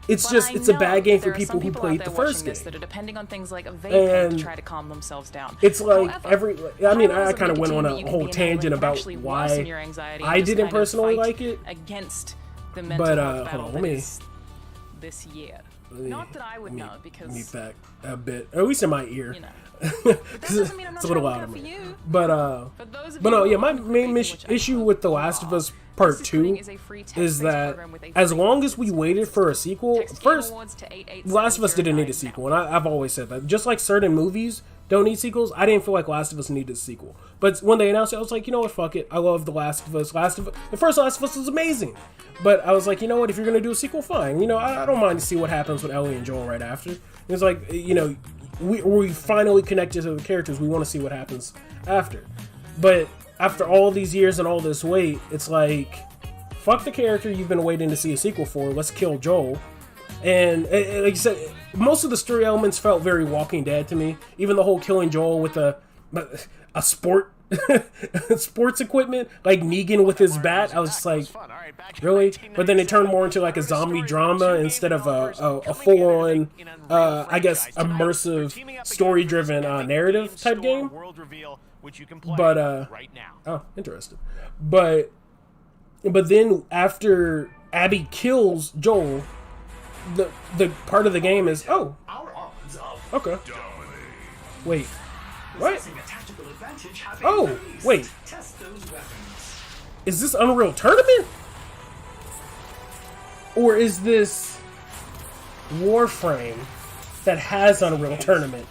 It's just, it's a bad game for people who played the first game. That are depending on things like a vape to try to calm themselves down. It's like I mean, I kind of went on a whole tangent about why I didn't personally like it. Against the mental health battle hold on, let me... this year. Not that I would know, because mute that a bit, or at least in my ear. You know. It's a little loud on me. But no, yeah, my main issue with The Last of Us Part 2 is that as long as we waited for a sequel, first, Last of Us didn't need a sequel, and I've always said that. Just like certain movies don't need sequels, I didn't feel like Last of Us needed a sequel. But when they announced it, I was like, you know what, fuck it. I love The Last of Us. The first Last of Us was amazing. But I was like, you know what, if you're going to do a sequel, fine. You know, I don't mind to see what happens with Ellie and Joel right after. It's like, you know, we finally connected to the characters. We want to see what happens after. But after all these years and all this wait, it's like, fuck the character you've been waiting to see a sequel for. Let's kill Joel. And like you said, most of the story elements felt very Walking Dead to me. Even the whole killing Joel with a sports equipment, like Negan with his bat. I was just like, really? But then it turned more into like a zombie drama instead of a full-on, I guess, immersive, story-driven narrative type game. But oh, interesting. But then after Abby kills Joel, the part of the game is, oh, okay, wait, what? Oh, wait, is this Unreal Tournament? Or is this Warframe that has Unreal Tournament?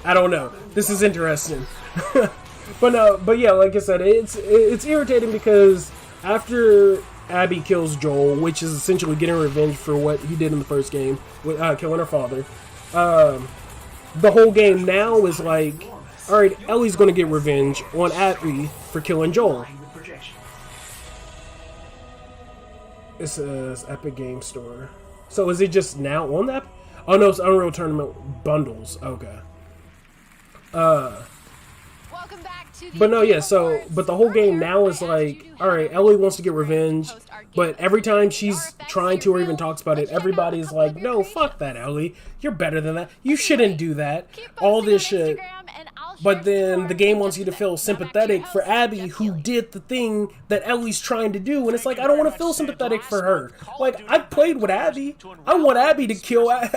I don't know. This is interesting. But yeah, like I said, it's irritating because after Abby kills Joel, which is essentially getting revenge for what he did in the first game with killing her father, the whole game now is like, all right, Ellie's going to get revenge on Abby for killing Joel. It says Epic Game Store. So is it just now on that? Oh no, it's Unreal Tournament bundles. Okay. But no, yeah, so, but the whole game now is like, alright, Ellie wants to get revenge, but every time she's trying to or even talks about it, everybody's like, no, fuck that, Ellie. You're better than that. You shouldn't do that. All this shit. But then the game wants you to feel sympathetic for Abby, who did the thing that Ellie's trying to do, and it's like, I don't want to feel sympathetic for her. Like, I played with Abby. I want Abby to kill, I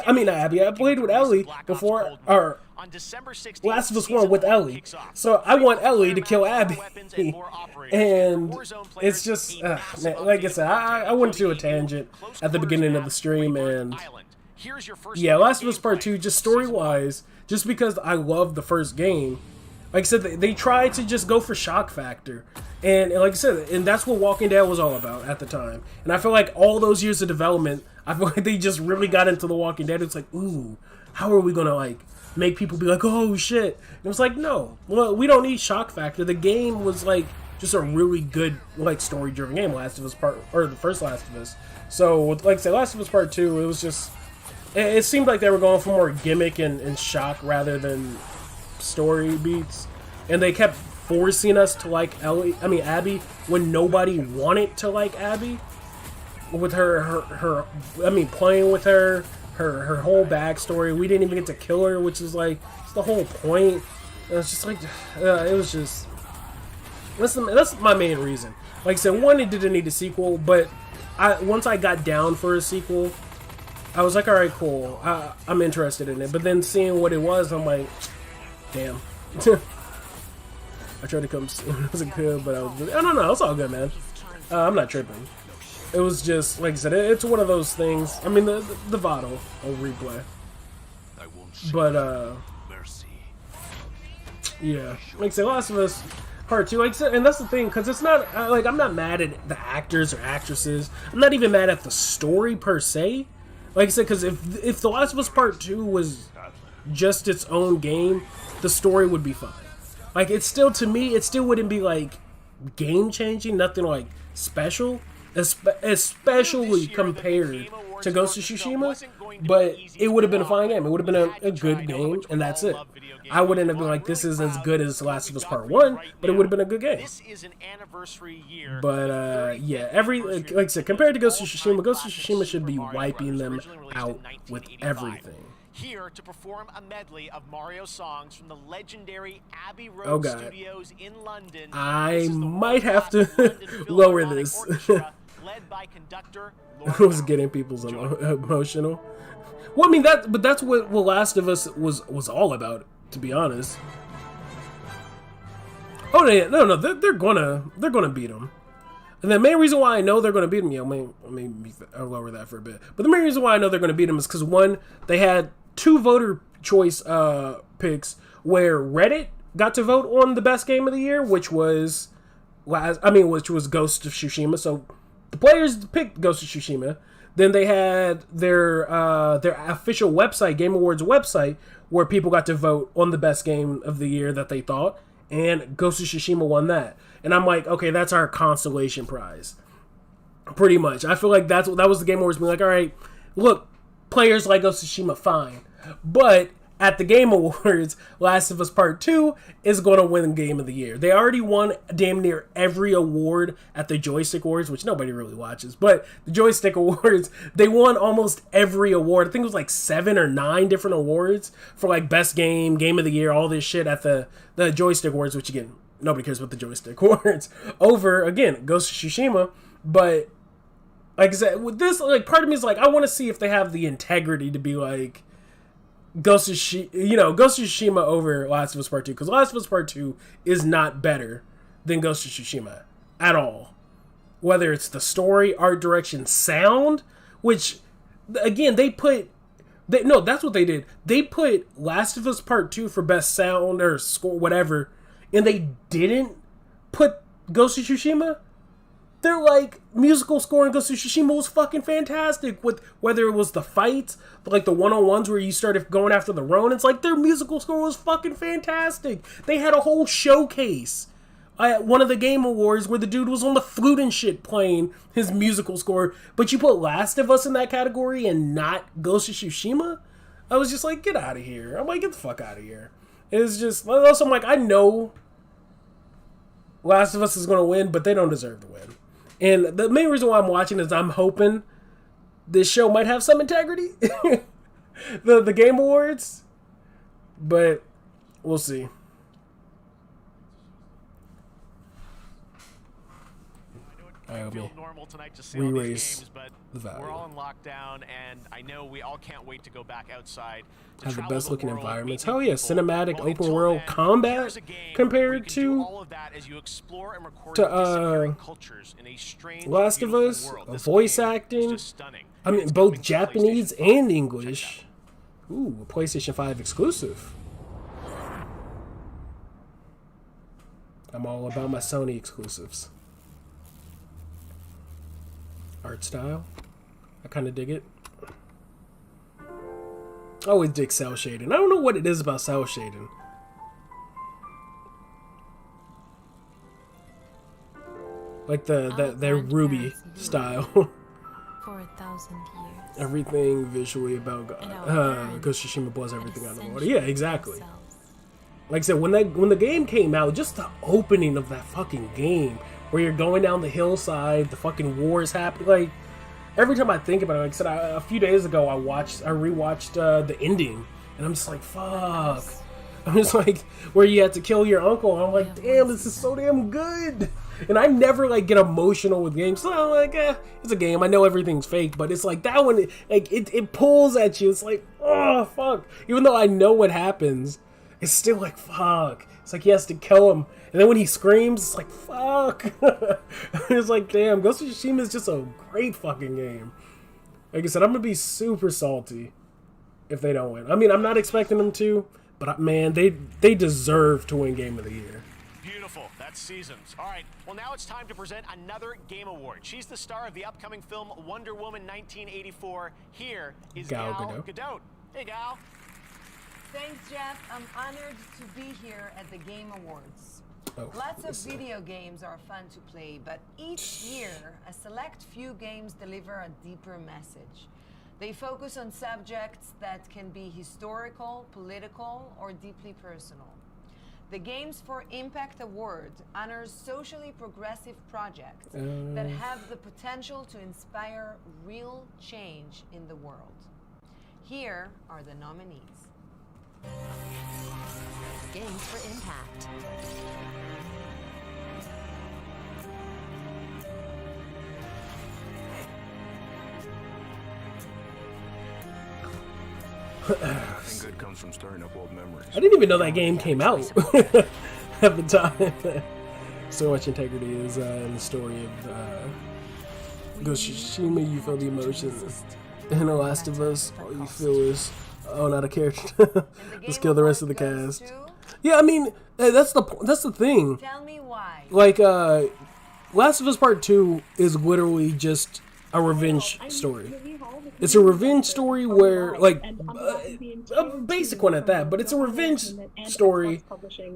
played with Ellie before, or Last of Us 1 with Ellie. So I want Ellie to kill Abby. And it's just, man, like I said, I went to a tangent at the beginning of the stream, and yeah, Last of Us Part 2, just story-wise, just because I love the first game, like I said, they tried to just go for shock factor. And like I said, and that's what Walking Dead was all about at the time. And I feel like all those years of development, I feel like they just really got into The Walking Dead. It's like, ooh, how are we gonna, like, make people be like, oh shit. And it was like, no, well, we don't need shock factor. The game was like just a really good, like, story driven game, Last of Us the first Last of Us. So with, like I said, Last of Us Part 2, it was just, it seemed like they were going for more gimmick and shock rather than story beats. And they kept forcing us to like Abby when nobody wanted to like Abby. With her playing with her whole backstory. We didn't even get to kill her, which is like, it's the whole point. And it's just like, it was just, that's my main reason. Like I said, one, it didn't need a sequel, but once I got down for a sequel, I was like, all right, cool, I'm interested in it. But then seeing what it was, I'm like, damn. I tried to come soon as I could, but I don't know, it's all good, man. I'm not tripping. It was just, like I said, it's one of those things. I mean, the VOD will replay. But, yeah. Like I said, Last of Us Part 2, like I said, and that's the thing, because it's not, like, I'm not mad at the actors or actresses. I'm not even mad at the story, per se. Like I said, because if The Last of Us Part 2 was just its own game, the story would be fine. Like, it's still, to me, it still wouldn't be, like, game-changing, nothing, like, special. Especially compared to Ghost of Tsushima, but it would have been a fine game. It would have been a good game, and that's it. I wouldn't have been like, this is as good as Last of Us Part 1, but it would have been a good game. But, yeah, like I said, compared to Ghost of Tsushima should be wiping them out with everything. Here to perform a medley of Mario songs from the legendary Abbey Road Studios in London. I might have to lower this. I was getting people's emotional. Well, I mean, that's what Last of Us was all about, to be honest. Oh no, they're gonna beat them. And the main reason why I know they're going to beat them, I'll lower that for a bit. But the main reason why I know they're going to beat them is because, one, they had 2 voter choice picks where Reddit got to vote on the best game of the year, which was Ghost of Tsushima. So the players picked Ghost of Tsushima. Then they had their official website, Game Awards website, where people got to vote on the best game of the year that they thought, and Ghost of Tsushima won that. And I'm like, okay, that's our consolation prize. Pretty much. I feel like that was the Game Awards being like, all right, look, players like Ghost of Tsushima, fine. But at the Game Awards, Last of Us Part 2 is going to win Game of the Year. They already won damn near every award at the Joystick Awards, which nobody really watches. But the Joystick Awards, they won almost every award. I think it was like 7 or 9 different awards for like Best Game, Game of the Year, all this shit at the Joystick Awards, which again, nobody cares about the Joystick Awards. Over, again, Ghost of Tsushima. But like I said, with this, like, part of me is like, I want to see if they have the integrity to be like, Ghost of Tsushima over Last of Us Part 2, because Last of Us Part 2 is not better than Ghost of Tsushima at all. Whether it's the story, art direction, sound, which, again, that's what they did. They put Last of Us Part 2 for best sound or score, whatever, and they didn't put Ghost of Tsushima. They're like, musical score in Ghost of Tsushima was fucking fantastic. With whether it was the fights, like the one-on-ones where you started going after the Ronins, like their musical score was fucking fantastic. They had a whole showcase at one of the Game Awards where the dude was on the flute and shit playing his musical score. But you put Last of Us in that category and not Ghost of Tsushima? I was just like, get out of here. I'm like, get the fuck out of here. It's just, also I'm like, I know Last of Us is going to win, but they don't deserve to win. And the main reason why I'm watching is I'm hoping this show might have some integrity. the Game Awards. But we'll see. I feel normal tonight to see all these games, but we're all in lockdown, and I know we all can't wait to go back outside. Have the best looking environments. Hell yeah, cinematic open world combat compared to Last of Us, voice acting. I mean, both Japanese and English. Ooh, a PlayStation 5 exclusive. I'm all about my Sony exclusives. Art style, I kind of dig it. I always dig cell shading. I don't know what it is about cell shading. Like the Ruby style. For 1,000 years. Everything visually about Ghost of Tsushima blows everything out of the water. Yeah, exactly. Like I said, when the game came out, just the opening of that fucking game, where you're going down the hillside, the fucking war is happening. Like, every time I think about it, like I said, a few days ago, I rewatched the ending, and I'm just like, fuck. I'm just like, where you had to kill your uncle, and I'm like, damn, this is so damn good. And I never, like, get emotional with games, so I'm like, it's a game, I know everything's fake, but it's like, that one, like, it pulls at you, it's like, oh, fuck. Even though I know what happens, it's still like, fuck. It's like he has to kill him. And then when he screams, it's like, fuck. It's like, damn, Ghost of Tsushima is just a great fucking game. Like I said, I'm going to be super salty if they don't win. I mean, I'm not expecting them to, but man, they deserve to win Game of the Year. Beautiful. That's seasons. All right. Well, now it's time to present another Game Award. She's the star of the upcoming film Wonder Woman 1984. Here is Gal Gadot. Hey, Gal. Thanks, Jeff. I'm honored to be here at the Game Awards. Lots of video games are fun to play, but each year, a select few games deliver a deeper message. They focus on subjects that can be historical, political, or deeply personal. The Games for Impact Award honors socially progressive projects that have the potential to inspire real change in the world. Here are the nominees. Games for Impact. Nothing good comes from stirring up old memories. I didn't even know that game came out at the time. So much integrity is in the story of Tsushima. You feel the emotions. In The Last of Us, all you feel is, oh, not a character. Let's kill the rest of the cast. Yeah, I mean, that's the thing. Tell me why. Like, Last of Us Part 2 is literally just a revenge story. It's a revenge story where, like, a basic one at that, but it's a revenge story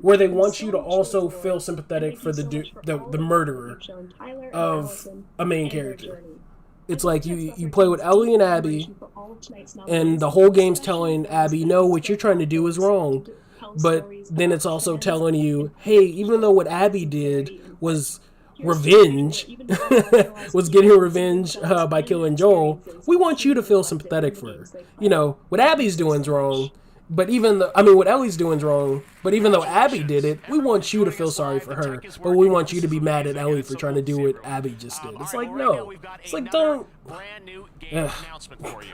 where they want you to also feel sympathetic for the murderer of a main character. It's like you play with Ellie and Abby, and the whole game's telling Abby, no, what you're trying to do is wrong. But then it's also telling you, hey, even though what Abby did was revenge, was getting revenge by killing Joel, we want you to feel sympathetic for her. You know, what Abby's doing is wrong, but what Ellie's doing is wrong, but even though Abby did it, we want you to feel sorry for her, but we want you to be mad at Ellie for trying to do what Abby just did. It's like, no. It's like, don't.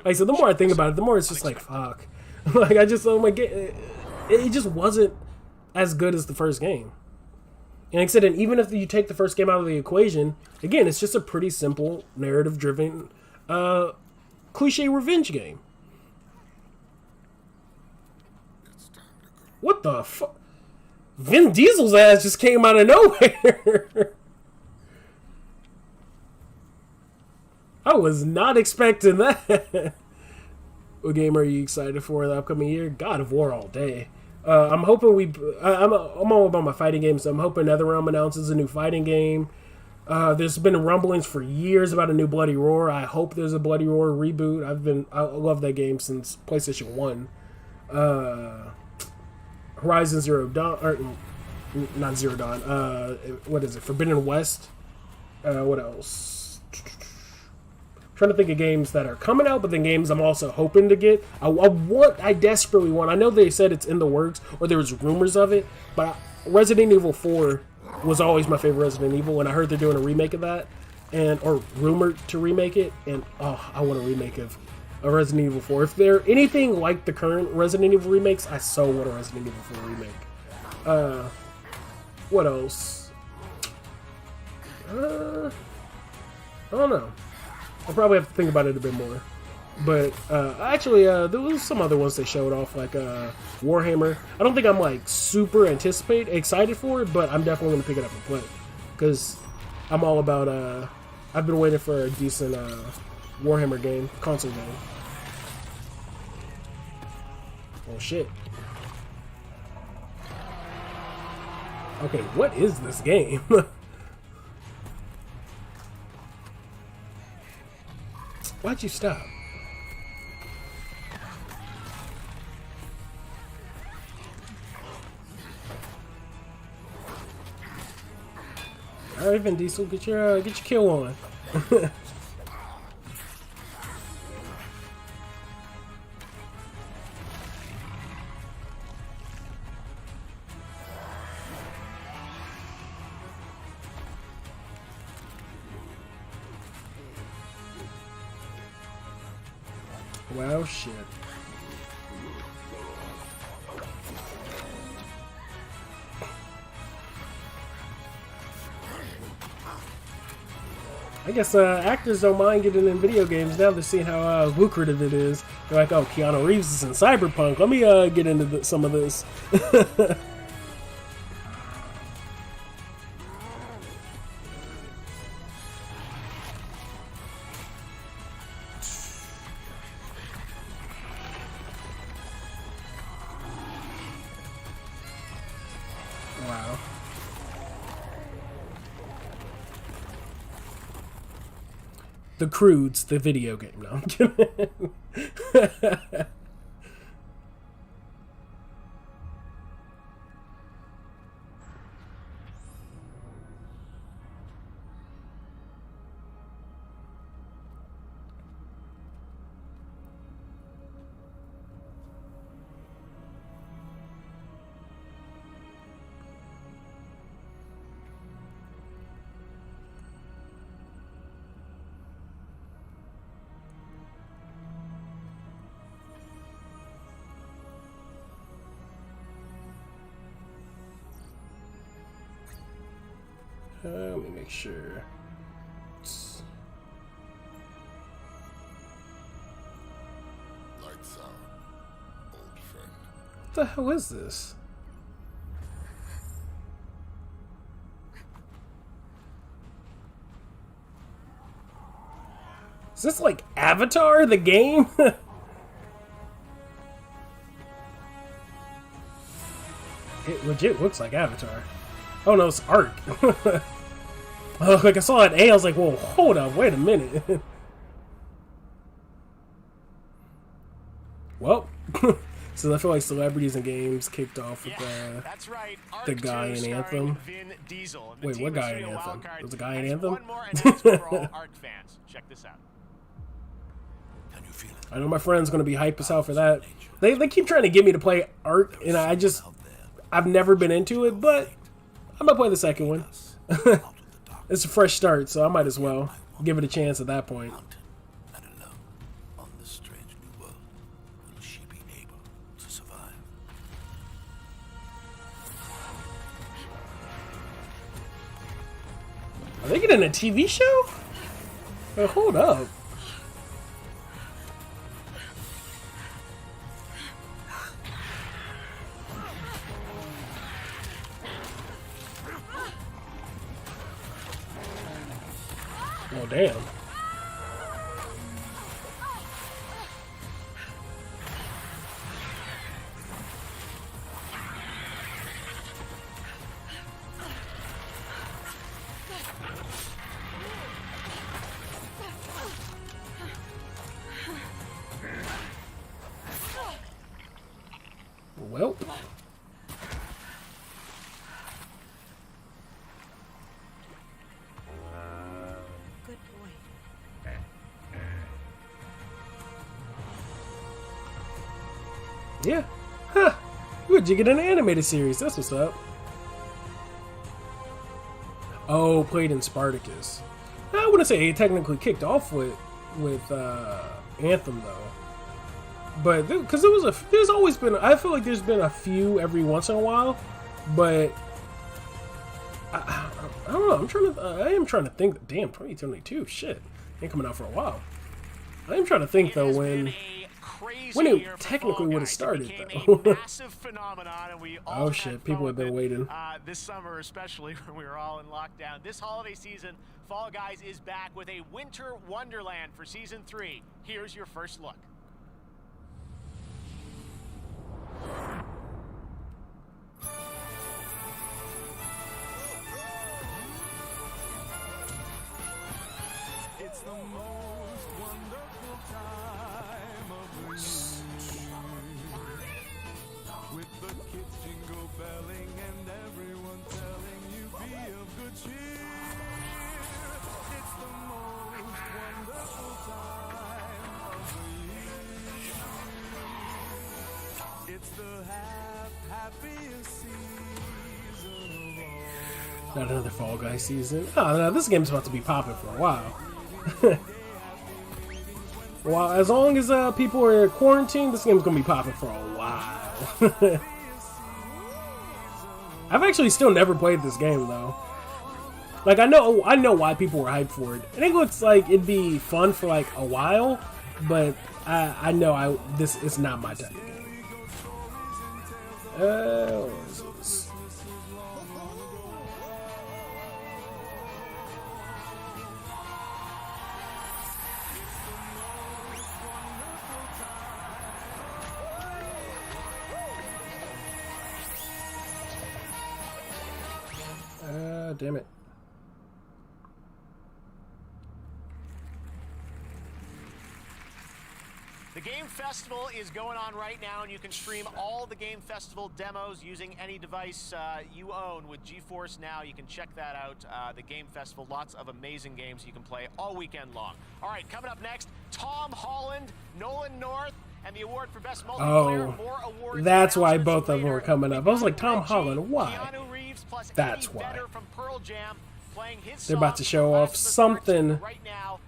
Like, so the more I think about it, the more it's just like, fuck. Like, I just, oh my god, it just wasn't as good as the first game. And like I said, and even if you take the first game out of the equation, again, it's just a pretty simple, narrative-driven, cliche revenge game. What the fuck? Vin Diesel's ass just came out of nowhere. I was not expecting that. What game are you excited for the upcoming year? God of War all day. I'm hoping I'm all about my fighting games, so I'm hoping NetherRealm announces a new fighting game. There's been rumblings for years about a new Bloody Roar. I hope there's a Bloody Roar reboot. I love that game since PlayStation 1. Horizon Zero Dawn, or not Zero Dawn. What is it? Forbidden West. What else? Trying to think of games that are coming out, but then games I'm also hoping to get. I desperately want. I know they said it's in the works, or there was rumors of it, but Resident Evil 4 was always my favorite Resident Evil, and I heard they're doing a remake of that, or rumored to remake it, and I want a remake of a Resident Evil 4. If they're anything like the current Resident Evil remakes, I so want a Resident Evil 4 remake. What else? I don't know. I'll probably have to think about it a bit more. But actually, there was some other ones they showed off, like Warhammer. I don't think I'm like super excited for it, but I'm definitely going to pick it up and play. Because I'm all about, I've been waiting for a decent Warhammer game, console game. Oh shit. Okay, what is this game? Why'd you stop? Alright, Vin Diesel, get your kill on. Well, shit. I guess actors don't mind getting in video games now. They're seeing how lucrative it is. They're like, oh, Keanu Reeves is in Cyberpunk. Let me get into some of this. Wow. The Croods, the video game. No, I'm kidding. Let me make sure. Lights out, old friend. What the hell is this? Is this like Avatar, the game? It legit looks like Avatar. Oh no, it's Ark. Like I saw that A, I was like, whoa, hold up, wait a minute. Well, so I feel like celebrities in games kicked off with that's right. the guy in Anthem. Vin Diesel. Wait, what guy in Anthem? There's a guy in Anthem? One more announcement for all Ark fans. Check this out. I know my friend's gonna be hype as hell for that. They keep trying to get me to play Ark, and I've never been into it, but I'm gonna play the second one. It's a fresh start, so I might as well give it a chance at that point. Are they getting a TV show? Hold up. Oh, damn. Well. Good boy. Yeah. Huh. Would you get an animated series? That's what's up. Oh, played in Spartacus. I wouldn't say it technically kicked off with Anthem though. But because there's always been, I feel like there's been a few every once in a while, but I don't know. I am trying to think. Damn, 2022. Shit, ain't coming out for a while. I am trying to think though when it technically would have started though. Massive phenomenon, and we all oh shit, people have been waiting. This summer, especially when we were all in lockdown. This holiday season, Fall Guys is back with a winter wonderland for season 3. Here's your first look. It's the most wonderful time of the year, with the kids jingle belling and everyone telling you be of good cheer. It's the most wonderful time of the year. It's the happiest season of all. Not another Fall Guys season. Oh no, this game's about to be popping for a while. Well, as long as people are quarantined, this game's gonna be popping for a while. I've actually still never played this game though. Like I know why people were hyped for it. I think it looks like it'd be fun for like a while, but I know it's not my type of game. What is this? Damn it. The Game Festival is going on right now, and you can stream all the Game Festival demos using any device you own with GeForce Now. You can check that out. The Game Festival, lots of amazing games you can play all weekend long. All right, coming up next, Tom Holland, Nolan North, and the award for Best Multiplayer. More awards. That's why both of them were coming up. I was like, Tom Holland, why? That's why. From Pearl Jam, playing his they're about to show off something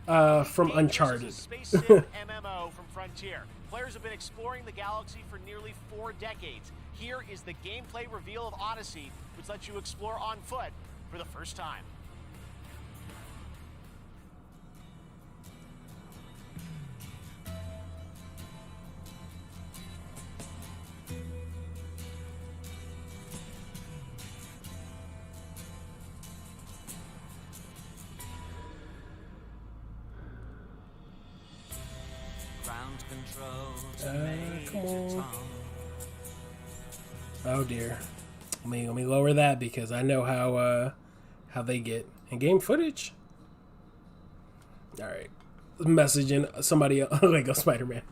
from Uncharted. MMO from Frontier. Players have been exploring the galaxy for nearly 4 decades. Here is the gameplay reveal of Odyssey, which lets you explore on foot for the first time. Come on. Oh dear. Let me lower that because I know how they get in-game footage. All right. Messaging somebody Lego Spider-Man.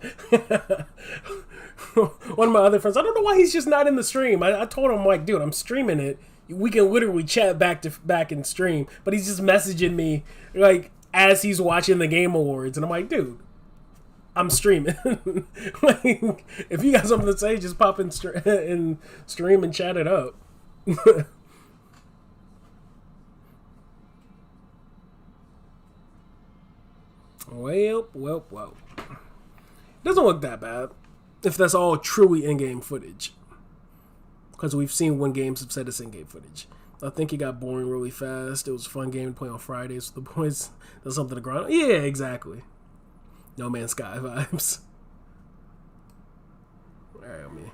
One of my other friends, I don't know why he's just not in the stream. I told him, like, dude, I'm streaming it. We can literally chat back to back and stream, but he's just messaging me like as he's watching the Game Awards, and I'm like, dude, I'm streaming. Like, if you got something to say, just pop in stream and chat it up. Well. Doesn't look that bad if that's all truly in-game footage. Because we've seen when games have said it's in-game footage. I think it got boring really fast. It was a fun game to play on Fridays with the boys. There's something to grind on. Yeah, exactly. No Man's Sky vibes. Alright, me.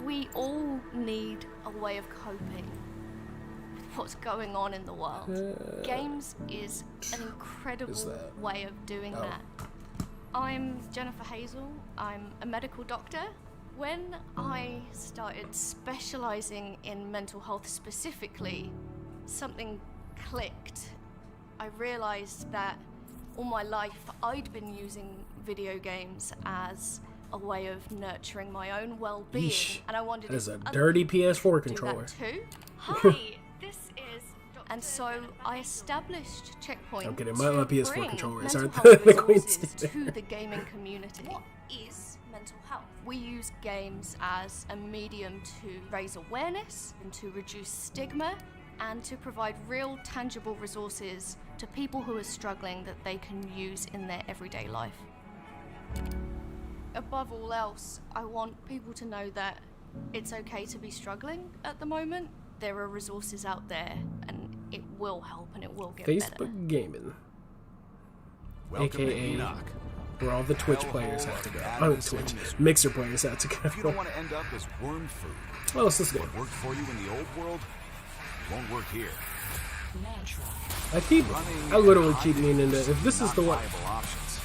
We all need a way of coping with what's going on in the world. Games is an incredible way of doing that. I'm Jennifer Hazel. I'm a medical doctor. When I started specializing in mental health specifically, something clicked. I realized that all my life I'd been using video games as a way of nurturing my own well-being. Yeesh. And I wanted that is a dirty PS4 controller. Too. Hi, this is Dr. And so I established Checkpoint I'm kidding, to my PS4 bring controllers mental aren't health the Queen resources Stick. to the gaming community. What is mental health? We use games as a medium to raise awareness and to reduce stigma and to provide real tangible resources to people who are struggling that they can use in their everyday life. Above all else, I want people to know that it's okay to be struggling at the moment. There are resources out there and it will help and it will get Facebook better. Gaming. Welcome AKA where all the Twitch players have to go. Oh, Twitch. Mixer players have to go. If you don't want to end up as worm food, oh, what's this game? What worked for you in the old world won't work here. I literally keep meaning that if this is the one. Options.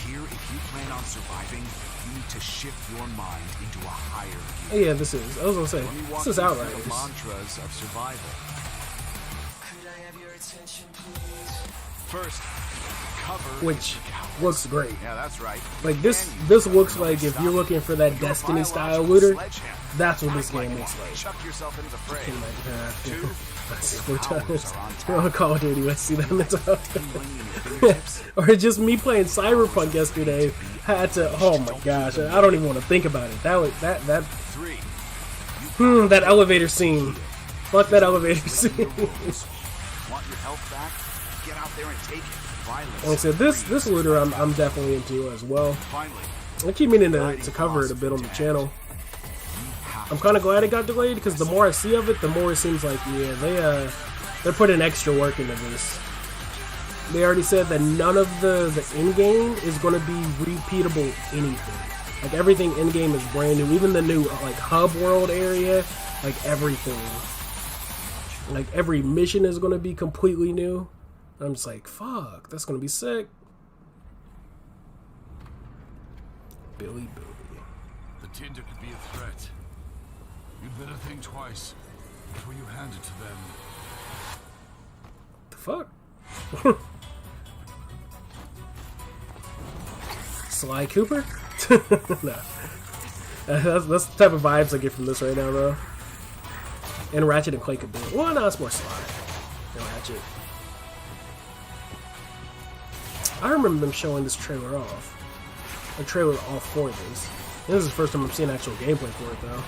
Here, if you plan on surviving, you need to shift your mind into a higher gear. Oh, yeah, this is. I was gonna say, this is Outriders. The mantras of survival. Could I have your attention, please? First, cover. Which looks great. Yeah, that's right. Like this looks like if you're looking for that Destiny style looter, that's what this game looks like. Chuck yourself into the fray. We're on Call of Duty. Let's see that mental health. Or just me playing Cyberpunk yesterday. Had to. Oh my gosh! I don't even want to think about it. That elevator scene. Fuck that elevator scene. Want your health back? Get out there and take it. Like I said, this looter I'm definitely into as well. I keep meaning to cover it a bit on the channel. I'm kind of glad it got delayed because the more I see of it, the more it seems like they're putting extra work into this. They already said that none of the in-game is going to be repeatable anything. Like everything in-game is brand new, even the new like hub world area, like everything. Like every mission is going to be completely new. I'm just like, fuck, that's gonna be sick. Billy. The Tinder could be a threat. You'd better think twice before you hand it to them. The fuck? Sly Cooper? No. That's the type of vibes I get from this right now, though. And Ratchet and Clank a bit. Well, no, it's more Sly than Ratchet. I remember them showing this trailer off. A trailer off for this. This is the first time I'm seeing actual gameplay for it, though.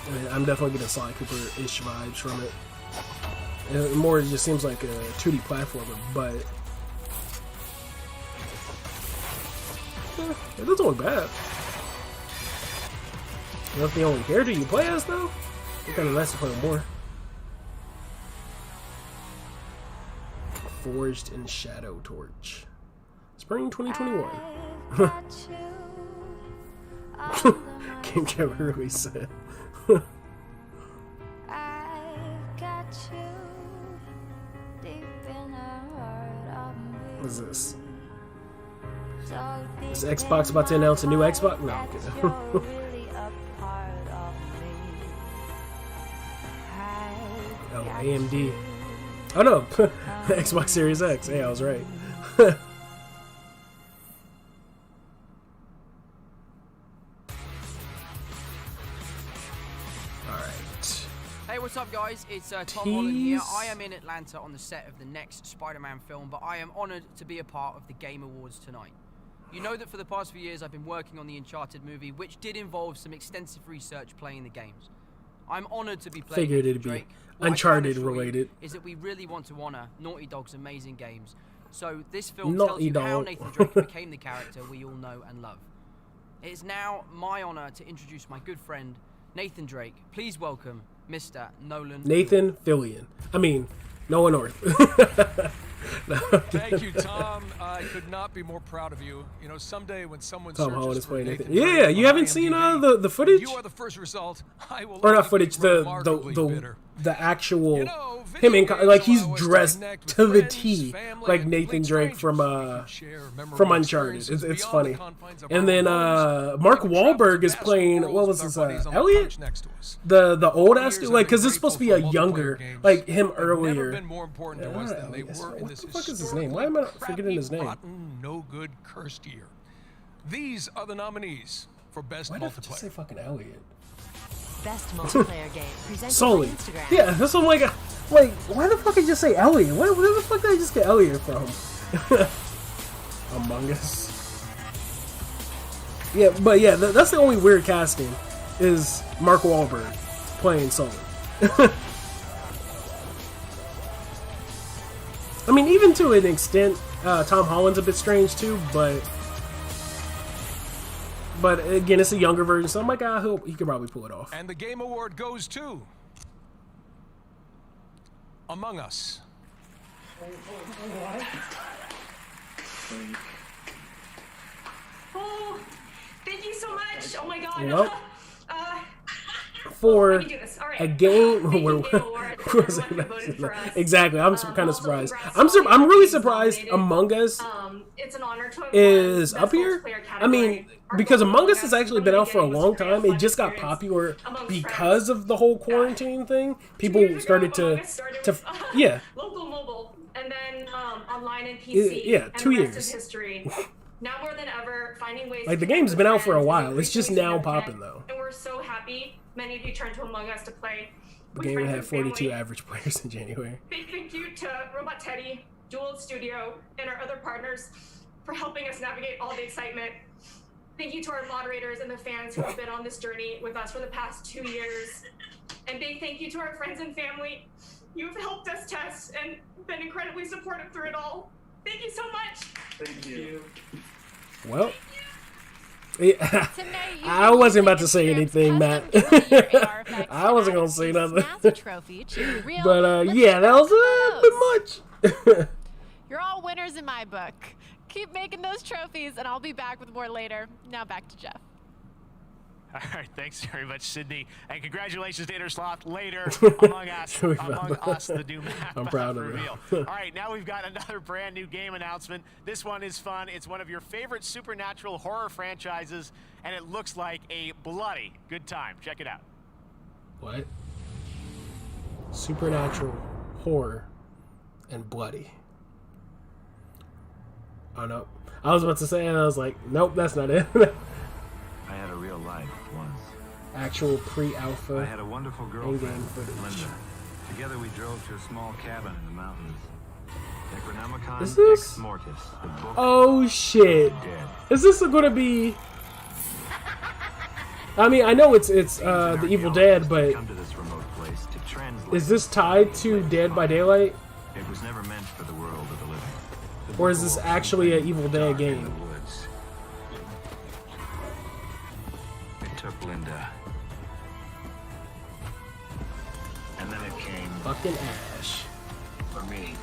I mean, I'm definitely getting Sly Cooper-ish vibes from it. And more, it just seems like a 2D platformer, but it doesn't look bad. That's the only character you play as, though? It's kind of nice to play with more. Forged in Shadow Torch. Spring 2021. Game Jam really said. What is this? Is Xbox about to announce a new Xbox? No, I'm kidding. Oh, AMD. Oh no, Xbox Series X. Hey, I was right. Hey, what's up, guys? It's Tom Holland here. I am in Atlanta on the set of the next Spider-Man film, but I am honored to be a part of the Game Awards tonight. You know that for the past few years I've been working on the Uncharted movie, which did involve some extensive research playing the games. I'm honored to be playing Figured it'd Drake. be What I can Uncharted assure you related. is that we really want to honor Naughty Dog's amazing games. So this film Naughty tells you how Dog. Nathan Drake became the character we all know and love. It is now my honor to introduce my good friend, Nathan Drake. Please welcome Mr. Nolan. Nathan Fillion. I mean, Noah North. No, Thank you, Tom. I could not be more proud of you. You know, someday when someone Tom Holland searches is for playing Nathan Nathan. Drake Yeah, you on haven't seen IMDb, the footage? You are the first result. I will Or not only footage, be the remarkably bitter. the actual You know, him in video like games he's allow us to dressed connect with to the friends, T family, like and Nathan complete Drake share from memorable Uncharted. experiences It's beyond funny. the confines of And our then homes. Mark We can travel Wahlberg to is vast playing worlds what was with his our buddies on the Elliot? couch next to us. The old ass years dude, I've like been because this is supposed to be a grateful for younger, multiplayer games. like him They've never earlier. been more important to us than they were in What this the fuck is his name? Why am I forgetting his name? rotten, no good, cursed year. These are the nominees for best Why did I just multiplayer. say fucking Elliot? Best multiplayer game presented Sully. by Instagram. Yeah, that's what I'm like, why the fuck did I just say Elliot? Where the fuck did I just get Elliot from? Among Us. Yeah, but yeah, that's the only weird casting is Mark Wahlberg playing Sully. I mean, even to an extent, Tom Holland's a bit strange too, but again, it's a younger version, so I'm like, he could probably pull it off. And the Game Award goes to Among Us. Oh, thank you so much. Oh my god. Well, for we can do this. All right. a game exactly, I'm kind of surprised. I'm really surprised Among Us It's an honor to have is won up Best here. Multiplayer I mean, category. because Among Us has actually been out for a long time. It just got popular because of the whole quarantine thing. People started to yeah. Local mobile, and then online and PC. Yeah, and 2 the rest years. is history. Now more than ever, finding ways Like to the game's been out for a connect while. with It's just friends and now family, popping though. And we're so happy many of you turned to Among Us to play. The with game friends had and 42 family. average players in January. Big thank you to Robot Teddy, Dual Studio, and our other partners for helping us navigate all the excitement. Thank you to our moderators and the fans who have been on this journey with us for the past 2 years. And big thank you to our friends and family. You've helped us test and been incredibly supportive through it all. Thank you so much. Thank you. Well, yeah, I wasn't about to say anything, Matt. I wasn't gonna say nothing. But yeah, that was a bit much. You're all winners in my book. Keep making those trophies, and I'll be back with more later. Now back to Jeff. All right, thanks very much, Sydney, and congratulations to Intersloth later Among Us, the new map. I'm proud of reveal. you. All right, now we've got another brand new game announcement. This one is fun. It's one of your favorite supernatural horror franchises, and it looks like a bloody good time. Check it out. What? Supernatural, horror, and bloody. Oh no. I was about to say it, and I was like, nope, that's not it. I had a real life once. Actual pre-alpha I had a wonderful in-game girlfriend, footage. Linda. Together we drove to a small cabin in the mountains. Necronomicon Is this? Ex Mortis, the book Oh shit. dead. Is this gonna be... I mean, I know it's the Evil Dead, but Come to this remote place to translate. is this tied to Dead by Daylight? It was never meant for the world of the living. The Or book is this also actually an lay Evil dark Dead in game? the woods. It took Linda. And then it came Fucking Ash. for me.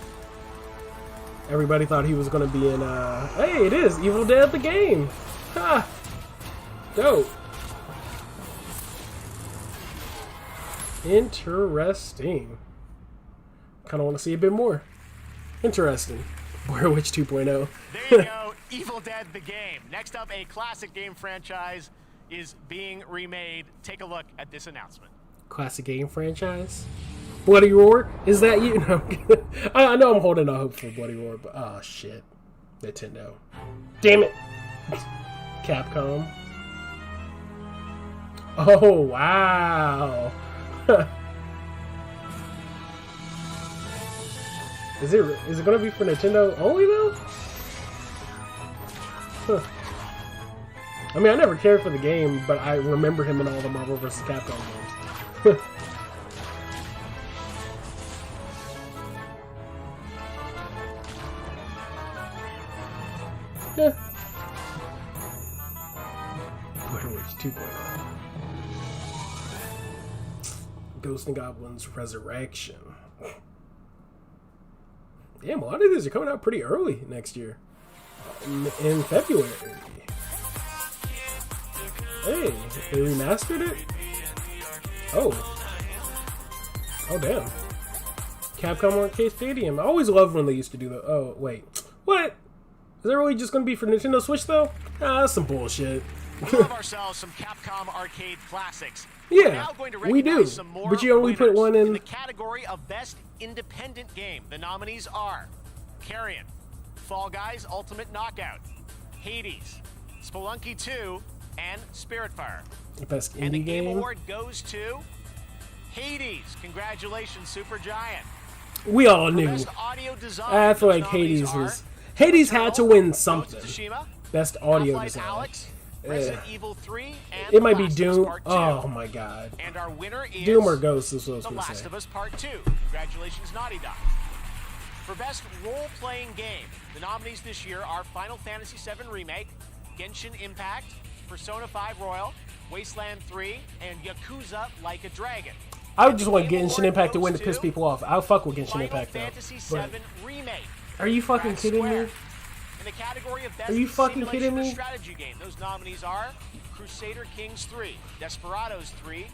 Everybody thought he was gonna be in, hey, it is! Evil Dead the game! Ha! Dope. Interesting. Kinda wanna see a bit more. Interesting. Blair Witch 2.0. There you go. Evil Dead the game. Next up, a classic game franchise is being remade. Take a look at this announcement. Classic game franchise? Bloody Roar? Is that you? No, I know I'm holding out hope for Bloody Roar, but oh shit. Nintendo. Damn it. Capcom. Oh wow. Is it gonna be for Nintendo only though? Huh. I mean, I never cared for the game, but I remember him in all the Marvel vs. Capcom games. Yeah. Blair Witch 2.0. Ghosts and Goblins Resurrection. Damn, a lot of these are coming out pretty early next year. In February. Hey, they remastered it? Oh. Oh, damn. Capcom Arcade Stadium. I always loved when they used to do that. Oh, wait. What? Is that really just going to be for Nintendo Switch, though? Ah, that's some bullshit. We love ourselves some Capcom Arcade classics. Yeah, we do. But you only put one in the category of Best Independent Game. The nominees are Carrion, Fall Guys Ultimate Knockout, Hades, Spelunky 2, and Spiritfire. The best indie and the game award goes to Hades. Congratulations, Supergiant. We all knew. Best audio design, I feel like Hades had to win something. Tsushima, Best audio Half-Life design. Alex, Resident Evil 3, and It might be The Last of Us Doom. Part 2. Oh my god. And our winner is Doom or Ghost is what I was The going to Last say. of Us Part 2. Congratulations, Naughty Dog. For Best Role-Playing Game, the nominees this year are Final Fantasy VII Remake, Genshin Impact, Persona 5 Royal, Wasteland 3, and Yakuza Like a Dragon. I would just want Genshin Impact to win to piss people off. I'll fuck with Genshin Impact though. Fantasy But VII Remake. are you fucking kidding me? In the category of Best Are you fucking Simulation kidding or me? Strategy Game, those nominees are Crusader Kings 3, Desperados 3,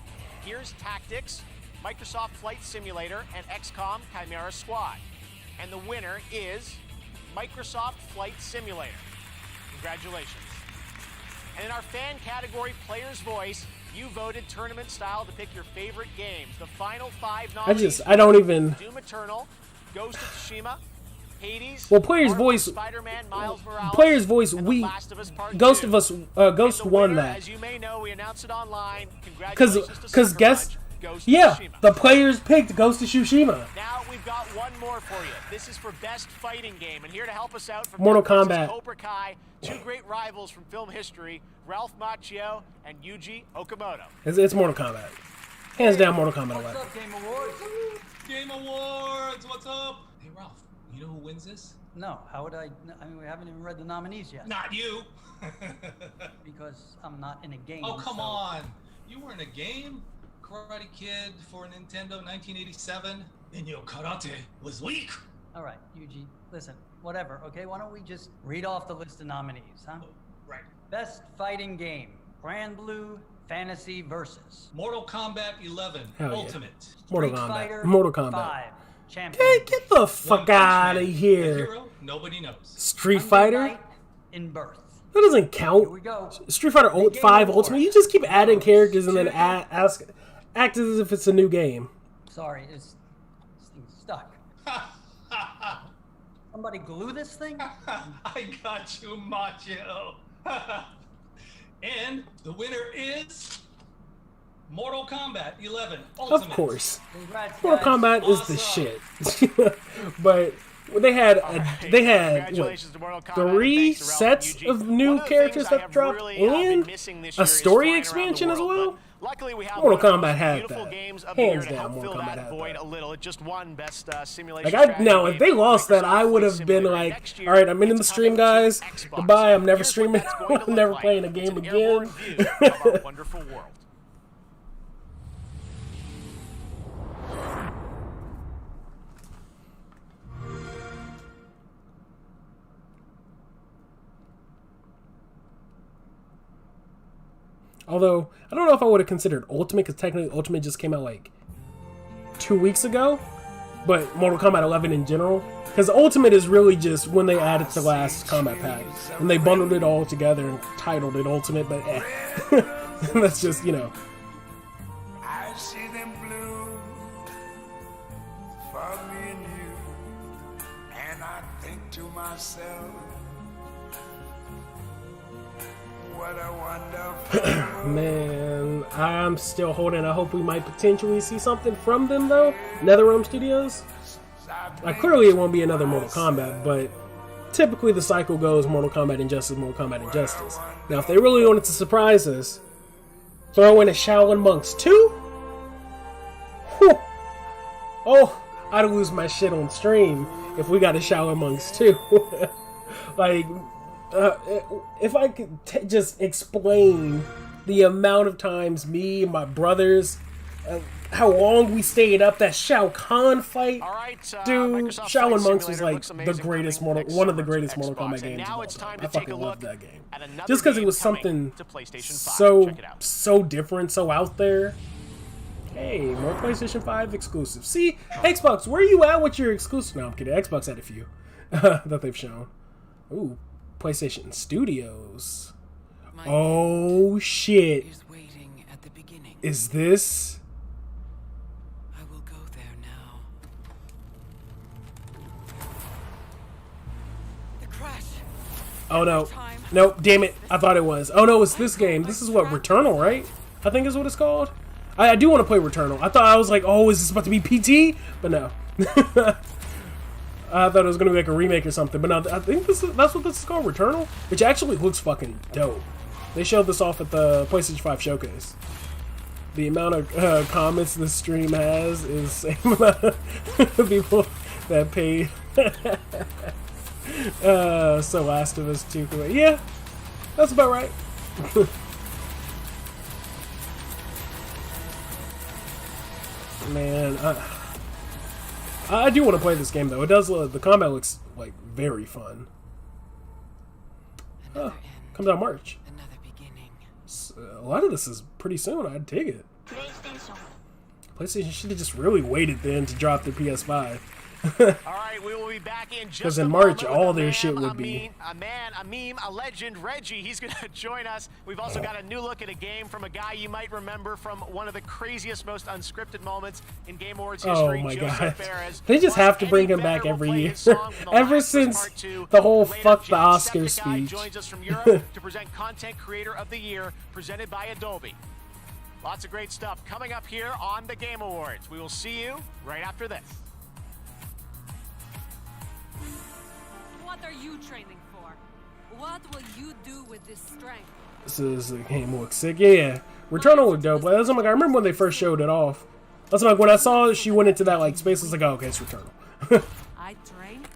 Gears Tactics, Microsoft Flight Simulator, and XCOM Chimera Squad. And the winner is Microsoft Flight Simulator. Congratulations. And in our fan category, Player's Voice, you voted tournament style to pick your favorite games. The final 5 nominees I don't even. Doom Eternal, Ghost of Tsushima, Hades, Well, Player's Marvel, Voice. Spider-Man, Miles Morales, Player's Voice. and We. The Last of Us Part Ghost 2. of Us. Ghost And the won winner, that. As you may know, we announced it online. Congratulations to Cause Sucker guess. Punch, Ghost Yeah, of Tsushima. the players picked Ghost of Tsushima. Now we've got one more for you. This is for Best Fighting Game, and here to help us out from Mortal Netflix's Kombat. Cobra Kai, two great rivals from film history, Ralph Macchio and Yuji Okamoto. It's Mortal Kombat. Hands down, Mortal Kombat 11. What's up, Game Awards? Game Awards, what's up? Hey, Ralph, you know who wins this? No, how would I? I mean, we haven't even read the nominees yet. Not you. Because I'm not in a game. Oh, come so- on. You were in a game? Karate Kid for Nintendo 1987? And your karate was weak. All right, Yuji, listen, whatever, okay? Why don't we just read off the list of nominees, huh? Right. Best Fighting Game, Grand Blue Fantasy Versus. Mortal Kombat 11 Hell yeah. Ultimate. Mortal Street Kombat. Fighter Mortal Kombat. 5, Champion. Get the fuck out of The here. hero nobody knows. Street Fighter? In Birth. That doesn't count. Here we go. Street Fighter 5 Ultimate. You just keep adding characters and then act as if it's a new game. Sorry, this thing's stuck. Somebody glue this thing? I got you, Macho. And the winner is Mortal Kombat 11 Ultimate. Of course. Congrats, Mortal guys. Kombat is the shit. But they had what, Congratulations to Mortal Kombat, 3 and thanks to Ralph sets and Yuji. of new One of the characters things I that have dropped really, been and missing this a year is story flying around expansion the as world, well. but luckily, we have Mortal one of the Kombat most had beautiful that. games of the year Hands to down, help Mortal fill Kombat that had void that. a little. It just won Best Simulation Like Strategy if Game they at lost that, I Microsoft would Flight have been Simulator. like, Next year, all right, I'm in the it's stream, coming to guys. Xbox. Goodbye. I'm never Here's what streaming. that's going to I'm look never like. playing a It's game an again. airborne view of our wonderful world. Although I don't know if I would have considered Ultimate because technically Ultimate just came out like 2 weeks ago. but Mortal Kombat 11 in general. Because Ultimate is really just when they added the last combat pack. And they bundled it all together and titled it Ultimate, but that's just, you know. I see them bloom for me and you, and I think to myself, what a wonderful Man, I'm still holding. I hope we might potentially see something from them, though. NetherRealm Studios. Clearly it won't be another Mortal Kombat, but typically the cycle goes Mortal Kombat Injustice, Mortal Kombat Injustice. Now, if they really wanted to surprise us, throw in a Shaolin Monks 2? Whew. Oh, I'd lose my shit on stream if we got a Shaolin Monks 2. Like, if I could just explain the amount of times me and my brothers, how long we stayed up, that Shao Kahn fight, dude. Shaolin Monks was like the greatest one of the greatest Mortal Kombat games of all time. I fucking loved that game, just because it was something so different, so out there. Hey, more PlayStation 5 exclusives. See, Xbox, where are you at with your exclusive? No, I'm kidding. Xbox had a few that they've shown. Ooh, PlayStation Studios. Oh shit! Is this? Oh no. Nope, damn it. I thought it was. Oh no, it's this game. This is what, Returnal, right? I think is what it's called. I do want to play Returnal. I was like, oh, is this about to be PT? But no. I thought it was going to be like a remake or something. But no, I think that's what this is called, Returnal. Which actually looks fucking dope. They showed this off at the PlayStation 5 showcase. The amount of comments this stream has is the same amount of people that paid. So Last of Us 2. Yeah, that's about right. Man, I do want to play this game though. It does. The combat looks like very fun. Comes out March. A lot of this is pretty soon. I'd dig it. PlayStation should have just really waited then to drop the PS5. Alright, we will be back in just because in March all their shit would be a meme, a legend, Reggie. He's gonna join us. We've also got a new look at a game from a guy you might remember from one of the craziest, most unscripted moments in Game Awards history. Oh my god, they just have to bring him back every year. Ever since the whole fuck the Oscar speech. Joins us from Europe to present Content Creator of the Year, presented by Adobe. Lots of great stuff coming up here on the Game Awards. We will see you right after this. What are you training for? What will you do with this strength? This is the game looks sick. Yeah, Returnal was dope. That's like I remember when they first showed it off. That's like when I saw she went into that like space. I was like, oh, okay, it's Returnal. I train.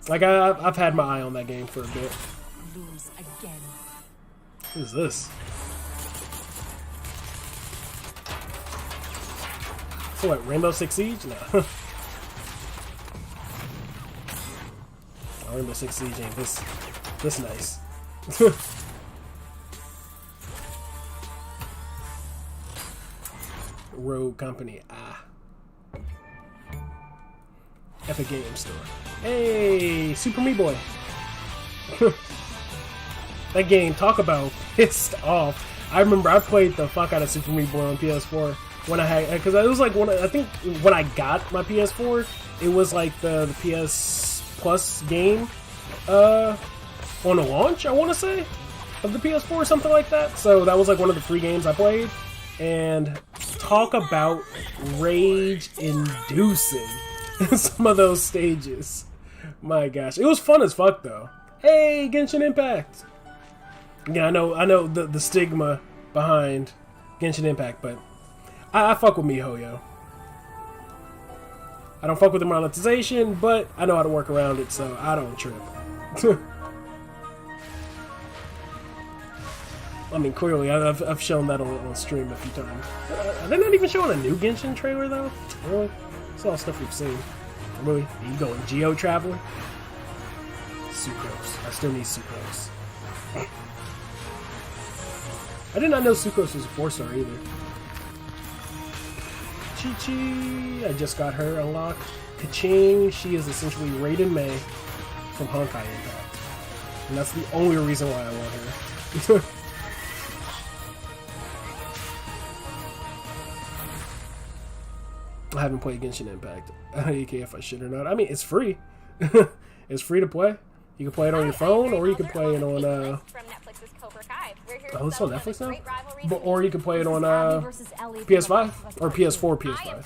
Like I've had my eye on that game for a bit. Lose again. What is this? So what? Rainbow Six Siege? No. Rainbow Six Siege ain't this nice. Rogue Company. Epic Game Store. Hey, Super Meat Boy. That game, talk about pissed off. I remember I played the fuck out of Super Meat Boy on PS4 when I had, because it was like I think when I got my PS4, it was like the PS Plus game on a launch, I want to say, of the PS4 or something like that. So that was like one of the free games I played. And talk about rage-inducing some of those stages. My gosh, it was fun as fuck though. Hey, Genshin Impact. Yeah, I know the stigma behind Genshin Impact, but I fuck with MiHoYo. I don't fuck with the monetization, but I know how to work around it, so I don't trip. I mean, clearly, I've shown that on stream a few times. Are they not even showing a new Genshin trailer, though? Really? It's all stuff we've seen. Really? Are you going geo-traveling? Sucrose. I still need Sucrose. I did not know Sucrose was a 4-star either. Chi-Chi! I just got her unlocked. Ka-ching, she is essentially Raiden May from Honkai Impact. And that's the only reason why I want her. I haven't played Genshin Impact. I don't care if I should or not. I mean, it's free. It's free to play. You can play it on your phone, or you can play it on oh, it's on Netflix now? Or you can play it on PS5 or PS4, PS5.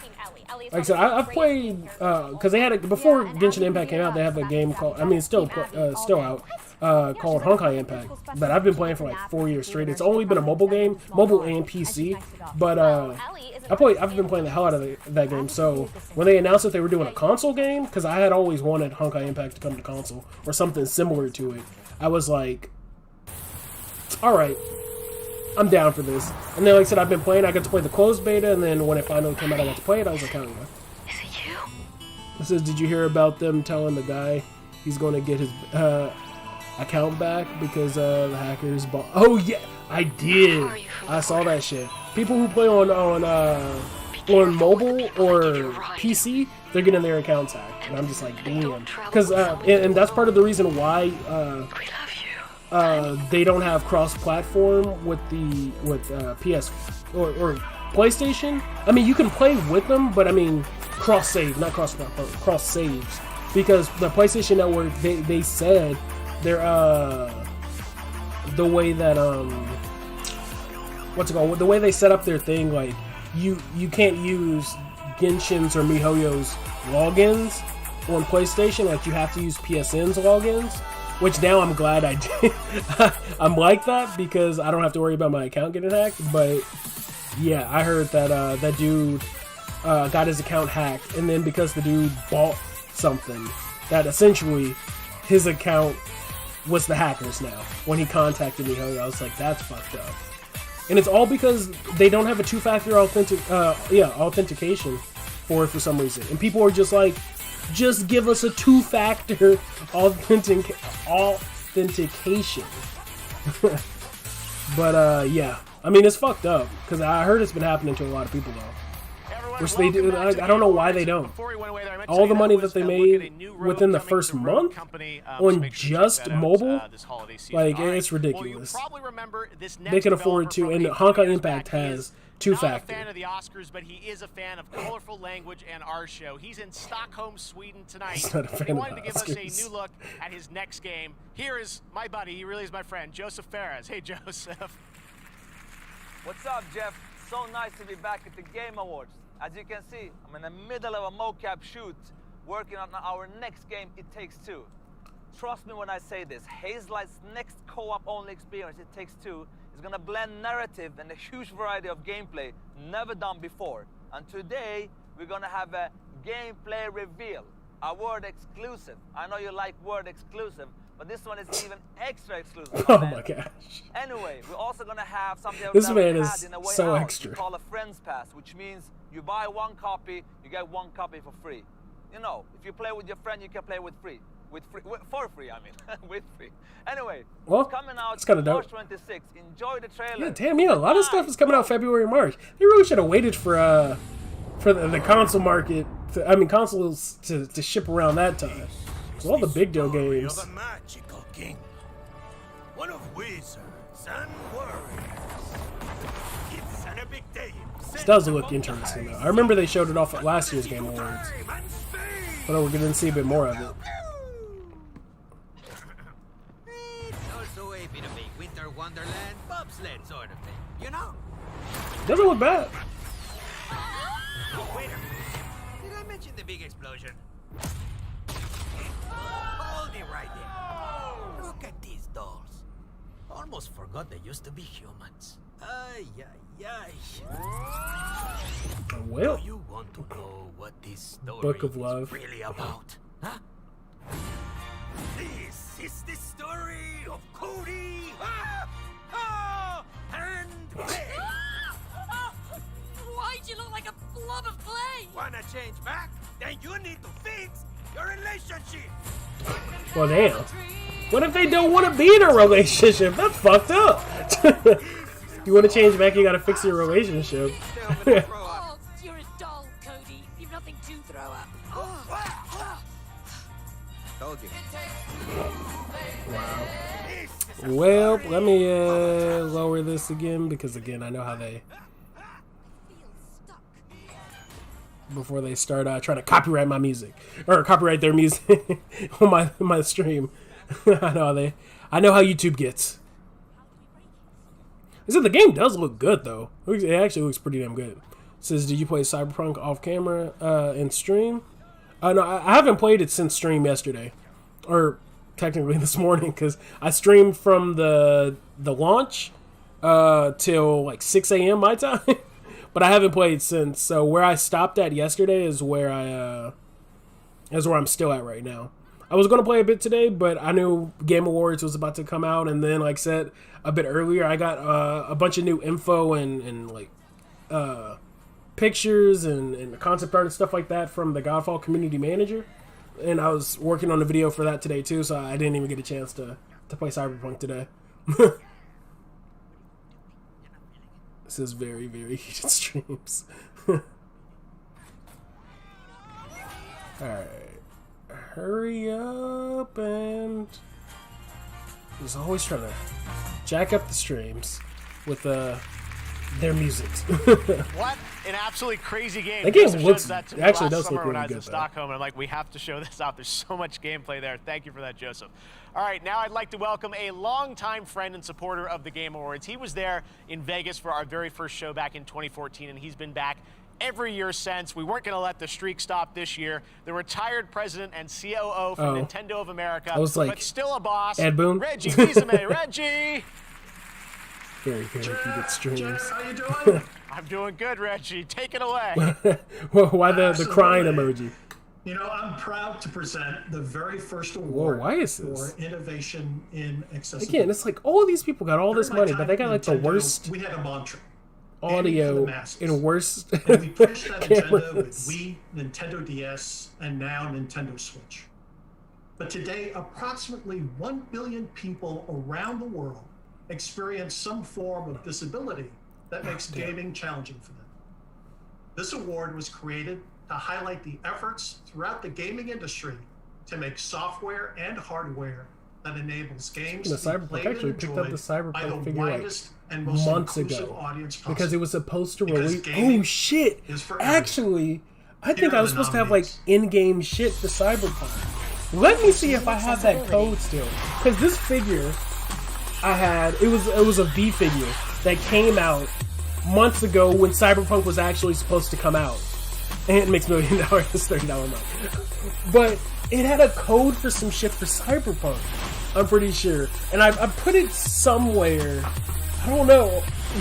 Like I said, I've played because they had it before Genshin Impact came out. They have a game called, I mean, it's still out, called Honkai Impact that I've been playing for like 4 years straight. It's only been a mobile game, mobile and PC, but I've been playing the hell out of that game. So when they announced that they were doing a console game, because I had always wanted Honkai Impact to come to console or something similar to it, I was like, all right, I'm down for this. And then, like I said, I've been playing. I got to play the closed beta, and then when it finally came out, I got to play it. I was like, hell yeah. Is it you? It says, did you hear about them telling the guy he's going to get his account back because the hackers bought? Oh yeah, I did. I saw that shit. People who play on mobile or PC, they're getting their accounts hacked, and I'm just like, damn. Because and that's part of the reason why they don't have cross-platform with PS or PlayStation. I mean, you can play with them, but I mean cross-save, not cross-platform, cross-saves, because the PlayStation Network they said they're the way that what's it called? The way they set up their thing, like you can't use Genshin's or MiHoYo's logins on PlayStation. Like you have to use PSN's logins. Which now I'm glad I did. I'm like that because I don't have to worry about my account getting hacked. But yeah, I heard that that dude got his account hacked, and then because the dude bought something, that essentially his account was the hackers now. When he contacted me, I was like, that's fucked up. And it's all because they don't have a two-factor authentication for some reason. And people are just like, just give us a two-factor authentication. But yeah, I mean, it's fucked up because I heard it's been happening to a lot of people though. Which they do. I don't know why they don't. All the money that they made within the first month on just mobile, like it's ridiculous. They can afford to, and Honkai Impact has two-factor. Fan of the Oscars, but he is a fan of colorful language and our show. He's in Stockholm, Sweden tonight. He's not a fan he wanted of to give us a Oscars. new look at his next game. Here is my buddy. He really is my friend, Joseph Ferres. Hey, Joseph. What's up, Jeff? So nice to be back at the Game Awards. As you can see, I'm in the middle of a mocap shoot, working on our next game, It Takes Two. Trust me when I say this, Hazelight's next co-op only experience, It Takes Two, is gonna blend narrative and a huge variety of gameplay never done before. And today, we're gonna have a gameplay reveal, a word exclusive. I know you like word exclusive, but this one is even extra exclusive. Oh my gosh. Anyway, we're also gonna have something This that man we is had in a way so out, extra. we call a friends pass, which means you buy one copy, you get one copy for free. You know, if you play with your friend, you can play with free. For free, I mean, with free. Anyway, Well, it's coming out it's kinda dope. March 26th. Enjoy the trailer. Yeah, damn, yeah, a lot of stuff is coming out February, March. They really should have waited for the console market, consoles to ship around that time. So all the big deal games. Of a magical king, one of wizards and warriors. It's an epic day. This does look interesting though. I remember they showed it off at last year's Game Awards, but we're gonna see a bit more of it. It's also a bit of a winter wonderland bobsled sort of thing, you know? Doesn't look bad. Oh, wait a minute. Did I mention the big explosion? Hold it right there. Look at these dolls. Almost forgot they used to be humans. Ay, ay, ay. Well, Do you want to know what this story Book of Love. is really about? Huh? This is the story of Cody and Bay. Why'd you look like a blob of clay? Wanna change back? Then you need to fix your relationship. Well, damn. What if they don't want to be in a relationship? That's fucked up. You want to change back, you gotta fix your relationship. Oh, you're a doll, Cody. You've nothing to throw up. Well, let me lower this again because again I know how they before they start trying to copyright my music or copyright their music on my stream. I know how YouTube gets. So the game does look good though. It actually looks pretty damn good. It says, did you play Cyberpunk off camera in stream? No, I haven't played it since stream yesterday, or technically this morning, because I streamed from the launch till like 6 a.m. my time, but I haven't played since. So where I stopped at yesterday is where I'm still at right now. I was gonna play a bit today, but I knew Game Awards was about to come out, and then like I said a bit earlier, I got a bunch of new info and like pictures and concept art and stuff like that from the Godfall community manager, and I was working on a video for that today too, so I didn't even get a chance to play Cyberpunk today. This is very, very heated streams. Alright. Hurry up and he's always trying to jack up the streams with their music. What an absolutely crazy game. That game looks actually does look when really I was good. in Stockholm, and I'm like, we have to show this out. There's so much gameplay there. Thank you for that, Joseph. All right, now I'd like to welcome a longtime friend and supporter of the Game Awards. He was there in Vegas for our very first show back in 2014, and he's been back every year since. We weren't going to let the streak stop this year. The retired president and COO from Nintendo of America, but still a boss, Ed Boon? Reggie Fils-Aimé. Reggie! Very, very heated streams. How you doing? I'm doing good, Reggie. Take it away. Well, why the crying emoji? You know, I'm proud to present the very first award why is this? for innovation in accessibility. Again, it's like all these people got all this money, but they got like the worst we had a mantra. audio and worst And we pushed that agenda with cameras. Wii, Nintendo DS, and now Nintendo Switch. But today, approximately 1 billion people around the world experience some form of disability that makes gaming challenging for them. This award was created to highlight the efforts throughout the gaming industry to make software and hardware that enables games The to be Cyberpunk played and actually picked up the enjoyed by the Cyberpunk figure like widest and most months inclusive ago audience possible. because it was supposed to Because release. gaming Oh shit! is for everyone. Actually, I Here think are I was the supposed to have like in-game shit for Cyberpunk. Let me see if I have that code still, because this figure I had, it was a V figure that came out months ago when Cyberpunk was actually supposed to come out, and it makes $1 million, it's $30 a month. But it had a code for some shit for Cyberpunk, I'm pretty sure, and I put it somewhere. I don't know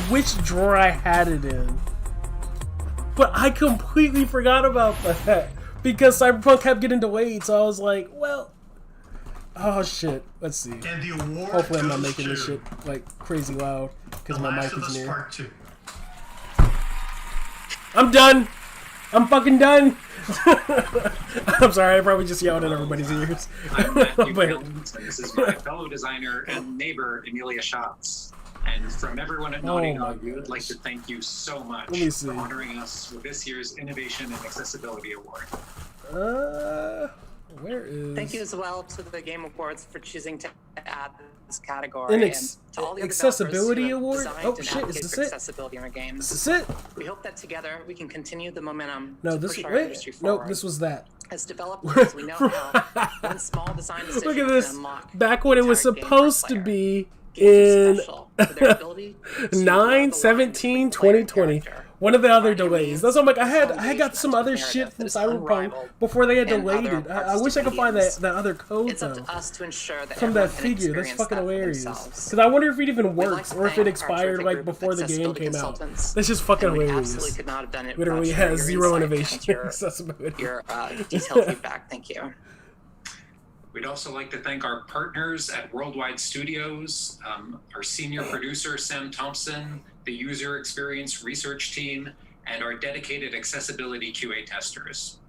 which drawer I had it in, but I completely forgot about that because Cyberpunk kept getting delayed. So I was like, well, oh shit. Let's see. And the award Hopefully I'm not goes making this to shit like crazy loud because The my Last mic of is Us near. Part 2. I'm done. I'm fucking done. I'm sorry, I probably just yelled at everybody's ears. I'm Matthew But- Jones, and this is my fellow designer and neighbor, Amelia Schatz. And from everyone at Naughty Dog, we would like to thank you so much Let me see. for honoring us with this year's Innovation and Accessibility Award. Where is... Thank you as well to the Game Awards for choosing to add this category. An and to all the accessibility developers who award? have Oh, designed shit, and is advocate this for it? accessibility in our games. Is this it? We hope that together we can continue the momentum No, to this push our wait. industry No, forward. this was that. As developers, we know how one small design decision Look at can this. unlock Back when it was entire game supposed to be in 9/17/2020. One of the other delays. That's why I'm like, I got some other shit from Cyberpunk before they had delayed it. I wish I could find that other code It's up though to us to ensure that from that everyone can figure. That's experience fucking that for hilarious. themselves. Because I wonder if it even We'd like works to or if thank it our expired terrific like group of before the game accessibility came out. consultants, That's just fucking and we hilarious. absolutely could not have done it Literally without has your zero insight innovation and your, accessibility. your detailed feedback. Thank you. We'd also like to thank our partners at Worldwide Studios, our senior producer, Sam Thompson, the user experience research team, and our dedicated accessibility QA testers.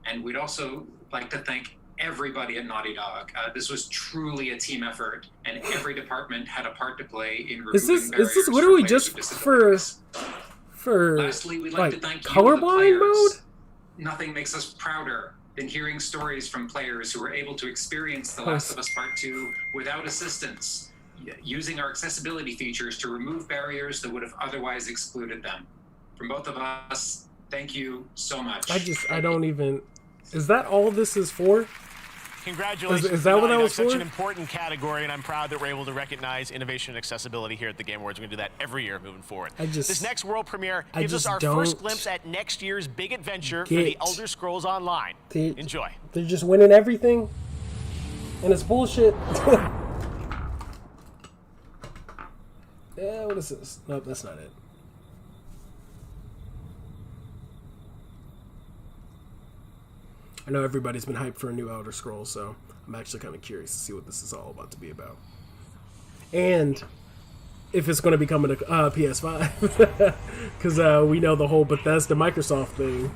And we'd also like to thank everybody at Naughty Dog. This was truly a team effort, and every department had a part to play in removing Is this barriers literally for players just with for disabilities. Lastly, we'd like to thank you, the colorblind players. mode? Nothing makes us prouder than hearing stories from players who were able to experience The Last of Us Part 2 without assistance. using our accessibility features to remove barriers that would have otherwise excluded them. From both of us, thank you so much. I don't even... Is that all this is for? Congratulations. Is that what that was such for? an important category, and I'm proud that we're able to recognize innovation and accessibility here at the Game Awards. We're going to do that every year moving forward. This next world premiere gives us our first glimpse at next year's big adventure for the Elder Scrolls Online. Enjoy. They're just winning everything, and it's bullshit. Yeah, what is this? Nope, that's not it. I know everybody's been hyped for a new Elder Scrolls, so I'm actually kind of curious to see what this is all about to be about. And if it's going to be coming to PS5. Because we know the whole Bethesda Microsoft thing.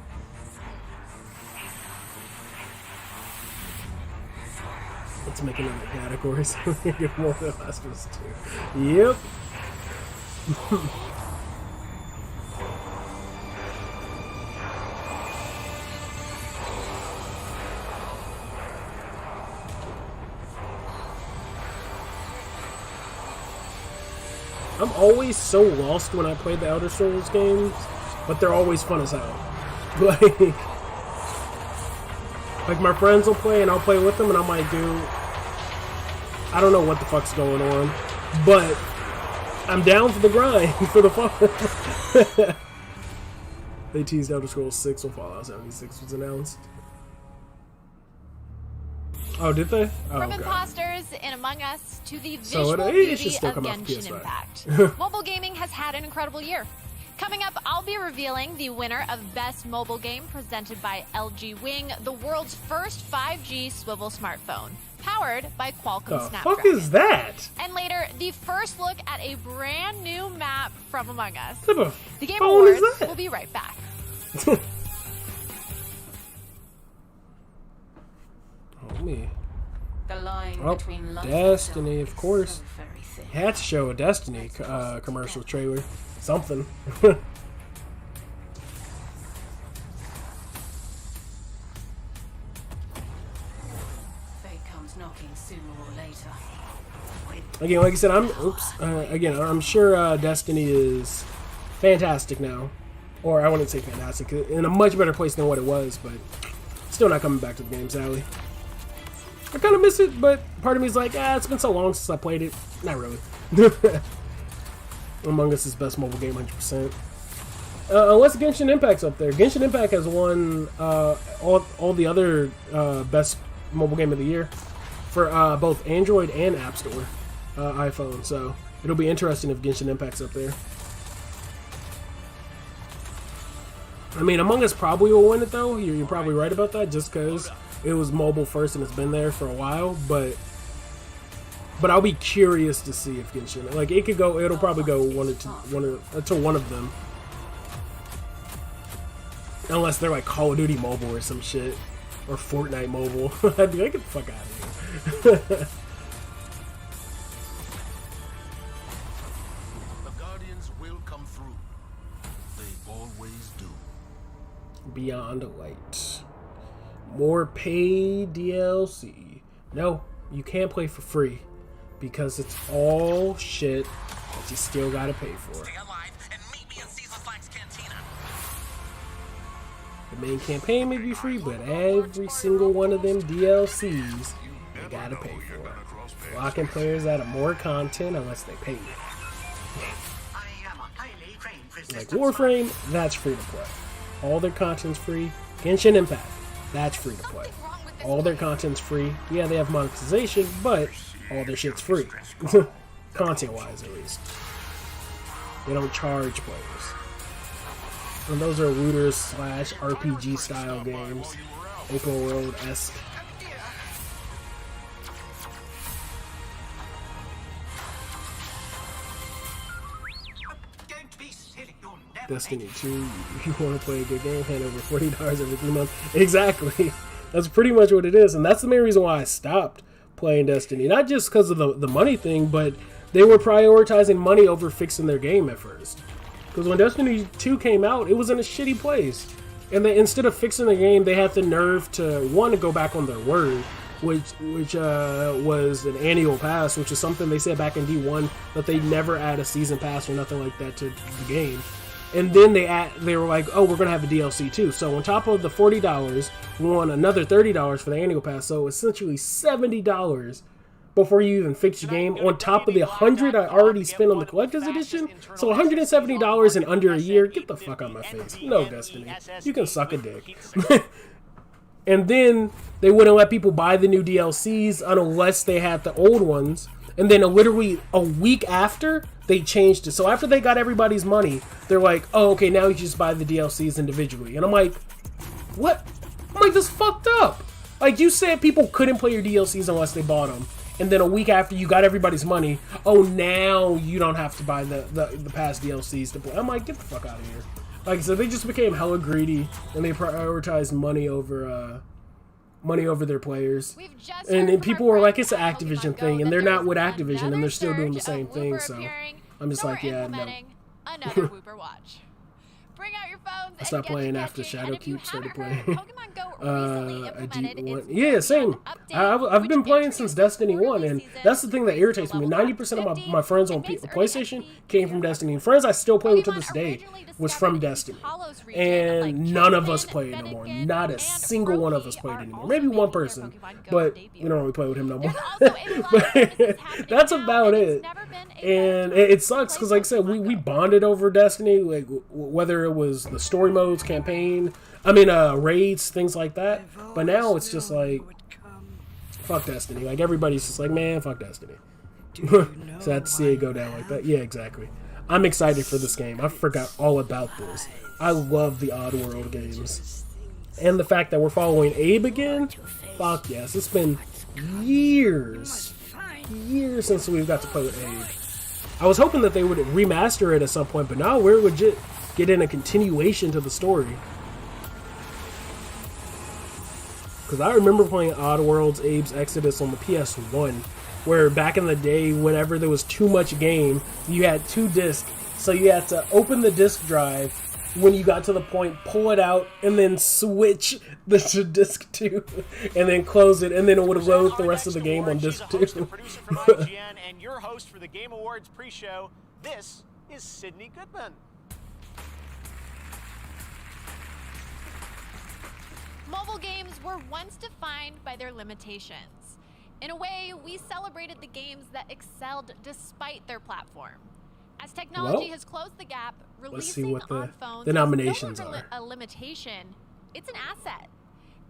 Let's make another category so we can get more than Last of Us 2. Yep. I'm always so lost when I play the Elder Scrolls games, but they're always fun as hell. Like my friends will play and I'll play with them and I'm like, dude, I don't know what the fuck's going on, but I'm down for the grind, for the fun. They teased Elder Scrolls 6 when Fallout 76 was announced. Oh, did they? Oh, From God. imposters in Among Us to the So visual it beauty should still of come out for Genshin PS5. Impact. Mobile gaming has had an incredible year. Coming up, I'll be revealing the winner of Best Mobile Game presented by LG Wing, the world's first 5G swivel smartphone, powered by Qualcomm The Snapdragon. fuck is that? And later, the first look at a brand new map from Among Us. What type of The Game phone is Awards that? will be right back. Oh, me. The line Oh, between love Destiny, of course. very thin. Had to show a Destiny commercial trailer. Something. Fate comes knocking sooner or later. Again, like I said, I'm sure Destiny is fantastic now. Or I wouldn't say fantastic, in a much better place than what it was, but still not coming back to the game, sadly. I kind of miss it, but part of me is like, it's been so long since I played it. Not really. Among Us is best mobile game, 100%. Unless Genshin Impact's up there. Genshin Impact has won all the other best mobile game of the year for both Android and App Store iPhone. So it'll be interesting if Genshin Impact's up there. I mean, Among Us probably will win it though. You're probably right about that, just because it was mobile first and it's been there for a while. But I'll be curious to see if Genshin, like, it could go. It'll probably go one of them, unless they're like Call of Duty Mobile or some shit, or Fortnite Mobile. I'd be like, get the fuck out of here. The Guardians will come through. They always do. Beyond Light. More paid DLC. No, you can't play for free because it's all shit that you still gotta pay for. The main campaign may be free, but every single one of them DLCs you gotta pay for. Locking players out of more content unless they pay you. Like Warframe, that's free to play. All their content's free. Genshin Impact, that's free to play. All their content's free. Yeah, they have monetization, but all their shit's free. Content-wise, at least. They don't charge players. And those are looters / RPG style games. Open world-esque. Destiny 2, if you want to play a good game, hand over $40 every 3 months. Exactly. That's pretty much what it is. And that's the main reason why I stopped playing Destiny. Not just because of the money thing, but they were prioritizing money over fixing their game at first. Because when Destiny 2 came out, it was in a shitty place. And they, instead of fixing the game, they had the nerve to, one, to go back on their word, which was an annual pass, which is something they said back in D1 that they never add a season pass or nothing like that to the game. And then they were like, oh, we're gonna have a DLC too. So on top of the $40, we want another $30 for the annual pass. So essentially $70 before you even fix your game, on top of the $100 I already spent on the collector's edition. So $170 in under a year. Get the fuck out of my face. No, Destiny, you can suck a dick. And then they wouldn't let people buy the new DLCs unless they had the old ones. And then literally a week after, they changed it. So after they got everybody's money, they're like, oh, okay, now you just buy the DLCs individually. And I'm like, what? I'm like, this fucked up. Like, you said people couldn't play your DLCs unless they bought them. And then a week after you got everybody's money, oh, now you don't have to buy the past DLCs to play. I'm like, get the fuck out of here. Like I said, they just became hella greedy, and they prioritized money over their players. And people were like, it's an Activision thing, and they're not with Activision, and they're still doing the same thing. So I'm just like, yeah, no. Another Wooper watch. Bring out your phones. I stopped playing after Shadowkeep started playing. Pokemon Go recently implemented its yeah, same. I've been playing since Destiny 1, and that's the thing that irritates me. 90% of my friends on PlayStation came from Destiny. Friends I still play with to this day was from Destiny. And none of us play it no more. Not a single one of us played it anymore. Maybe one person, but we don't really play with him no more. But that's about it. And it sucks because, like I said, we bonded over Destiny, like whether it was the story modes, campaign, raids, things like that. But now it's just like, fuck Destiny. Like, everybody's just like, man, fuck Destiny. Sad to see it go down like that. Yeah, exactly. I'm excited for this game. I forgot all about this. I love the Oddworld games. And the fact that we're following Abe again, fuck yes. It's been years since we've got to play with Abe. I was hoping that they would remaster it at some point, but now we're legit getting a continuation to the story. Because I remember playing Oddworld's Abe's Exodus on the PS1, where back in the day, whenever there was too much game, you had 2 discs, so you had to open the disc drive when you got to the point, pull it out, and then switch to disc 2, and then close it, and then it would load the rest of the game on disc 2. Producer from IGN and your host for the Game Awards pre-show, this is Sydney Goodman. Mobile games were once defined by their limitations. In a way, we celebrated the games that excelled despite their platform. As technology has closed the gap, releasing on phones the nominations is no longer a limitation. It's an asset.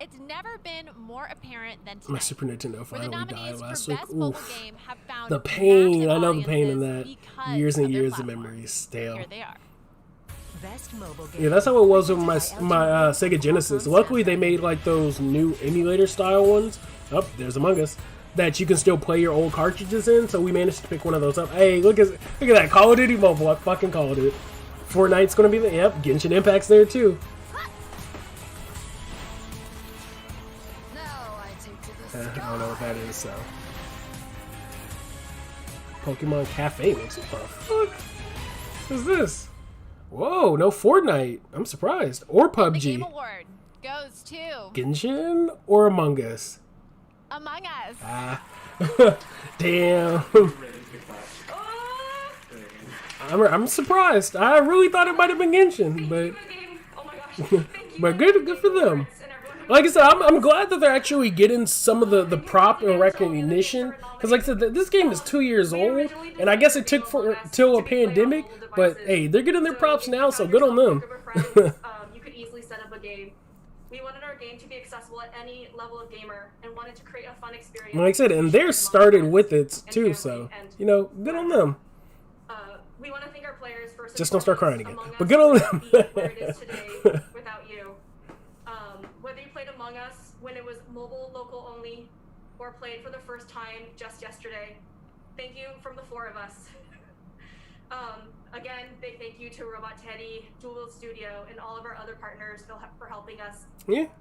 It's never been more apparent than tonight. My Super Nintendo finally died last week. Game have found the pain. I know the pain in that. Years and years of memories stale. Here they are. Yeah, that's how it was with my Sega Genesis. Luckily, they made like those new emulator style ones. Oh, there's Among Us. That you can still play your old cartridges in, so we managed to pick one of those up. Hey, look at that Call of Duty Mobile. I fucking called it. Fortnite's gonna be there. Yep, Genshin Impact's there too. I don't know what that is, so. Pokemon Cafe makes it. What the fuck? What is this? Whoa, no Fortnite. I'm surprised. Or PUBG. The Game Award goes to Genshin or Among Us? Among Us. Ah. Damn. I'm surprised. I really thought it might have been Genshin, but but good for them. Like I said, I'm glad that they're actually getting some of the prop and recognition. Because like I said, this game is 2 years old, and I guess it took till a pandemic. But hey, they're getting their props now, so good on them. You could easily set up a game. We wanted our game to be accessible at any level of gamer and wanted to create a fun experience. Like I said, and they're started with it too, so good on them. We want to thank our players for just don't start crying again. But good on them. Where it is today without you. Whether you played Among Us when it was mobile, local only, or played for the first time just yesterday, thank you from the 4 of us. Again, big thank you to Robot Teddy, Dual Studio, and all of our other partners for helping us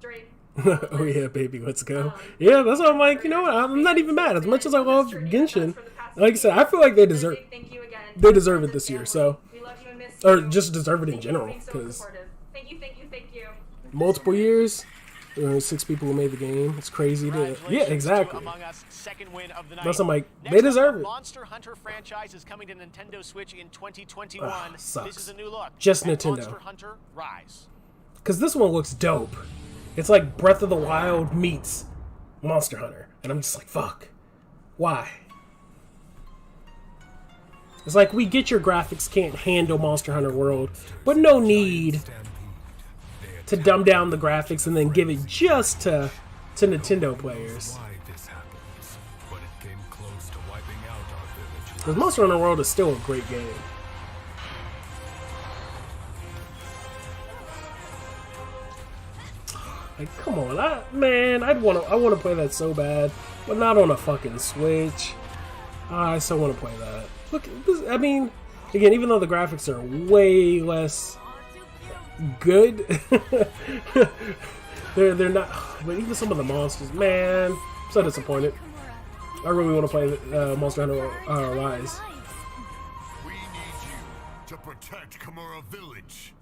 during. Oh yeah, baby, let's go. Yeah, that's what I'm like. You know what? I'm not even mad. As much as I love Genshin, like I said, I feel like they deserve it this year. So, or just deserve it in general, because thank you. multiple years. 6 people who made the game. It's crazy to exactly. Among Us second win of the night. That's I'm like, Next they deserve up, it. Monster Hunter franchise is coming to Nintendo Switch in 2021. Sucks. This is a new look. Just at Nintendo. Monster Hunter Rise. Because this one looks dope. It's like Breath of the Wild meets Monster Hunter. And I'm just like, fuck. Why? It's like, we get your graphics can't handle Monster Hunter World, but no need to dumb down the graphics and then give it just to Nintendo players. Because Monster Hunter World is still a great game. Like, come on, I want to play that so bad, but not on a fucking Switch. I still want to play that. Look, I mean, again, even though the graphics are way less good, they're not. But even some of the monsters, man, I'm so disappointed. I really want to play Monster Hunter Rise. We need you to protect Kimura Village.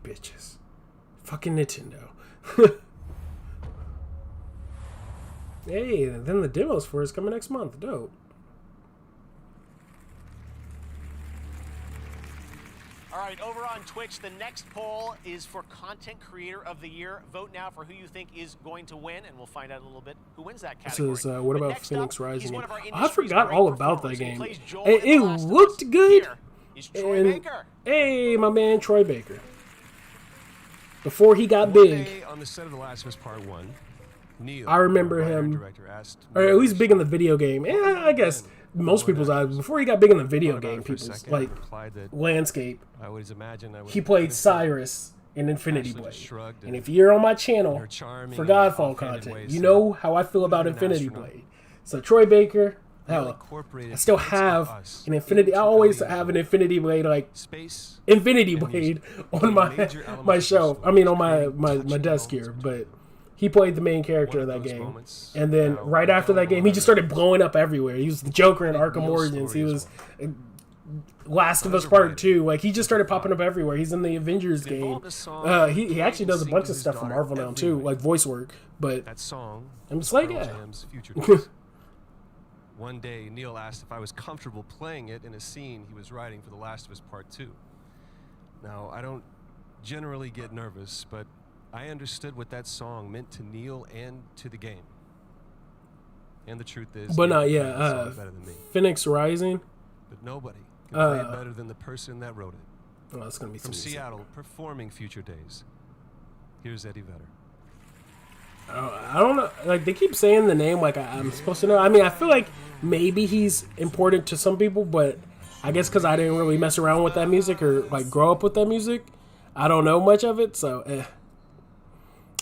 Bitches. Fucking Nintendo. Hey, then the demos for it's coming next month. Dope. All right, over on Twitch, the next poll is for Content Creator of the Year. Vote now for who you think is going to win, and we'll find out a little bit who wins that category. This is, what But about next Phoenix up, Rising? he's one of our I forgot industry's all great about that performers. He game. plays Joel It in The Last of looked Us. good. Here is Troy Baker. Hey, my man Troy Baker. Before he got One big, day on the set of The Last of Us Part 1, Neil, I remember the him, director, asked or at least big in the video game. Yeah, I guess most people's eyes. Before he got big in the video game, people's like landscape. I always imagine I would He played Cyrus in Infinity Ashley Blade. just shrugged And if you're on my channel her charming for and Godfall offhanded content, ways you said, know how I feel about "You're an Infinity astronaut." Blade. So Troy Baker, Neil hell, incorporated I still bits of have us an Infinity. I into always Alien have an Infinity Blade, like Space Infinity and Blade music. on Major elements my of shelf. the I mean, on story, my touching desk moments here, but. He played the main character of One that of those game. moments, And then right after that game, he just started blowing up everywhere. He was the Joker in Arkham Origins. He was Last of Us Part 2. Like, he just started popping up everywhere. He's in the Avengers game. He actually does a bunch of stuff for Marvel now, too, like voice work. But that song, I'm just like, Pearl yeah. Jam's Future Days. One day, Neil asked if I was comfortable playing it in a scene he was writing for The Last of Us Part 2. Now, I don't generally get nervous, but I understood what that song meant to Neil and to the game. And the truth is, But Neil not can yeah. play that song better than me. Phoenix Rising. But nobody can play it better than the person that wrote it. Oh, that's gonna be From some Seattle, performing Future Days. Here's Eddie Vedder. I don't know. Like, they keep saying the name like I'm supposed to know. I mean, I feel like maybe he's important to some people, but I guess because I didn't really mess around with that music or like grow up with that music, I don't know much of it. So,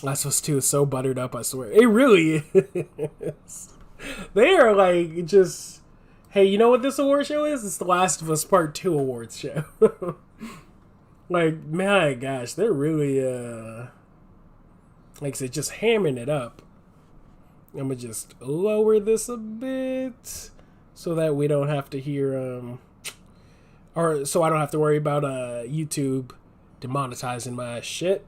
Last of Us 2 is so buttered up. I swear, it really is. They are like just, hey, you know what this award show is? It's the Last of Us Part 2 awards show. Like, my gosh, they're really like I said, just hammering it up. I'm gonna just lower this a bit so that we don't have to hear or so I don't have to worry about YouTube demonetizing my shit.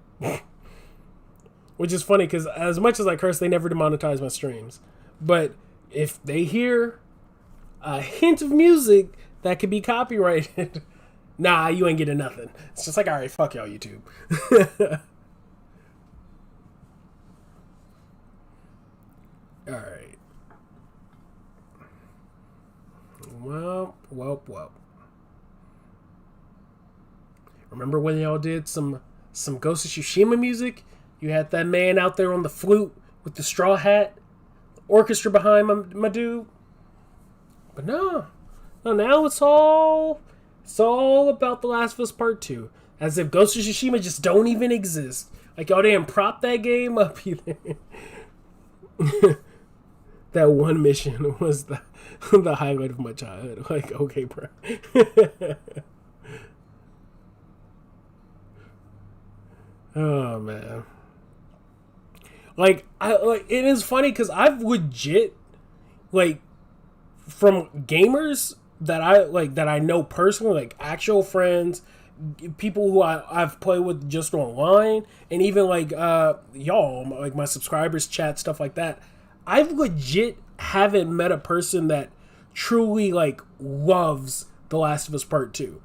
Which is funny because as much as I curse, they never demonetize my streams. But if they hear a hint of music that could be copyrighted, nah, you ain't getting nothing. It's just like, all right, fuck y'all, YouTube. All right. Well. Remember when y'all did some Ghost of Tsushima music? You had that man out there on the flute with the straw hat, orchestra behind my dude. But no, now it's all about The Last of Us Part 2. As if Ghost of Tsushima just don't even exist. Like, y'all didn't prop that game up either. That one mission was the highlight of my childhood. Like, okay, bro. Oh, man. Like, it is funny because I've legit, like, from gamers that I know personally, like actual friends, people who I've played with just online, and even like y'all, like my subscribers, chat, stuff like that. I've legit haven't met a person that truly like loves The Last of Us Part 2.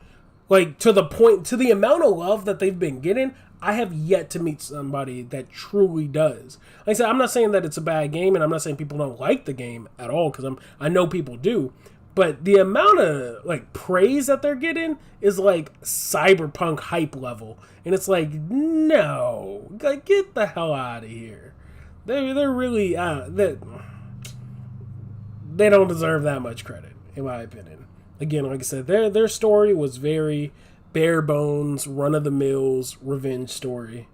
Like to the amount of love that they've been getting, I have yet to meet somebody that truly does. Like I said, I'm not saying that it's a bad game, and I'm not saying people don't like the game at all, because I know people do. But the amount of like praise that they're getting is like cyberpunk hype level, and it's like, no, like get the hell out of here. They're really they don't deserve that much credit, in my opinion. Again, like I said, their story was very bare bones, run of the mills revenge story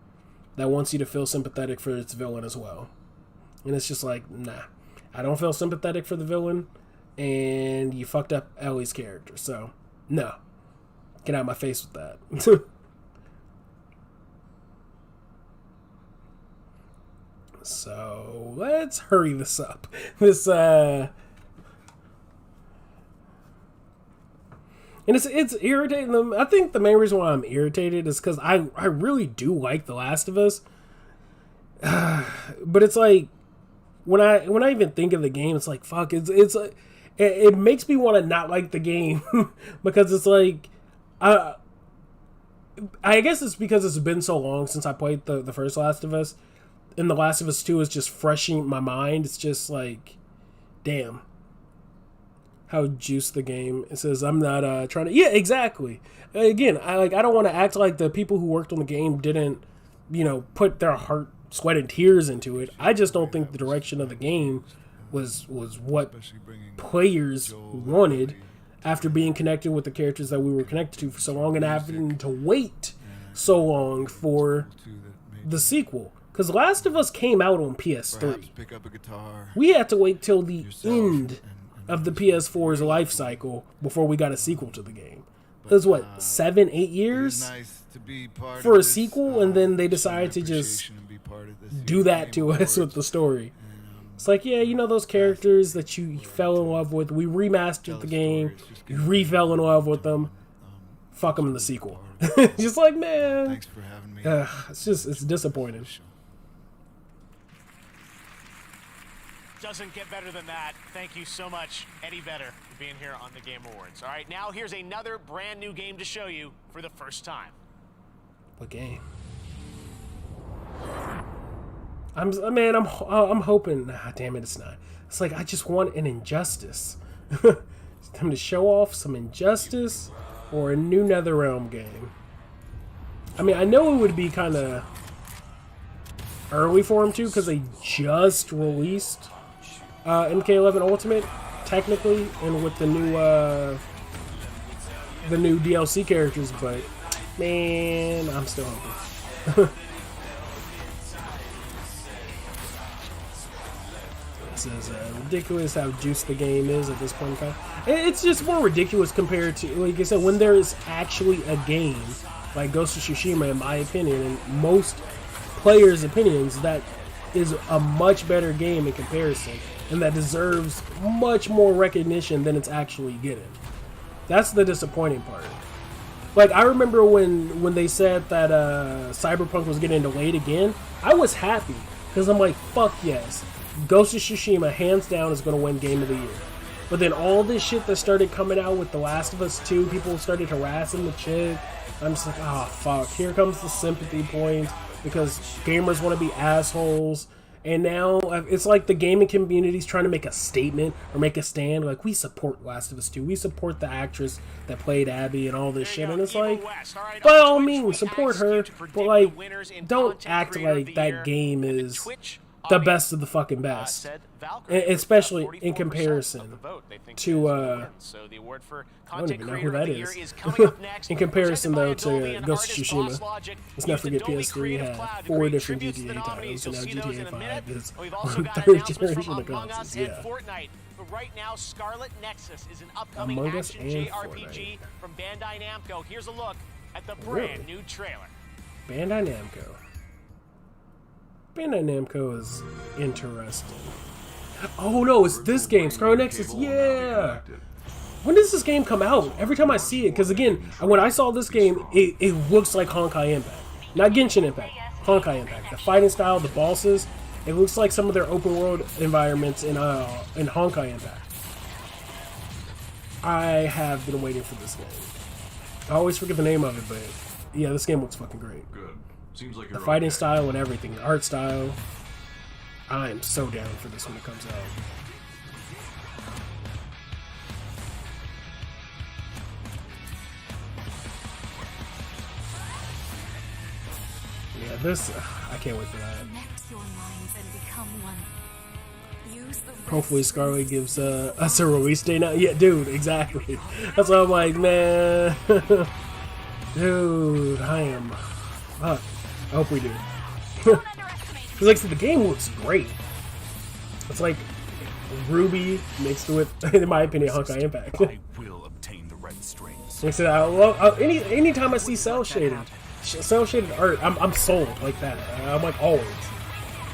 that wants you to feel sympathetic for its villain as well. And it's just like, nah, I don't feel sympathetic for the villain, and you fucked up Ellie's character. So, no, get out of my face with that. So let's hurry this up. And it's irritating them. I think the main reason why I'm irritated is because I really do like The Last of Us. But it's like when I even think of the game, it's like fuck. It makes me want to not like the game because it's like I guess it's because it's been so long since I played the first Last of Us, and The Last of Us 2 is just fresh in my mind. It's just like, damn. How juiced the game. It says I'm not trying to. Yeah, exactly. Again, I don't want to act like the people who worked on the game didn't, put their heart, sweat, and tears into it. I just don't think the direction of the game was what players wanted after being connected with the characters that we were connected to for so long and having to wait so long for the sequel. Because Last of Us came out on PS3. Pick up a guitar. We had to wait till the end of the PS4's life cycle before we got a sequel to the game. It was 7-8 years for a sequel, and then they decided to just do that to us with the story. It's like, yeah, those characters that you fell in love with, we remastered the game, you re-fell in love with them, fuck them in the sequel. Just like, man, thanks for having me. It's disappointing. Doesn't get better than that. Thank you so much, Eddie Vedder, for being here on the Game Awards. All right, now here's another brand new game to show you for the first time. What game? I'm hoping. Nah, damn it, it's not. It's like I just want an Injustice. It's time to show off some Injustice or a new NetherRealm game. I mean, I know it would be kind of early for them too, because they just released MK11 Ultimate, technically, and with the new DLC characters, but man, I'm still hoping. It says ridiculous how juiced the game is at this point in time. It's just more ridiculous compared to, like I said, when there is actually a game like Ghost of Tsushima, in my opinion, and most players' opinions, that is a much better game in comparison, and that deserves much more recognition than it's actually getting. That's the disappointing part. Like, I remember when they said that Cyberpunk was getting delayed again, I was happy, because I'm like, fuck yes, Ghost of Tsushima hands down is going to win Game of the Year. But then all this shit that started coming out with The Last of Us 2, people started harassing the chick. I'm just like, oh fuck, here comes the sympathy point, because gamers want to be assholes. And now it's like the gaming community's trying to make a statement or make a stand. Like, we support Last of Us 2. We support the actress that played Abby and all this shit. And it's like, by all means, support her. But, like, don't act like that game is the best of the fucking best. Especially in comparison to, I don't even know who that is. In comparison, though, to Ghost of Tsushima. Let's not forget PS3 had 4 different GTA titles, and now GTA 5 is on 3rd generation of consoles. Yeah. But right now, Scarlet Nexus is an upcoming Among Us action and JRPG from Bandai Namco. Here's a look at the brand new trailer. Bandai Namco. Bandai Namco is interesting. Oh no, it's this game, Scarlet Nexus. Yeah. when does this game come out? Every time I see it, because again, when I saw this game, it looks like Honkai Impact. Not Genshin Impact, Honkai Impact. The fighting style, the bosses, it looks like some of their open world environments in Honkai Impact. I have been waiting for this game. I always forget the name of it, but yeah, this game looks fucking great. Good. Seems like the fighting style and everything, the art style. I am so down for this when it comes out. Yeah, this, I can't wait for that. Hopefully Scarlet gives us a release date now. Yeah, dude, exactly. That's why I'm like, man. Dude, I am... Fuck. I hope we do. Because like I said, the game looks great. It's like Ruby mixed with, in my opinion, Honkai Impact. I will obtain the red strings. Like I said, I love anytime I see cell shaded art, I'm sold like that. I'm like always.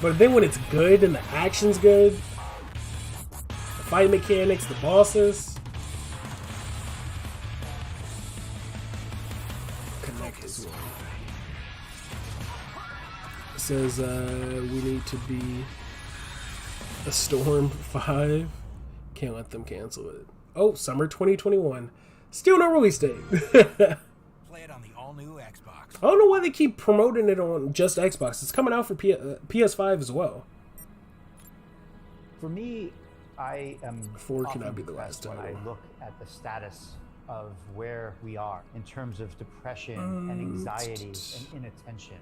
But then when it's good and the action's good, the fight mechanics, the bosses, connect as well. It says we need to be a Storm 5. Can't let them cancel it. Oh, summer 2021. Still no release date. Play it on the all-new Xbox. I don't know why they keep promoting it on just Xbox. It's coming out for PS5 as well. For me, I am 4 cannot be the last when title. I look at the status of where we are in terms of depression and anxiety and inattention.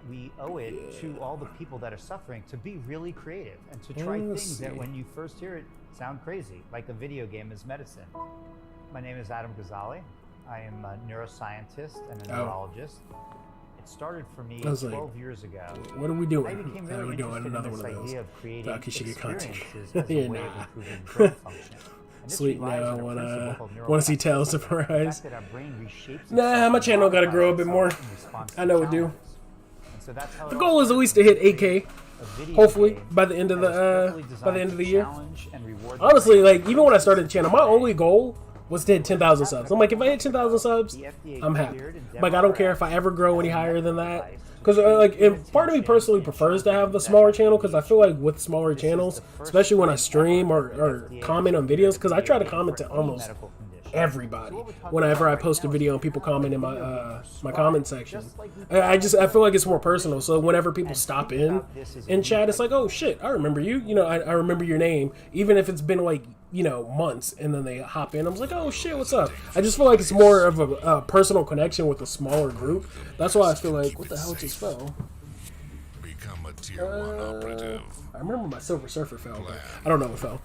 We owe it to all the people that are suffering to be really creative and to try things that when you first hear it sound crazy, like a video game is medicine. My name is Adam Ghazali. I am a neuroscientist and a neurologist. It started for me 12 years ago. What are we doing? I became Are really we doing interested another in one this of those? idea of creating Content. experiences as a Yeah, way nah. of improving brain function. And this Sleep relies now. on a Want principle to called see Tales of neuroplasticity, the Rise? fact that our brain reshapes Nah, itself my and channel got to grow a modifies bit more. itself in response to I know it do. challenges. And so that's how The it goal all is at started. least to hit 8K. A video Hopefully game by the end of that was carefully the designed to year. challenge and reward the Honestly, brain. like even when I started the channel, my only goal was to hit 10,000 subs. I'm like, if I hit 10,000 subs, I'm happy. Like I don't care if I ever grow any higher than that. Because like, if part of me personally prefers to have the smaller channel, because I feel like with smaller channels, especially when I stream or comment on videos, because I try to comment to almost everybody whenever I post a video and people comment in my my comment section. I feel like it's more personal. So whenever people stop in chat, it's like, oh shit, I remember you. You know, I remember your name, even if it's been like, you know, months, and then they hop in. I was like, oh shit, what's up? I just feel like it's more of a personal connection with a smaller group. That's why I feel like, what the hell just fell? Become a tier 1 operative. I remember my Silver Surfer fell, but I don't know what fell.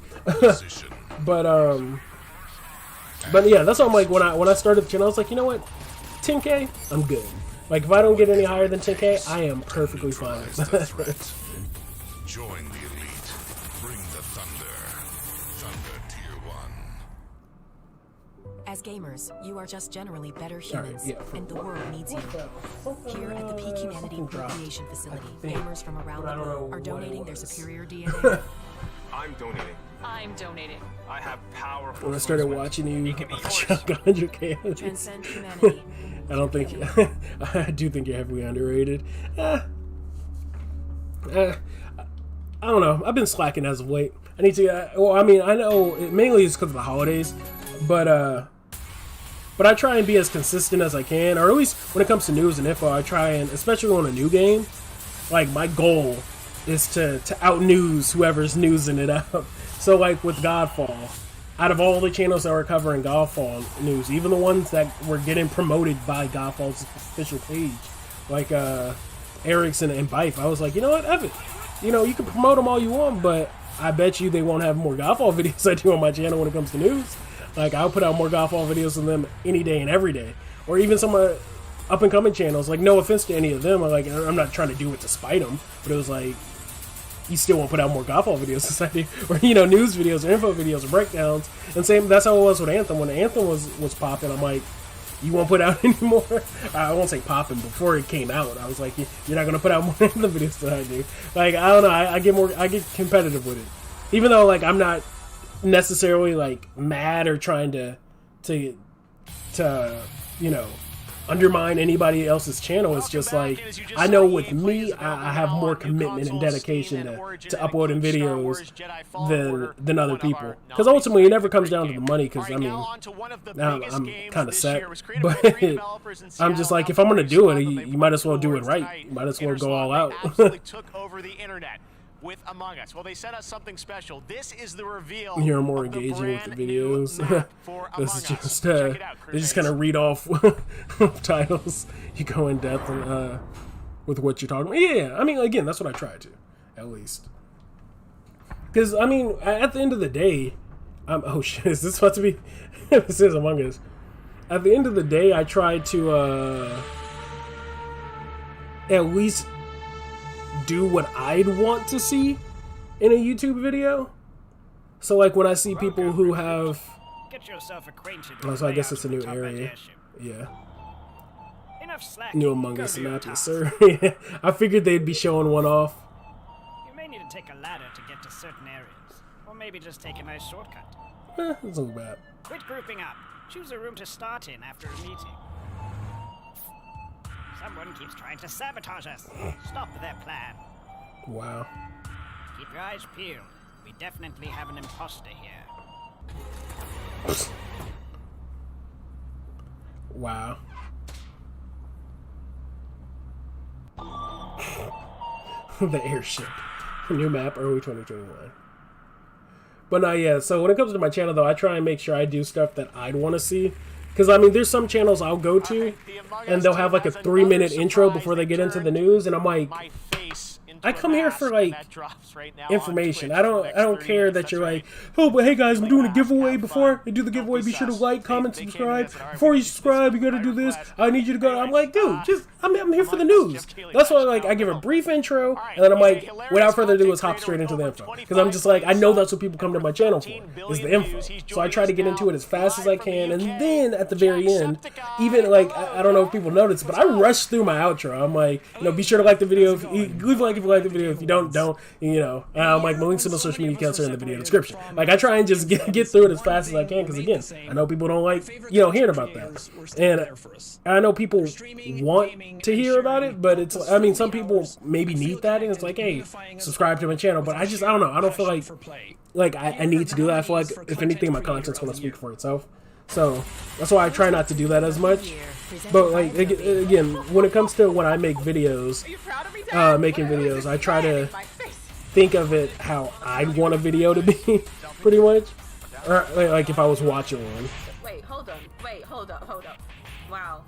But yeah, that's why I'm like, when I started the channel, I was like, you know what, 10K, I'm good. Like if I don't get any higher than 10K, I am perfectly fine. Join the elite. Bring the thunder. Thunder tier 1. As gamers, you are just generally better humans, yeah, and the world needs you. Here at the Peak Humanity Recreation Facility, gamers from around the world are donating their superior DNA. I'm donating. I'm donating. I have powerful. When I started watching you, 100K. Transcend humanity. I don't think I do think you're heavily underrated. I don't know. I've been slacking as of late. I need to. Well, I mean, I know mainly it's because of the holidays, but I try and be as consistent as I can, or at least when it comes to news and info, I try and, especially on a new game, like my goal is to out news whoever's newsing it up. So like with Godfall, out of all the channels that were covering Godfall news, even the ones that were getting promoted by Godfall's official page, like Erickson and Bife, I was like, you know what, F it. You know, you can promote them all you want, but I bet you they won't have more Godfall videos I do on my channel when it comes to news. Like, I'll put out more Godfall videos than them any day and every day. Or even some up-and-coming channels. Like, no offense to any of them. I'm not trying to do it to spite them. But it was like, you still won't put out more Godfall videos as I do. Or, you know, news videos or info videos or breakdowns. And same, that's how it was with Anthem. When Anthem was popping, I'm like, you won't put out any more? I won't say popping. Before it came out, I was like, you're not going to put out more Anthem videos than I do. Like, I don't know. I get competitive with it. Even though, like, I'm not necessarily like mad or trying to to you know, undermine anybody else's channel. It's just like, I know with me, I have more commitment and dedication to uploading videos than other people. Because ultimately, it never comes down to the money. Because I mean, now I'm kind of set, but I'm just like, if I'm gonna do it, you might as well do it right. You might as well go all out. Took over the internet with Among Us. Well, they sent us something special. This is the reveal. You're more engaging with the videos. This is just they just kind of read off titles. You go in depth with what you're talking about. Yeah, I mean, again, that's what I try to, at least. Because I mean, at the end of the day, oh shit, is this about to be? This is Among Us. At the end of the day, I try to at least do what I'd want to see in a YouTube video. So like when I see people who have, get yourself acquainted. Oh, so I guess it's a new area. Yeah. New Among Us map, yes sir. Yeah. I figured they'd be showing one off. You may need to take a ladder to get to certain areas, or maybe just take a nice shortcut. It's not bad. Quit grouping up. Choose a room to start in after a meeting. Someone keeps trying to sabotage us. Stop their plan. Wow. Keep your eyes peeled. We definitely have an imposter here. Wow. The airship. New map, early 2021. But yeah, so when it comes to my channel, though, I try and make sure I do stuff that I'd want to see. Because, I mean, there's some channels I'll go to, and they'll have, like, a 3-minute intro before they get into the news, and I'm like, I come here for, like, information. I don't care that you're like, oh, but hey, guys, I'm doing a giveaway. Before I do the giveaway, be sure to like, comment, subscribe. Before you subscribe, you gotta do this. I need you to go. I'm like, dude, I'm here for the news. That's why, like, I give a brief intro, and then I'm like, without further ado, let's hop straight into the info. Because I'm just like, I know that's what people come to my channel for, is the info. So I try to get into it as fast as I can, and then at the very end, even, like, I don't know if people notice, but I rush through my outro. I'm like, you know, be sure to like the video. Leave a like if you like the video. If you don't, you know. I'm like, my links to my social media accounts are in the video description. Like, I try and just get through it as fast as I can, because again, I know people don't like, you know, hearing about that. And I know people want to hear about it, but it's, I mean, some people maybe need that, and it's like, hey, subscribe to my channel. But I don't know. I don't feel like I need to do that. I feel like, if anything, my content's going to speak for itself. So that's why I try not to do that as much. But like, again, when it comes to when I make videos, making videos, I try to think of it how I'd want a video to be, pretty much. Or like if I was watching one. Wait, hold up. Wow.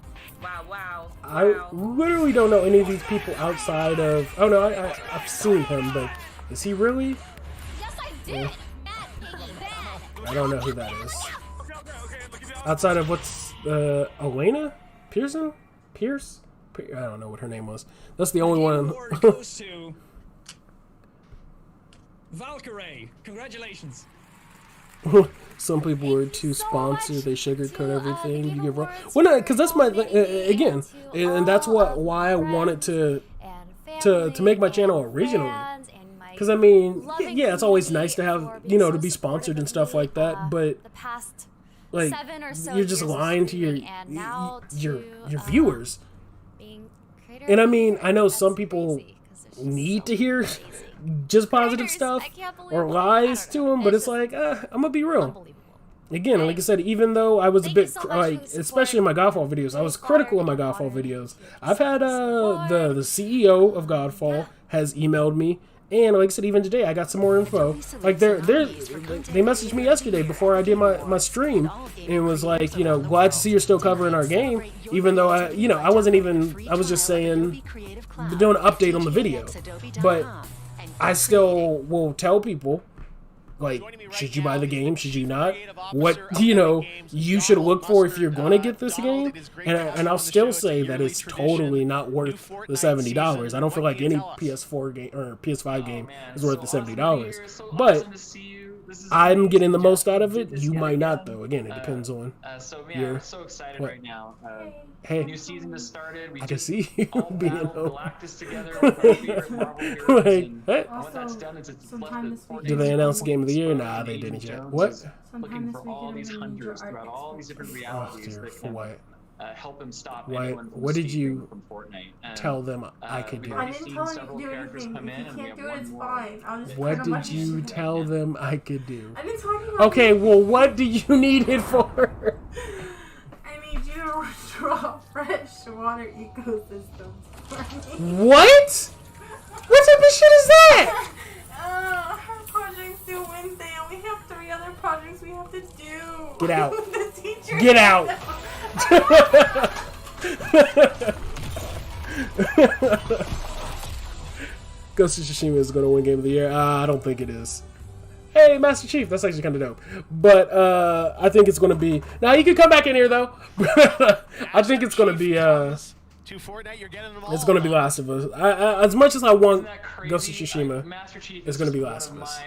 I literally don't know any of these people outside of, oh no, I've seen him, but is he really? Yes, I did. Yeah. I don't know who that is. Outside of what's Elena Pearson? Pierce? I don't know what her name was. That's the only one. Goes to Valkyrie. Congratulations. Some people were too sponsored. They sugarcoat everything. You get wrong. Well, no, because that's my again, and that's why I wanted to make my channel originally. Because I mean, yeah, it's always nice to have, you know, to be sponsored and stuff like that, but like, you're just lying to your viewers. And I mean, I know some people need to hear just positive stuff or lies to them, but it's like, I'm gonna be real. Again, like I said, even though I was a bit, like, especially in my Godfall videos, I was critical in my Godfall videos. I've had the CEO of Godfall has emailed me. And like I said, even today, I got some more info. Like, they messaged me yesterday before I did my stream, and was like, you know, glad to see you're still covering our game, even though I was just saying, doing an update on the video. But I still will tell people, like, should you buy the game? Should you not? What, you know, you should look for if you're going to get this game. And I'll still say that it's totally not worth the $70. I don't feel like any PS4 game or PS5 game is worth the $70. But I'm getting the most out of it. You might not, though. Again, it depends on. So yeah, we're so excited right now. Hey, new season has started. We I can just see you all being battled Galactus together with our favorite Marvel heroes. Wait, And what? what that's done is it's left the Did they announce Game of the Year? Nah, they didn't yet. What? Looking for all these hunters throughout all these different realities that For can what? help him stop What? anyone from What did escaping you from Fortnite. And, tell them I could we've do? already I didn't seen tell him several to do characters anything. come in, If and you we can't have do it, one it's more. fine. I'll just What put him on did you tell them I could do? I didn't tell you. Okay, well, what do you need it for? I need you to draw freshwater ecosystems for me. What? What type of shit is that? Her project's due Wednesday, and we have 3 other projects we have to do. Get out. The teacher. Get out. Ghost of Tsushima is going to win Game of the Year. I don't think it is. Hey, Master Chief, that's actually kind of dope. But I think it's going to be... Now, you can come back in here, though. I think it's going to be... it's going to be Last of Us. As much as I want Ghost of Tsushima, it's going to be Last of Us.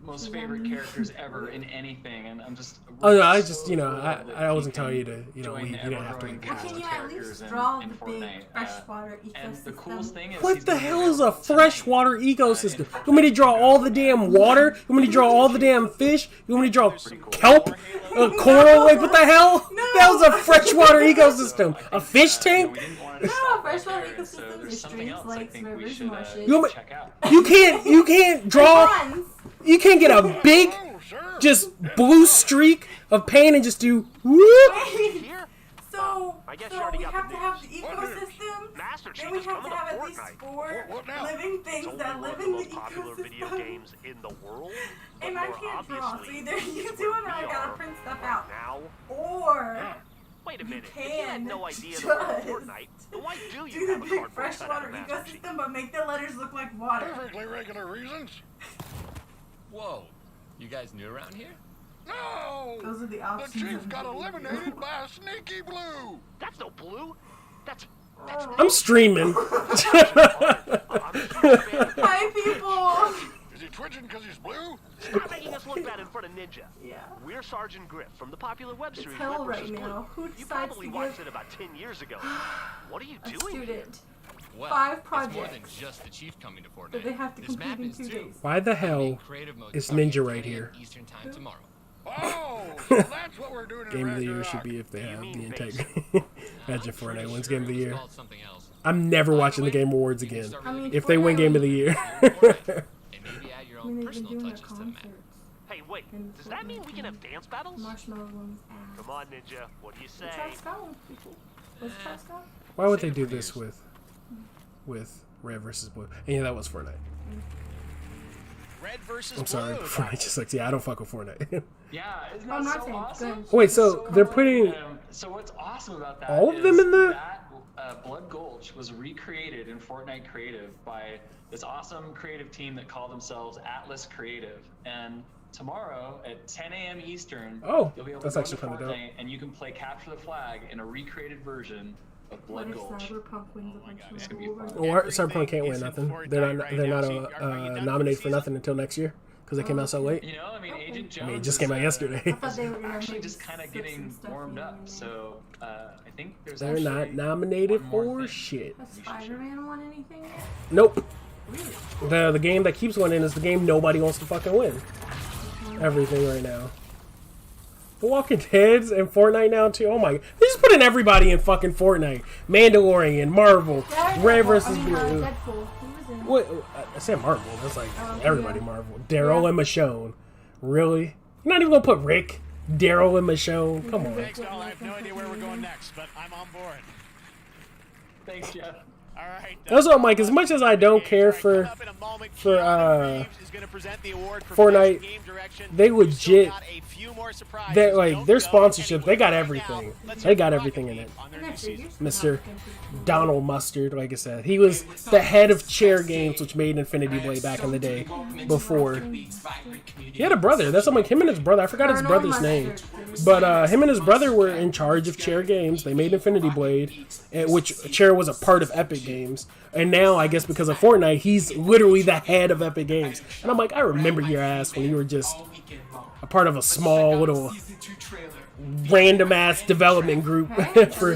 Most favorite characters ever in anything, and I'm just. Oh no, I just I wasn't telling you to you didn't have to. Can you at least draw the big freshwater ecosystem? The coolest thing is What the hell is a freshwater ecosystem? You want me to draw all the damn water? You want me to draw all the damn fish? You want me to draw kelp? Coral? Like what the hell? That was a freshwater ecosystem. A fish tank? No, freshwater ecosystems are streams, lakes, rivers, marshes. You can't draw. You can't get a big, just blue streak of paint and just do whoop. So we have to have the ecosystem, then we have to have at least 4 living things that live in the ecosystem. And I can't draw, so either you do it or I gotta print stuff out. Or Wait a minute. you If you had can no idea just about Fortnite, then why do you do the have a big cardboard cutout freshwater of Master Chief? ecosystem, but make the letters look like water. Perfectly regular reasons. Whoa, you guys new around here? No! Those are the The options. chief got eliminated by a sneaky blue! That's no blue. That's I'm streaming. Hi, people. Is he twitching because he's blue? Stop making us look bad in front of Ninja. Yeah. We're Sergeant Griff from the popular web series hell Red right vs. Blue. now. Who You decides probably to watched give it about 10 years ago. What are you a doing? student Well, 5 it's more than projects just the chief coming to Fortnite. that they have to this map complete in is 2 too. days? Why the hell is Ninja right here? Eastern time tomorrow. Oh, so that's what we're doing in Game of the Year Ragnarok. should be if they have the integrity. Imagine Fortnite wins Game of the Year. Called something else. I'm never watching the Game Awards again. I mean, If they win Game of the Year. And maybe add your I own mean, they've been personal doing their touches to the map. concerts. Hey, wait. in Does that mean we can have Fortnite. dance battles? Marshmallow ones. Come on, Ninja. What do you say? Let's try Scotland, people. Let's try Scotland. Why would they do this with Red versus Blue? And yeah, that was Fortnite. Red versus I'm sorry, Blue. Fortnite just sucks. Yeah, I don't fuck with Fortnite. Yeah, isn't I'm that not so saying awesome? good. Wait, so they're putting So what's awesome about that all of is them in the... that Blood Gulch was recreated in Fortnite Creative by this awesome creative team that call themselves Atlas Creative. And tomorrow at 10 a.m. Eastern, Oh, you'll be able that's to go actually to kinda dope. Fortnite and you can play Capture the Flag in a recreated version of What Blood if Gulch. Cyberpunk wins a bunch It's of gonna be awards? Or Cyberpunk can't win nothing. They're not nominated for nothing until next year because they came out so late. You know, I mean, Agent Jones. I mean, it just came out yesterday. I thought they were gonna actually make just kind of some getting stuff warmed in up. there. So I think there's They're not actually nominated one more for thing. shit. Has Spider-Man won anything yet? Nope. The game that keeps winning is the game nobody wants to fucking win. Everything right now. The Walking Dead's and Fortnite now too. Oh my! They just putting everybody in fucking Fortnite. Mandalorian, Marvel, Red versus Blue. Deadpool. He was in. What? I said Marvel. That's like Oh, everybody yeah. Marvel. Daryl and Michonne. Really? You're not even gonna put Rick, Daryl, and Michonne? Come on. Thanks, Al. I have no idea where we're going next, but I'm on board. Thanks, Jeff. All right. That's what I'm like. As much as I don't care for Fortnite, they legit, they like their sponsorship. They got everything. They got everything in it. Mr. Donald Mustard, like I said, he was the head of Chair Games, which made Infinity Blade back in the day. Before he had a brother. That's something. Him and his brother. I forgot his brother's name, but him and his brother were in charge of Chair Games. They made Infinity Blade, which Chair was a part of Epic Games. Games. And now, I guess because of Fortnite, he's literally the head of Epic Games. And I'm like, I remember your ass when you were just a part of a small little random ass development group for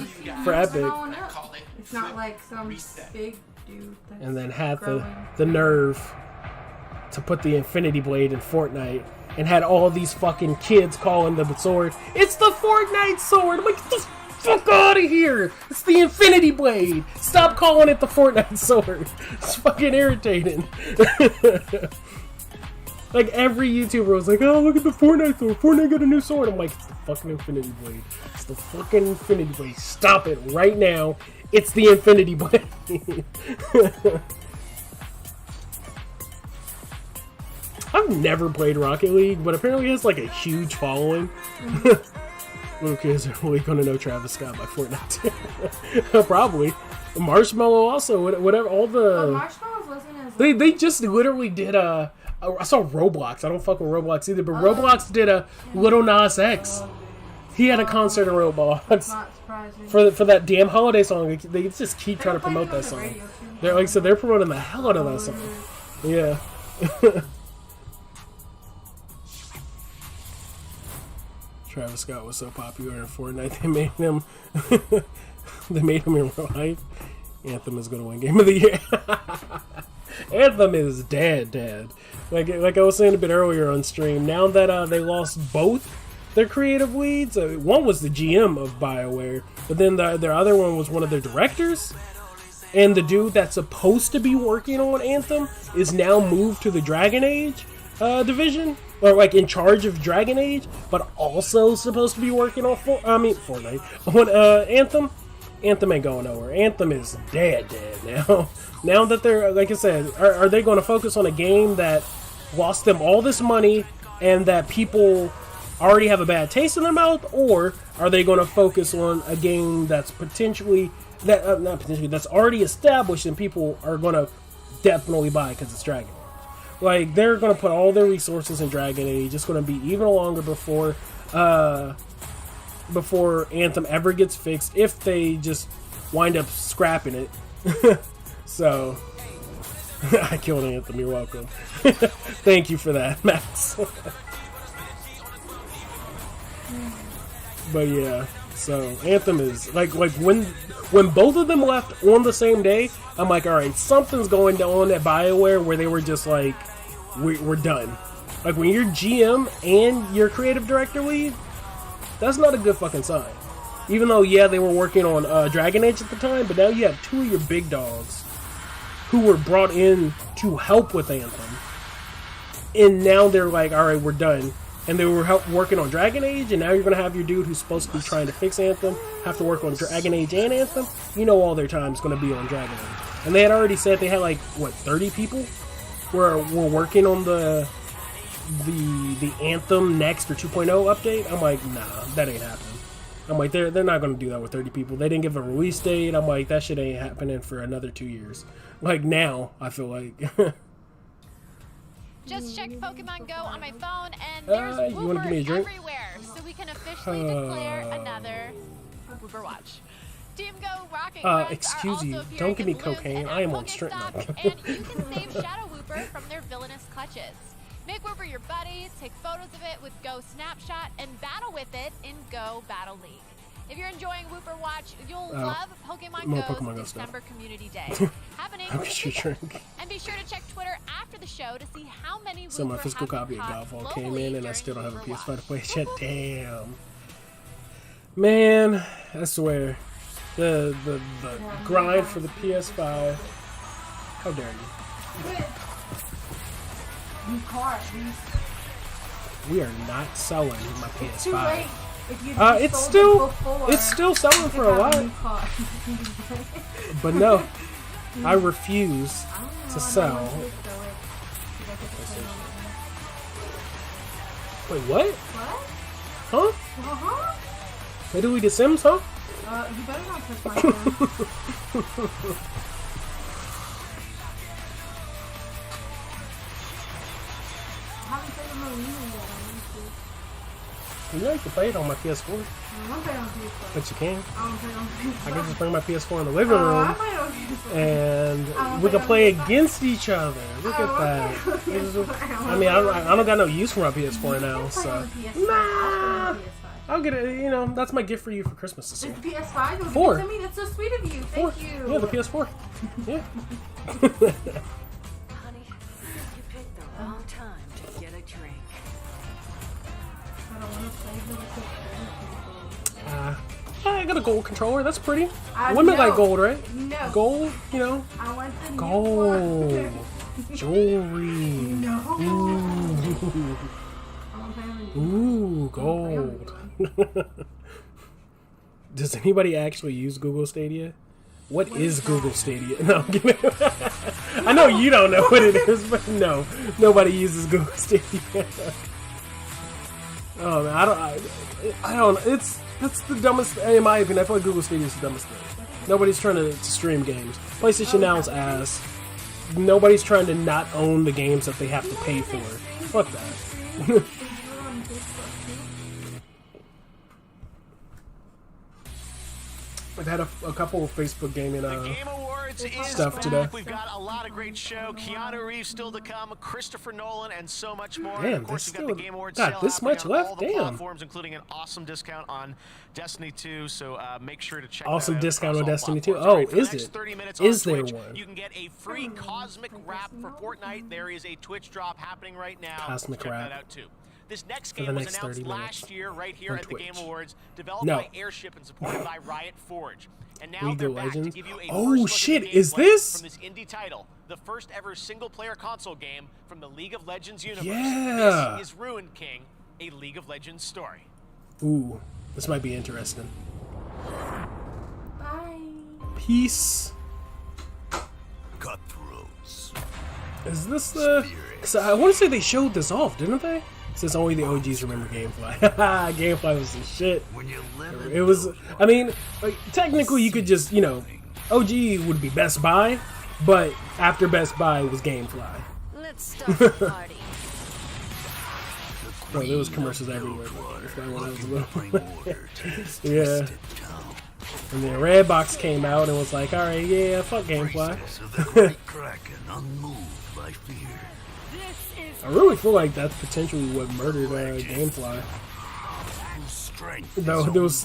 Epic. It's not like some big dude. And then had the nerve to put the Infinity Blade in Fortnite and had all these fucking kids calling the sword, it's the Fortnite sword! I'm like, get the fuck out of here! It's the Infinity Blade! Stop calling it the Fortnite sword! It's fucking irritating. Like, every YouTuber was like, oh, look at the Fortnite sword! Fortnite got a new sword! I'm like, it's the fucking Infinity Blade. It's the fucking Infinity Blade. Stop it right now. It's the Infinity Blade. I've never played Rocket League, but apparently it has like a huge following. Little kids are really gonna know Travis Scott by Fortnite. Probably. Marshmallow also, whatever, all the... Marshmallows wasn't as... They just literally did I saw Roblox. I don't fuck with Roblox either, but Roblox did a Little Nas X. He had a concert in Roblox. Not surprising. For that damn holiday song. They just keep trying to promote that song. They're, like I said, they're promoting the hell out of that song. Yeah. Travis Scott was so popular in Fortnite, they made him in real life. Anthem is going to win Game of the Year. Anthem is dead. Like I was saying a bit earlier on stream, now that they lost both their creative leads, one was the GM of BioWare, but then their other one was one of their directors, and the dude that's supposed to be working on Anthem is now moved to the Dragon Age division, or like in charge of Dragon Age, but also supposed to be working on Fortnite on Anthem. Anthem ain't going nowhere. Anthem is dead now. Now that they're, like I said, are they going to focus on a game that lost them all this money and that people already have a bad taste in their mouth, or are they going to focus on a game that's that's already established and people are going to definitely buy because it's Dragon Age? Like, they're going to put all their resources in Dragon Age. It's going to be even longer before Anthem ever gets fixed, if they just wind up scrapping it. So, I killed Anthem, you're welcome. Thank you for that, Max. But yeah, so Anthem is, like when both of them left on the same day, I'm like, alright, something's going on at BioWare where they were just like, we're done. Like, when you're GM and your creative director leave, that's not a good fucking sign. Even though, yeah, they were working on Dragon Age at the time, but now you have two of your big dogs who were brought in to help with Anthem. And now they're like, alright, we're done. And they were working on Dragon Age, and now you're going to have your dude who's supposed to be trying to fix Anthem have to work on Dragon Age and Anthem. You know all their time's going to be on Dragon Age. And they had already said they had, like, what, 30 people were working on the Anthem Next or 2.0 update? I'm like, nah, that ain't happening. I'm like, they're not going to do that with 30 people. They didn't give a release date. I'm like, that shit ain't happening for another 2 years. Like, now, I feel like... Just checked Pokemon Go on my phone, and there's you wanna give me a Wooper drink? everywhere, so we can officially declare another Wooper Watch. Team Go Rocket Runs excuse are you, also don't give me appearing in cocaine. Balloons I am and on strip now. Pokestops, and you can save Shadow Wooper from their villainous clutches. Make Wooper your buddy, take photos of it with Go Snapshot, and battle with it in Go Battle League. If you're enjoying Wooper Watch, you'll love Pokemon Go's December Community Day, happening this weekend. And be sure to check Twitter after the show to see how many Wooper So my physical have copy of caught Godfall came in, and I still don't have a globally PS5 to play yet. Damn. Man, I swear. The grind for the PS5. How dare you? New car, We are not selling my PS5. Too late. It's still selling for a lot. But no, I refuse to sell. Wait, what? Huh? Wait till we get Sims, huh? You better not touch my phone. You know you can play it on my PS4. I don't play on PS4. But you can. I don't play on PS4. I can just bring my PS4 in the living room. I play on PS4. And we can play against each other. Look at that. I mean, I don't got no use for my PS4 now, so. Nah. I'll get it. You know, that's my gift for you for Christmas this year. It's PS5. You'll 4. give it to me. That's so sweet of you. Thank you. Yeah, the PS4. Yeah. Honey, you picked the wrong time to get a drink. I don't want to play I got a gold controller. That's pretty. No. Women like gold, right? No. Gold, you know. I want the new Gold. one. Jewelry. No. Ooh, gold. Does anybody actually use Google Stadia? What is Google Stadia? No, I'm kidding. I know you don't know what it is, but no, nobody uses Google Stadia. Oh man, I don't. That's the dumbest. In my opinion, I feel like Google Stadia is the dumbest thing. Nobody's trying to stream games. PlayStation Now is ass. Nobody's trying to not own the games that they have to pay for. Fuck that. I've had a couple of Facebook gaming stuff today. We've got a lot of great show. Keanu Reeves still to come, Christopher Nolan, and so much more. Damn, of course, we've got the Gameawards got sale this much happening on left. all the Damn. platforms, including an awesome discount on Destiny 2. So make sure to check Awesome that out discount on across all Destiny 2. platforms. Oh, All right, for the is next it? 30 minutes Is on there Twitch, one? You can get a free Cosmic Wrap for Fortnite. There is a Twitch drop happening right now. Cosmic check Wrap. that out too. This next For the game was next announced 30 minutes last year right here on at the Twitch. Game Awards, developed No. by Airship and supported by Riot Forge. And now League they're of back to Legends. give you a Oh, first look shit, at the is gameplay this? from this indie title, the first ever single-player console game from the League of Legends universe. Yeah. This is Ruined King, a League of Legends story. Ooh, this might be interesting. Bye. Peace. Cutthroats. Is this the? So I want to say they showed this off, didn't they? Since only the OGs remember Gamefly. Gamefly was the shit. It was. I mean, like, technically you could just, you know, OG would be Best Buy, but after Best Buy was Gamefly. Let's start the party. Bro, there was commercials everywhere. Yeah. And then Redbox came out and was like, all right, yeah, fuck Gamefly. I really feel like that's potentially what murdered Gamefly. No, there was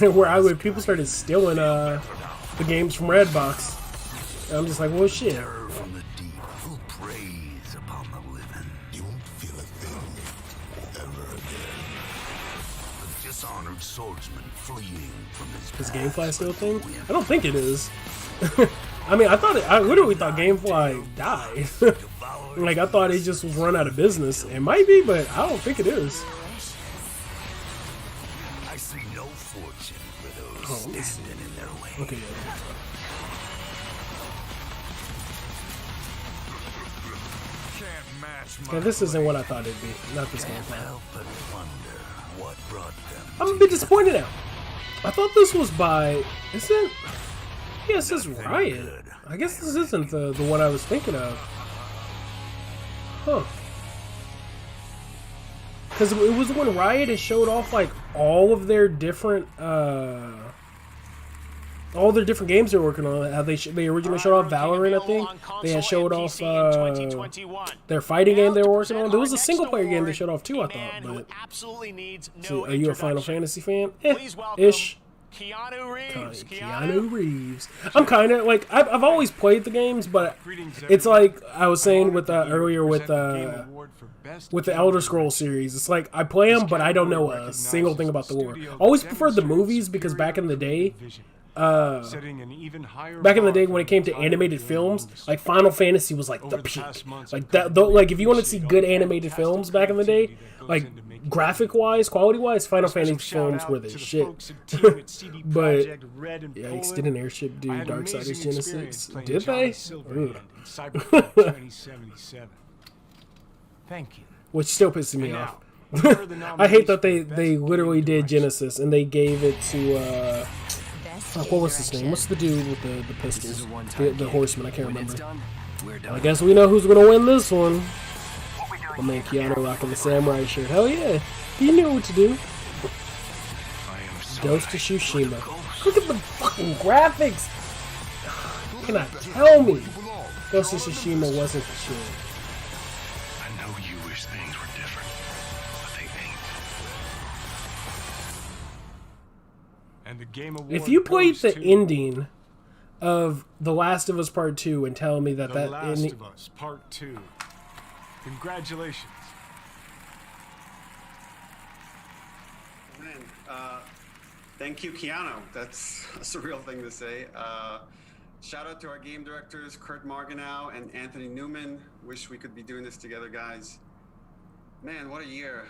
where people started stealing the games from Redbox. And I'm just like, well, shit. From the deep, who preys upon the living. You won't feel a thing ever again. A dishonored swordsman fleeing from his Is Gamefly still a thing? I don't think it is. I mean, I literally thought Gamefly died. Like, I thought it just was run out of business. It might be, but I don't think it is. I see no fortune for those standing in their way. Okay, yeah, this isn't what I thought it'd be. Not this Gamefly. What brought them? I'm a bit disappointed now. I thought this was by... Is it? Yeah, it says Riot. I guess this isn't the one I was thinking of. Huh. Because it was when Riot had showed off, like, all their different games they're working on. How they originally showed off Valorant, I think. They had showed off their fighting game they were working on. There was a single player game they showed off too, I thought. But so, are you a Final Fantasy fan? Ish. Keanu Reeves. I'm kind of like I've always played the games, but it's like I was saying with earlier with the Elder Scrolls series. It's like I play them, but I don't know a single thing about the lore. I always preferred the movies because back in the day, when it came to animated films, like Final Fantasy was like the peak. Like that, though, like if you want to see good animated films back in the day, like graphic wise, quality wise, Final Fantasy films were the shit. But yikes, didn't Airship do Darksiders Genesis? Did they? Thank you. Which still pisses me off. I hate that they literally did Genesis and they gave it to what was his name? What's the dude with the pistols? The horseman, I can't remember. I guess we know who's gonna win this one. My man Keanu rocking the samurai shirt. Hell yeah, he knew what to do. Ghost of Tsushima. Look at the fucking graphics. You cannot tell me Ghost of Tsushima wasn't the shit. I know you wish things were different, but they ain't. And the Game Award If you played goes the to ending of The Last of Us Part 2 and tell me that The that Last ending... of Us Part 2. Congratulations. Man, thank you, Keanu. That's a surreal thing to say. Shout out to our game directors, Kurt Marganow and Anthony Newman. Wish we could be doing this together, guys. Man, what a year.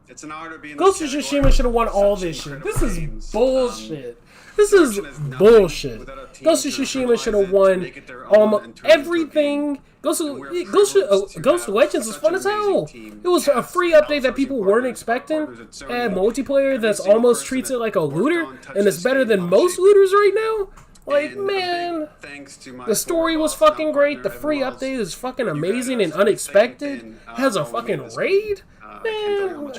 It's an honor to be in Ghost of this Tsushima should have won all this shit. This is bullshit. This is bullshit. Ghost of Tsushima should have won almost everything. Ghost of Legends was fun as hell. It was a free update that people weren't expecting. And multiplayer that's almost treats it like a looter, and it's better than most looters right now. Like, man, the story was fucking great. The free update is fucking amazing and unexpected. Has a fucking raid. Man,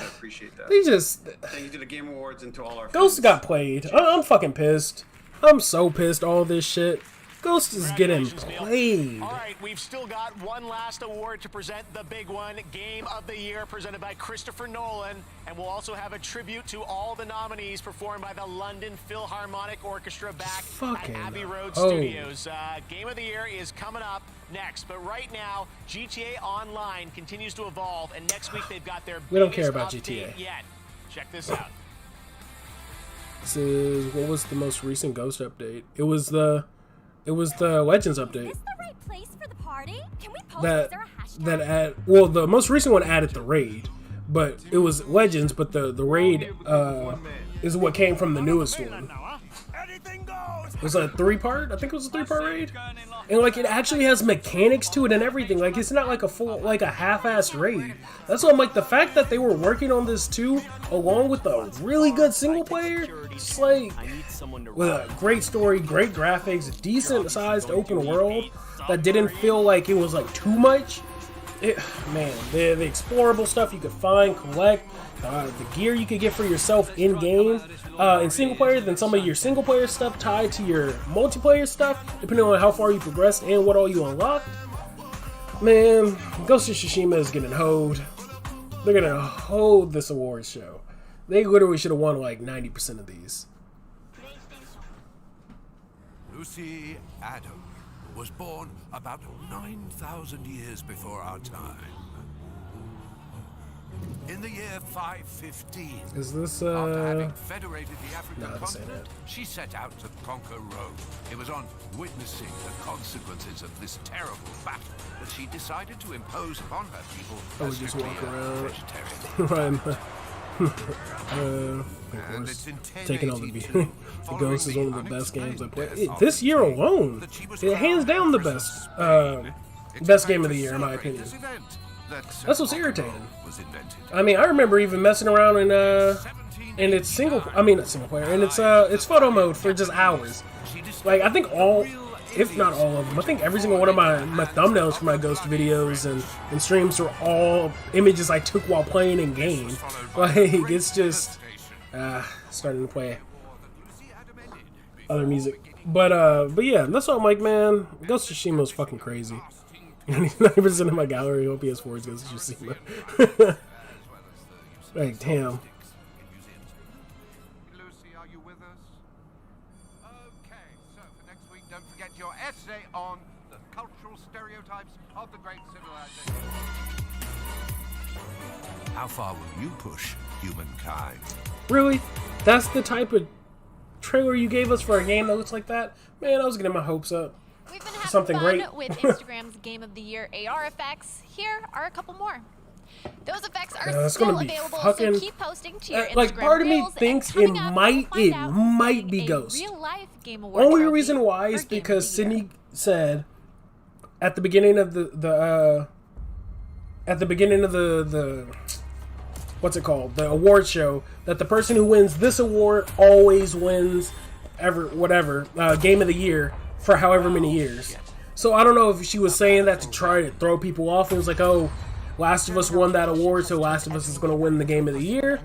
they just... Thank you to the Game Awards and to all our Ghost fans. got played. I'm fucking pissed. I'm so pissed all this shit. Ghost is getting played. All right, we've still got one last award to present, the big one, Game of the Year, presented by Christopher Nolan. And we'll also have a tribute to all the nominees performed by the London Philharmonic Orchestra back at Abbey Road Studios. Game of the Year is coming up next. But right now, GTA Online continues to evolve, and next week they've got their We don't care biggest about update GTA. yet. Check this out. This is... What was the most recent Ghost update? It was the Legends update. Is this the right place for the party? Can we post? That Is there a hashtag? that add well, the most recent one added the raid, but it was Legends, but the raid is what came from the newest one. It was a 3-part. I think it was a 3-part raid, and like it actually has mechanics to it and everything. Like it's not like a full, like a half-assed raid. That's why I'm like, the fact that they were working on this too, along with a really good single player, just like with a great story, great graphics, decent sized open world that didn't feel like it was like too much. Man, the explorable stuff you could find, collect, the gear you could get for yourself in game, in single player, then some of your single player stuff tied to your multiplayer stuff, depending on how far you progressed and what all you unlocked. Man, Ghost of Tsushima is getting hoed. They're gonna hold this awards show. They literally should have won like 90% of these. Lucy Adam was born about 9,000 years before our time. In the year 515, Is this after having federated the African No, this ain't continent, she set out to conquer Rome. It was on witnessing the consequences of this terrible battle that she decided to impose upon her people I a would just strictly walk around. vegetarian of course, taking all the view. The Ghost is one of the best games I played. This year alone, hands down the best game of the year in my opinion. That's what's irritating. I mean, I remember even messing around in its single player, and it's photo mode for just hours. Like I think if not all of them, I think every single one of my thumbnails for my Ghost videos and streams were all images I took while playing in game. Like it's just starting to play other music, but yeah, that's what I'm like, man. Ghost of Tsushima is fucking crazy. 90% of my gallery on PS4 is Ghost of Tsushima. Like damn. Your essay on the cultural stereotypes of the great civilization. How far will you push humankind? Really? That's the type of trailer you gave us for a game that looks like that? Man, I was getting my hopes up. We've been having Something fun great. with Instagram's Game of the Year AR effects. Here are a couple more. Those effects are still available, so keep posting to your Instagram like part of me reels, thinks and it coming up, might we'll find out might be a Ghost. real-life Game Award Only trophy reason why is because Sydney said at the beginning of the what's it called, the award show, that the person who wins this award always wins Game of the Year for however many years. So I don't know if she was saying that to try to throw people off. It was like, oh, Last of Us won that award, so Last of Us is going to win the Game of the Year.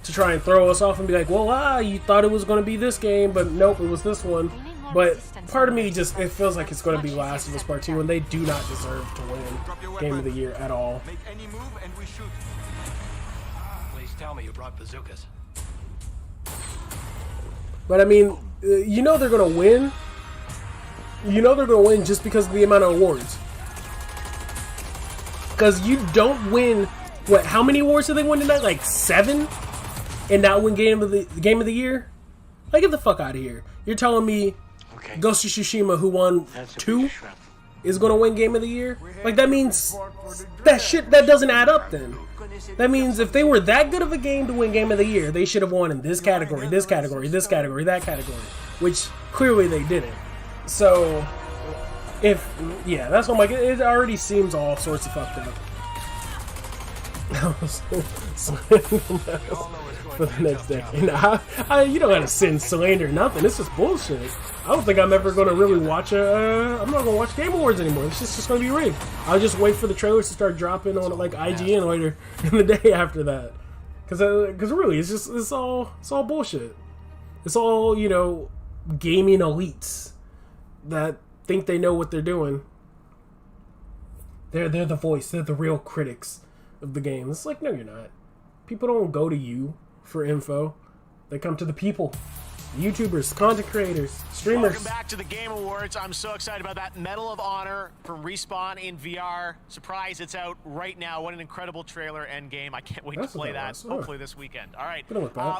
to try and throw us off and be like, well, you thought it was going to be this game, but nope, it was this one. But part of me just, it feels like it's going to be Last of Us Part 2, and they do not deserve to win Game of the Year at all. Make any move and we shoot. Please tell me you brought bazookas. But I mean, you know they're going to win. You know they're going to win just because of the amount of awards. Because you don't win, what, how many awards did they win tonight? Like 7? And not win Game of the Year? Like, get the fuck out of here. You're telling me Ghost of Tsushima, who won 2, is going to win Game of the Year? Like, that means that doesn't add up then. That means if they were that good of a game to win Game of the Year, they should have won in this category, this category, this category, that category. Which, clearly they didn't. So, yeah, that's what I'm like, it already seems all sorts of fucked up. For the next decade. Nah, you don't gotta send slander or nothing. It's just bullshit. I don't think I'm ever gonna really watch I'm not gonna watch Game Awards anymore. It's just gonna be rigged. I'll just wait for the trailers to start dropping on like IGN later in the day after that. Cause really, it's all bullshit. It's all, you know, gaming elites that think they know what they're doing. They're the voice. They're the real critics of the game. It's like, no, you're not. People don't go to you for info. They come to the people. YouTubers, content creators, streamers. Welcome back to the Game Awards. I'm so excited about that Medal of Honor from Respawn in VR. Surprise, it's out right now. What an incredible trailer and game. I can't wait to play that, hopefully this weekend. All right,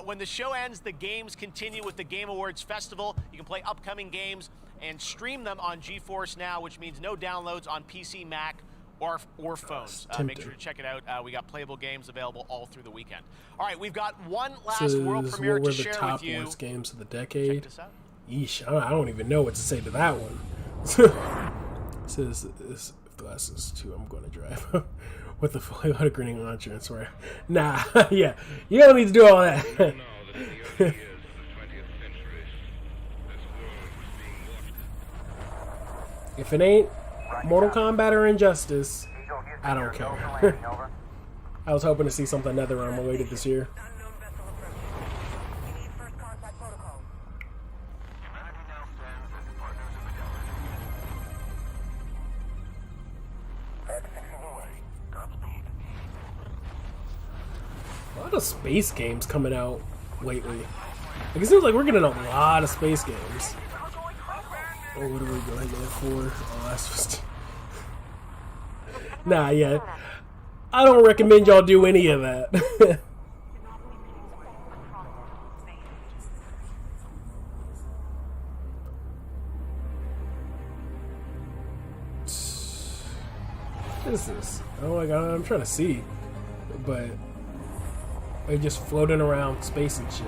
when the show ends, the games continue with the Game Awards Festival. You can play upcoming games and stream them on GeForce Now, which means no downloads on PC, Mac, or phones. Make sure to check it out. We got playable games available all through the weekend. All right, we've got one last world premiere to share with you. What were the top games of the decade? Yeesh, I don't even know what to say to that one. Says if the last is 2, I'm going to drive with the fully loaded grenade launcher and swear. Nah, yeah, you don't need to do all that. If it ain't Mortal Kombat or Injustice, I don't care. I was hoping to see something NetherRealm related this year. A lot of space games coming out lately. Like, it seems like we're getting a lot of space games. Oh, what are we going for? Oh, that's just... Nah, yeah. I don't recommend y'all do any of that. What is this? Oh my god, I'm trying to see. But they're just floating around space and shit.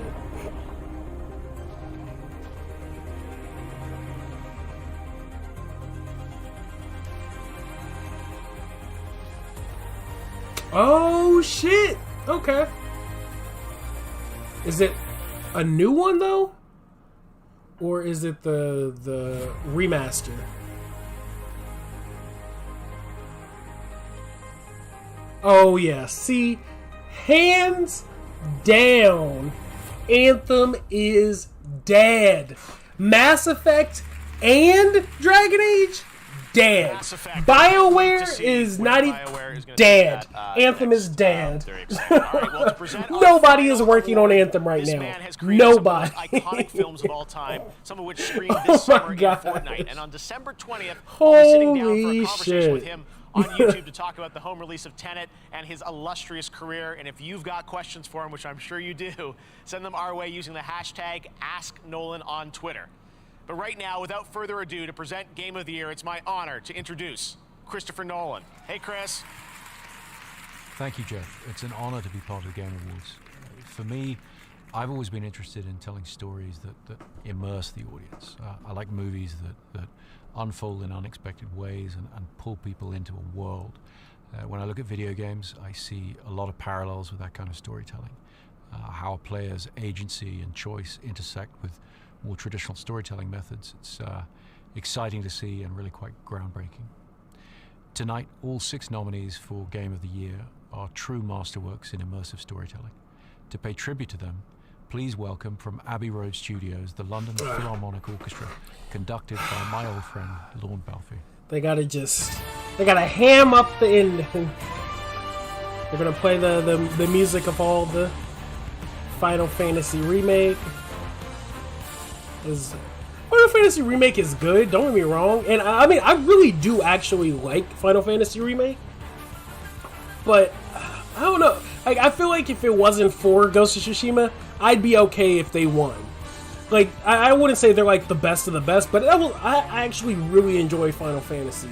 Oh shit! Okay. Is it a new one though? Or is it the remaster? Oh yeah, see, hands down, Anthem is dead. Mass Effect and Dragon Age, dead. BioWare is not even dead. Anthem is dead. Nobody is working on Anthem right now. Nobody. Iconic films of all time, some of which streamed this summer in Fortnite. And on December 20th, I'll be sitting down for a conversation with him on YouTube to talk about the home release of Tenet and his illustrious career. And if you've got questions for him, which I'm sure you do, send them our way using the hashtag AskNolan on Twitter. But right now, without further ado, to present Game of the Year, it's my honor to introduce Christopher Nolan. Hey, Chris. Thank you, Jeff. It's an honor to be part of the Game Awards. For me, I've always been interested in telling stories that immerse the audience. I like movies that unfold in unexpected ways and pull people into a world. When I look at video games, I see a lot of parallels with that kind of storytelling. How a player's agency and choice intersect with more traditional storytelling methods. It's exciting to see and really quite groundbreaking. Tonight, all 6 nominees for Game of the Year are true masterworks in immersive storytelling. To pay tribute to them, please welcome from Abbey Road Studios the London Philharmonic Orchestra, conducted by my old friend Lorne Balfe. They gotta ham up the end. They're gonna play the music of all the Final Fantasy remake. Final Fantasy remake is good, don't get me wrong, and I mean I really do actually like Final Fantasy remake, but I don't know. Like, I feel like if it wasn't for Ghost of Tsushima, I'd be okay if they won. Like, I wouldn't say they're like the best of the best, but I actually really enjoy Final Fantasy,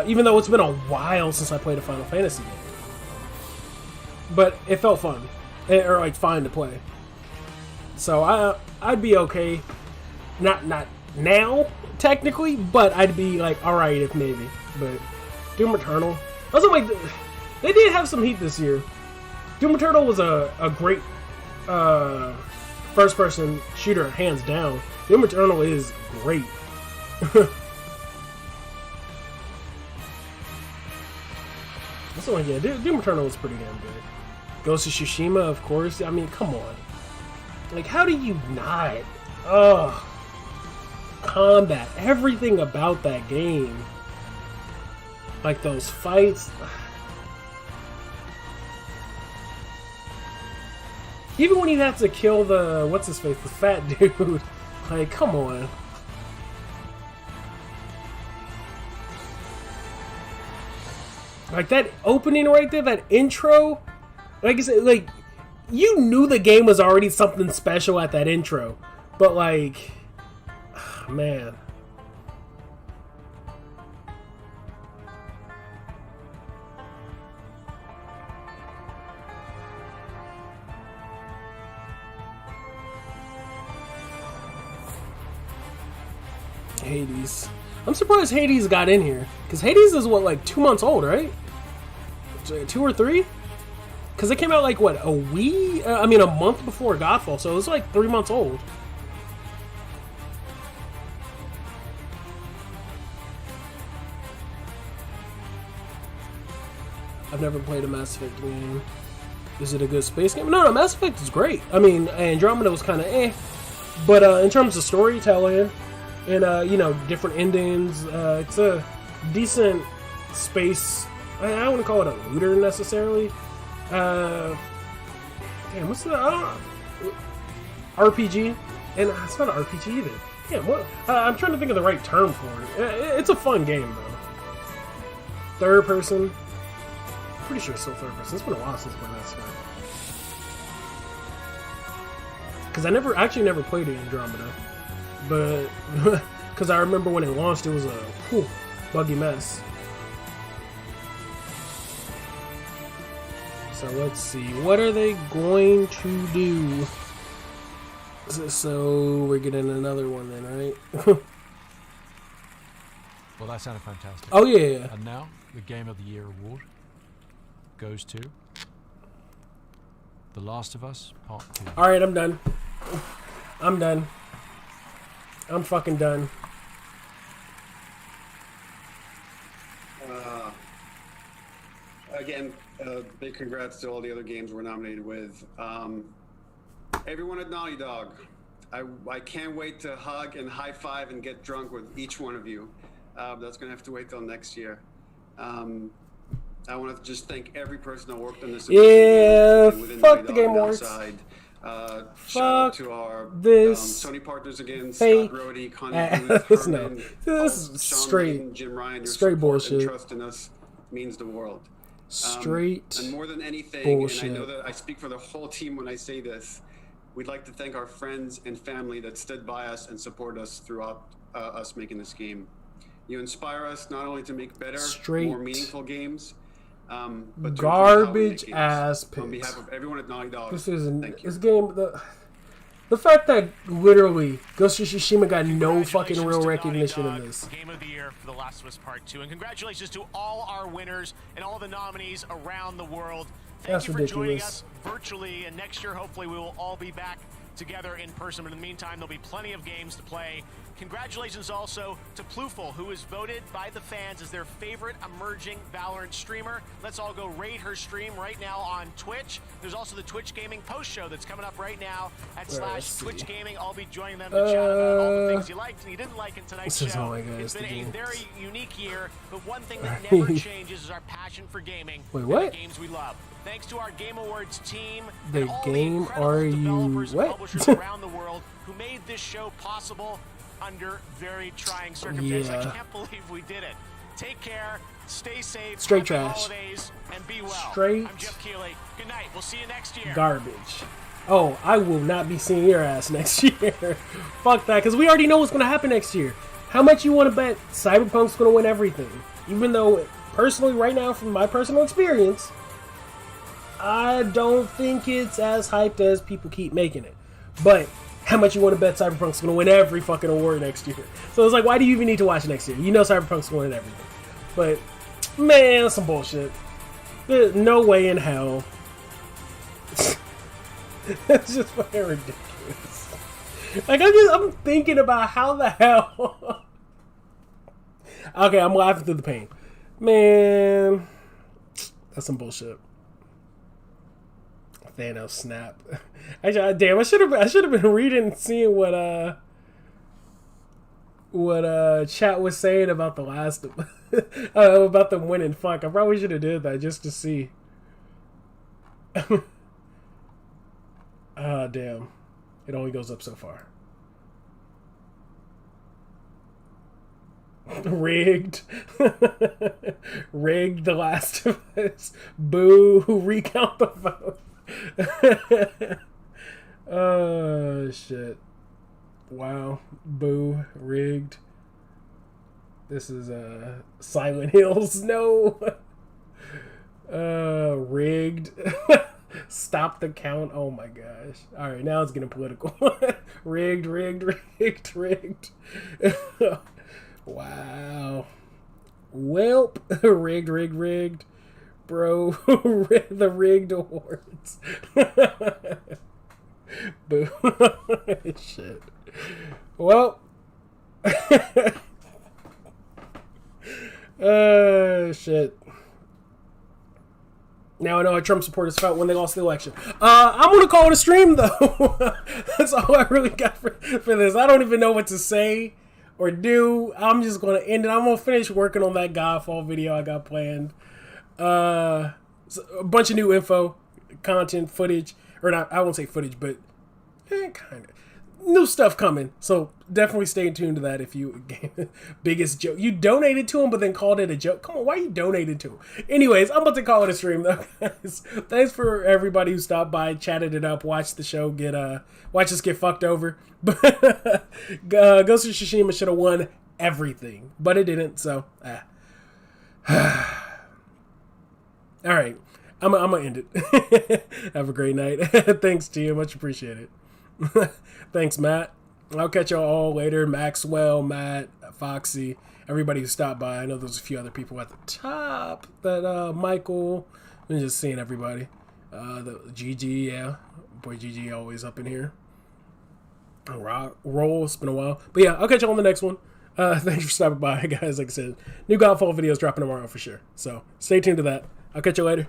even though it's been a while since I played a Final Fantasy game. But it felt fun, or like fine to play. So I'd be okay. Not now technically, but I'd be like alright if maybe. But Doom Eternal, also like they did have some heat this year. Doom Eternal was a great first-person shooter, hands down. Doom Eternal is great. Also, yeah, Doom Eternal was pretty damn good. Ghost of Tsushima, of course. I mean, come on. Like, how do you not? Ugh. Combat, everything about that game. Like those fights. Even when you have to kill the what's-his-face, the fat dude. Like, come on. Like that opening right there, that intro. Like I said, like you knew the game was already something special at that intro, but like, man. Hades. I'm surprised Hades got in here, because Hades is what, like 2 months old, right? 2 or 3? Because it came out like what, a month before Godfall, so it was like 3 months old. I've never played a Mass Effect game. Is it a good space game? No, Mass Effect is great. I mean, Andromeda was kind of eh, but in terms of storytelling and you know, different endings, it's a decent space. I wouldn't call it a looter necessarily. Damn, what's the RPG? And it's not an RPG either. Damn, what? I'm trying to think of the right term for it. It's a fun game though. Third person. Pretty sure it's still third person. It's been a while since I played Mass Effect. Because I never played Andromeda, but because I remember when it launched, it was a buggy mess. So let's see, what are they going to do? So we're getting another one then, right? Well, that sounded fantastic. Oh yeah. And now the Game of the Year award goes to The Last of Us Part 2. All right, I'm done. I'm done. I'm fucking done. Again, big congrats to all the other games we're nominated with. Everyone at Naughty Dog, I can't wait to hug and high five and get drunk with each one of you. That's gonna have to wait till next year. I want to just thank every person that worked on this. Yeah, fuck the Gameawards. Shout out to our Sony partners again, fake Scott Brody, Connie Booth, Herman, this is Sean straight, Green, Jim Ryan. Your straight bullshit. And trust in us means the world. Straight and more than anything, bullshit. and I know that I speak for the whole team when I say this, we'd like to thank our friends and family that stood by us and supported us throughout us making this game. You inspire us not only to make better, more meaningful games, but to garbage ass picks. On behalf of everyone at Naughty Dog, this game. The fact that literally Ghost of Tsushima got no fucking real recognition in this. Game of the Year for The Last of Us Part 2. And congratulations to all our winners and all the nominees around the world. Thank you for joining us virtually. And next year, hopefully, we will all be back together in person. But in the meantime, there'll be plenty of games to play Congratulations also to Pluful, who is voted by the fans as their favorite emerging Valorant streamer. Let's all go raid her stream right now on Twitch. There's also the Twitch Gaming post show that's coming up right now at /Twitch Gaming. I'll be joining them to chat about all the things you liked and you didn't like in tonight's show. It's been a very unique year, but one thing that never changes is our passion for gaming and the games we love. Thanks to our Game Awards team and all the incredible developers and publishers around the world who made this show possible under very trying circumstances. I can't believe we did it. Take care, stay safe, straight happy trash, holidays, and be well. Straight I'm Jeff Keighley. Good night. We'll see you next year. Garbage. Oh, I will not be seeing your ass next year. Fuck that, because we already know what's going to happen next year. How much you want to bet Cyberpunk's going to win everything? Even though, personally, right now, from my personal experience, I don't think it's as hyped as people keep making it. But how much you want to bet Cyberpunk's going to win every fucking award next year? So it's like, why do you even need to watch next year? You know Cyberpunk's going to win everything. But, man, that's some bullshit. There's no way in hell. That's just fucking ridiculous. Like, I'm thinking about how the hell... Okay, I'm laughing through the pain. Man, that's some bullshit. Thanos snap. Damn, I should have been reading and seeing what chat was saying about the last about them winning. Fuck, I probably should have did that just to see. Damn. It only goes up so far. Rigged. Rigged The Last of Us. Boo. Recount the vote. Oh, shit. Wow. Boo. Rigged. This is, Silent Hills. No. Rigged. Stop the count. Oh my gosh. Alright, now it's getting political. Rigged. Wow. Welp. Rigged. Bro. The Rigged Awards. Boo. Shit. Well. Shit. Now I know how Trump supporters felt when they lost the election. I'm gonna call it a stream though. That's all I really got for this. I don't even know what to say or do. I'm just gonna end it. I'm gonna finish working on that Godfall video I got planned. A bunch of new info, content, footage, or not. I won't say footage, but kind of new stuff coming. So definitely stay tuned to that. If you biggest joke, you donated to him, but then called it a joke. Come on, why are you donating to him? Anyways, I'm about to call it a stream though, guys. Thanks for everybody who stopped by, chatted it up, watched the show, watch us get fucked over. Ghost of Tsushima should have won everything, but it didn't. So, all right, I'm gonna end it. Have a great night. Thanks to you, much appreciated. Thanks, Matt. I'll catch y'all all later. Maxwell, Matt, Foxy, everybody who stopped by. I know there's a few other people at the top. That Michael. I'm just seeing everybody. The GG, yeah, boy, GG always up in here. Roll. It's been a while, but yeah, I'll catch y'all on the next one. Thanks for stopping by, guys. Like I said, new Godfall videos dropping tomorrow for sure. So stay tuned to that. I'll catch you later.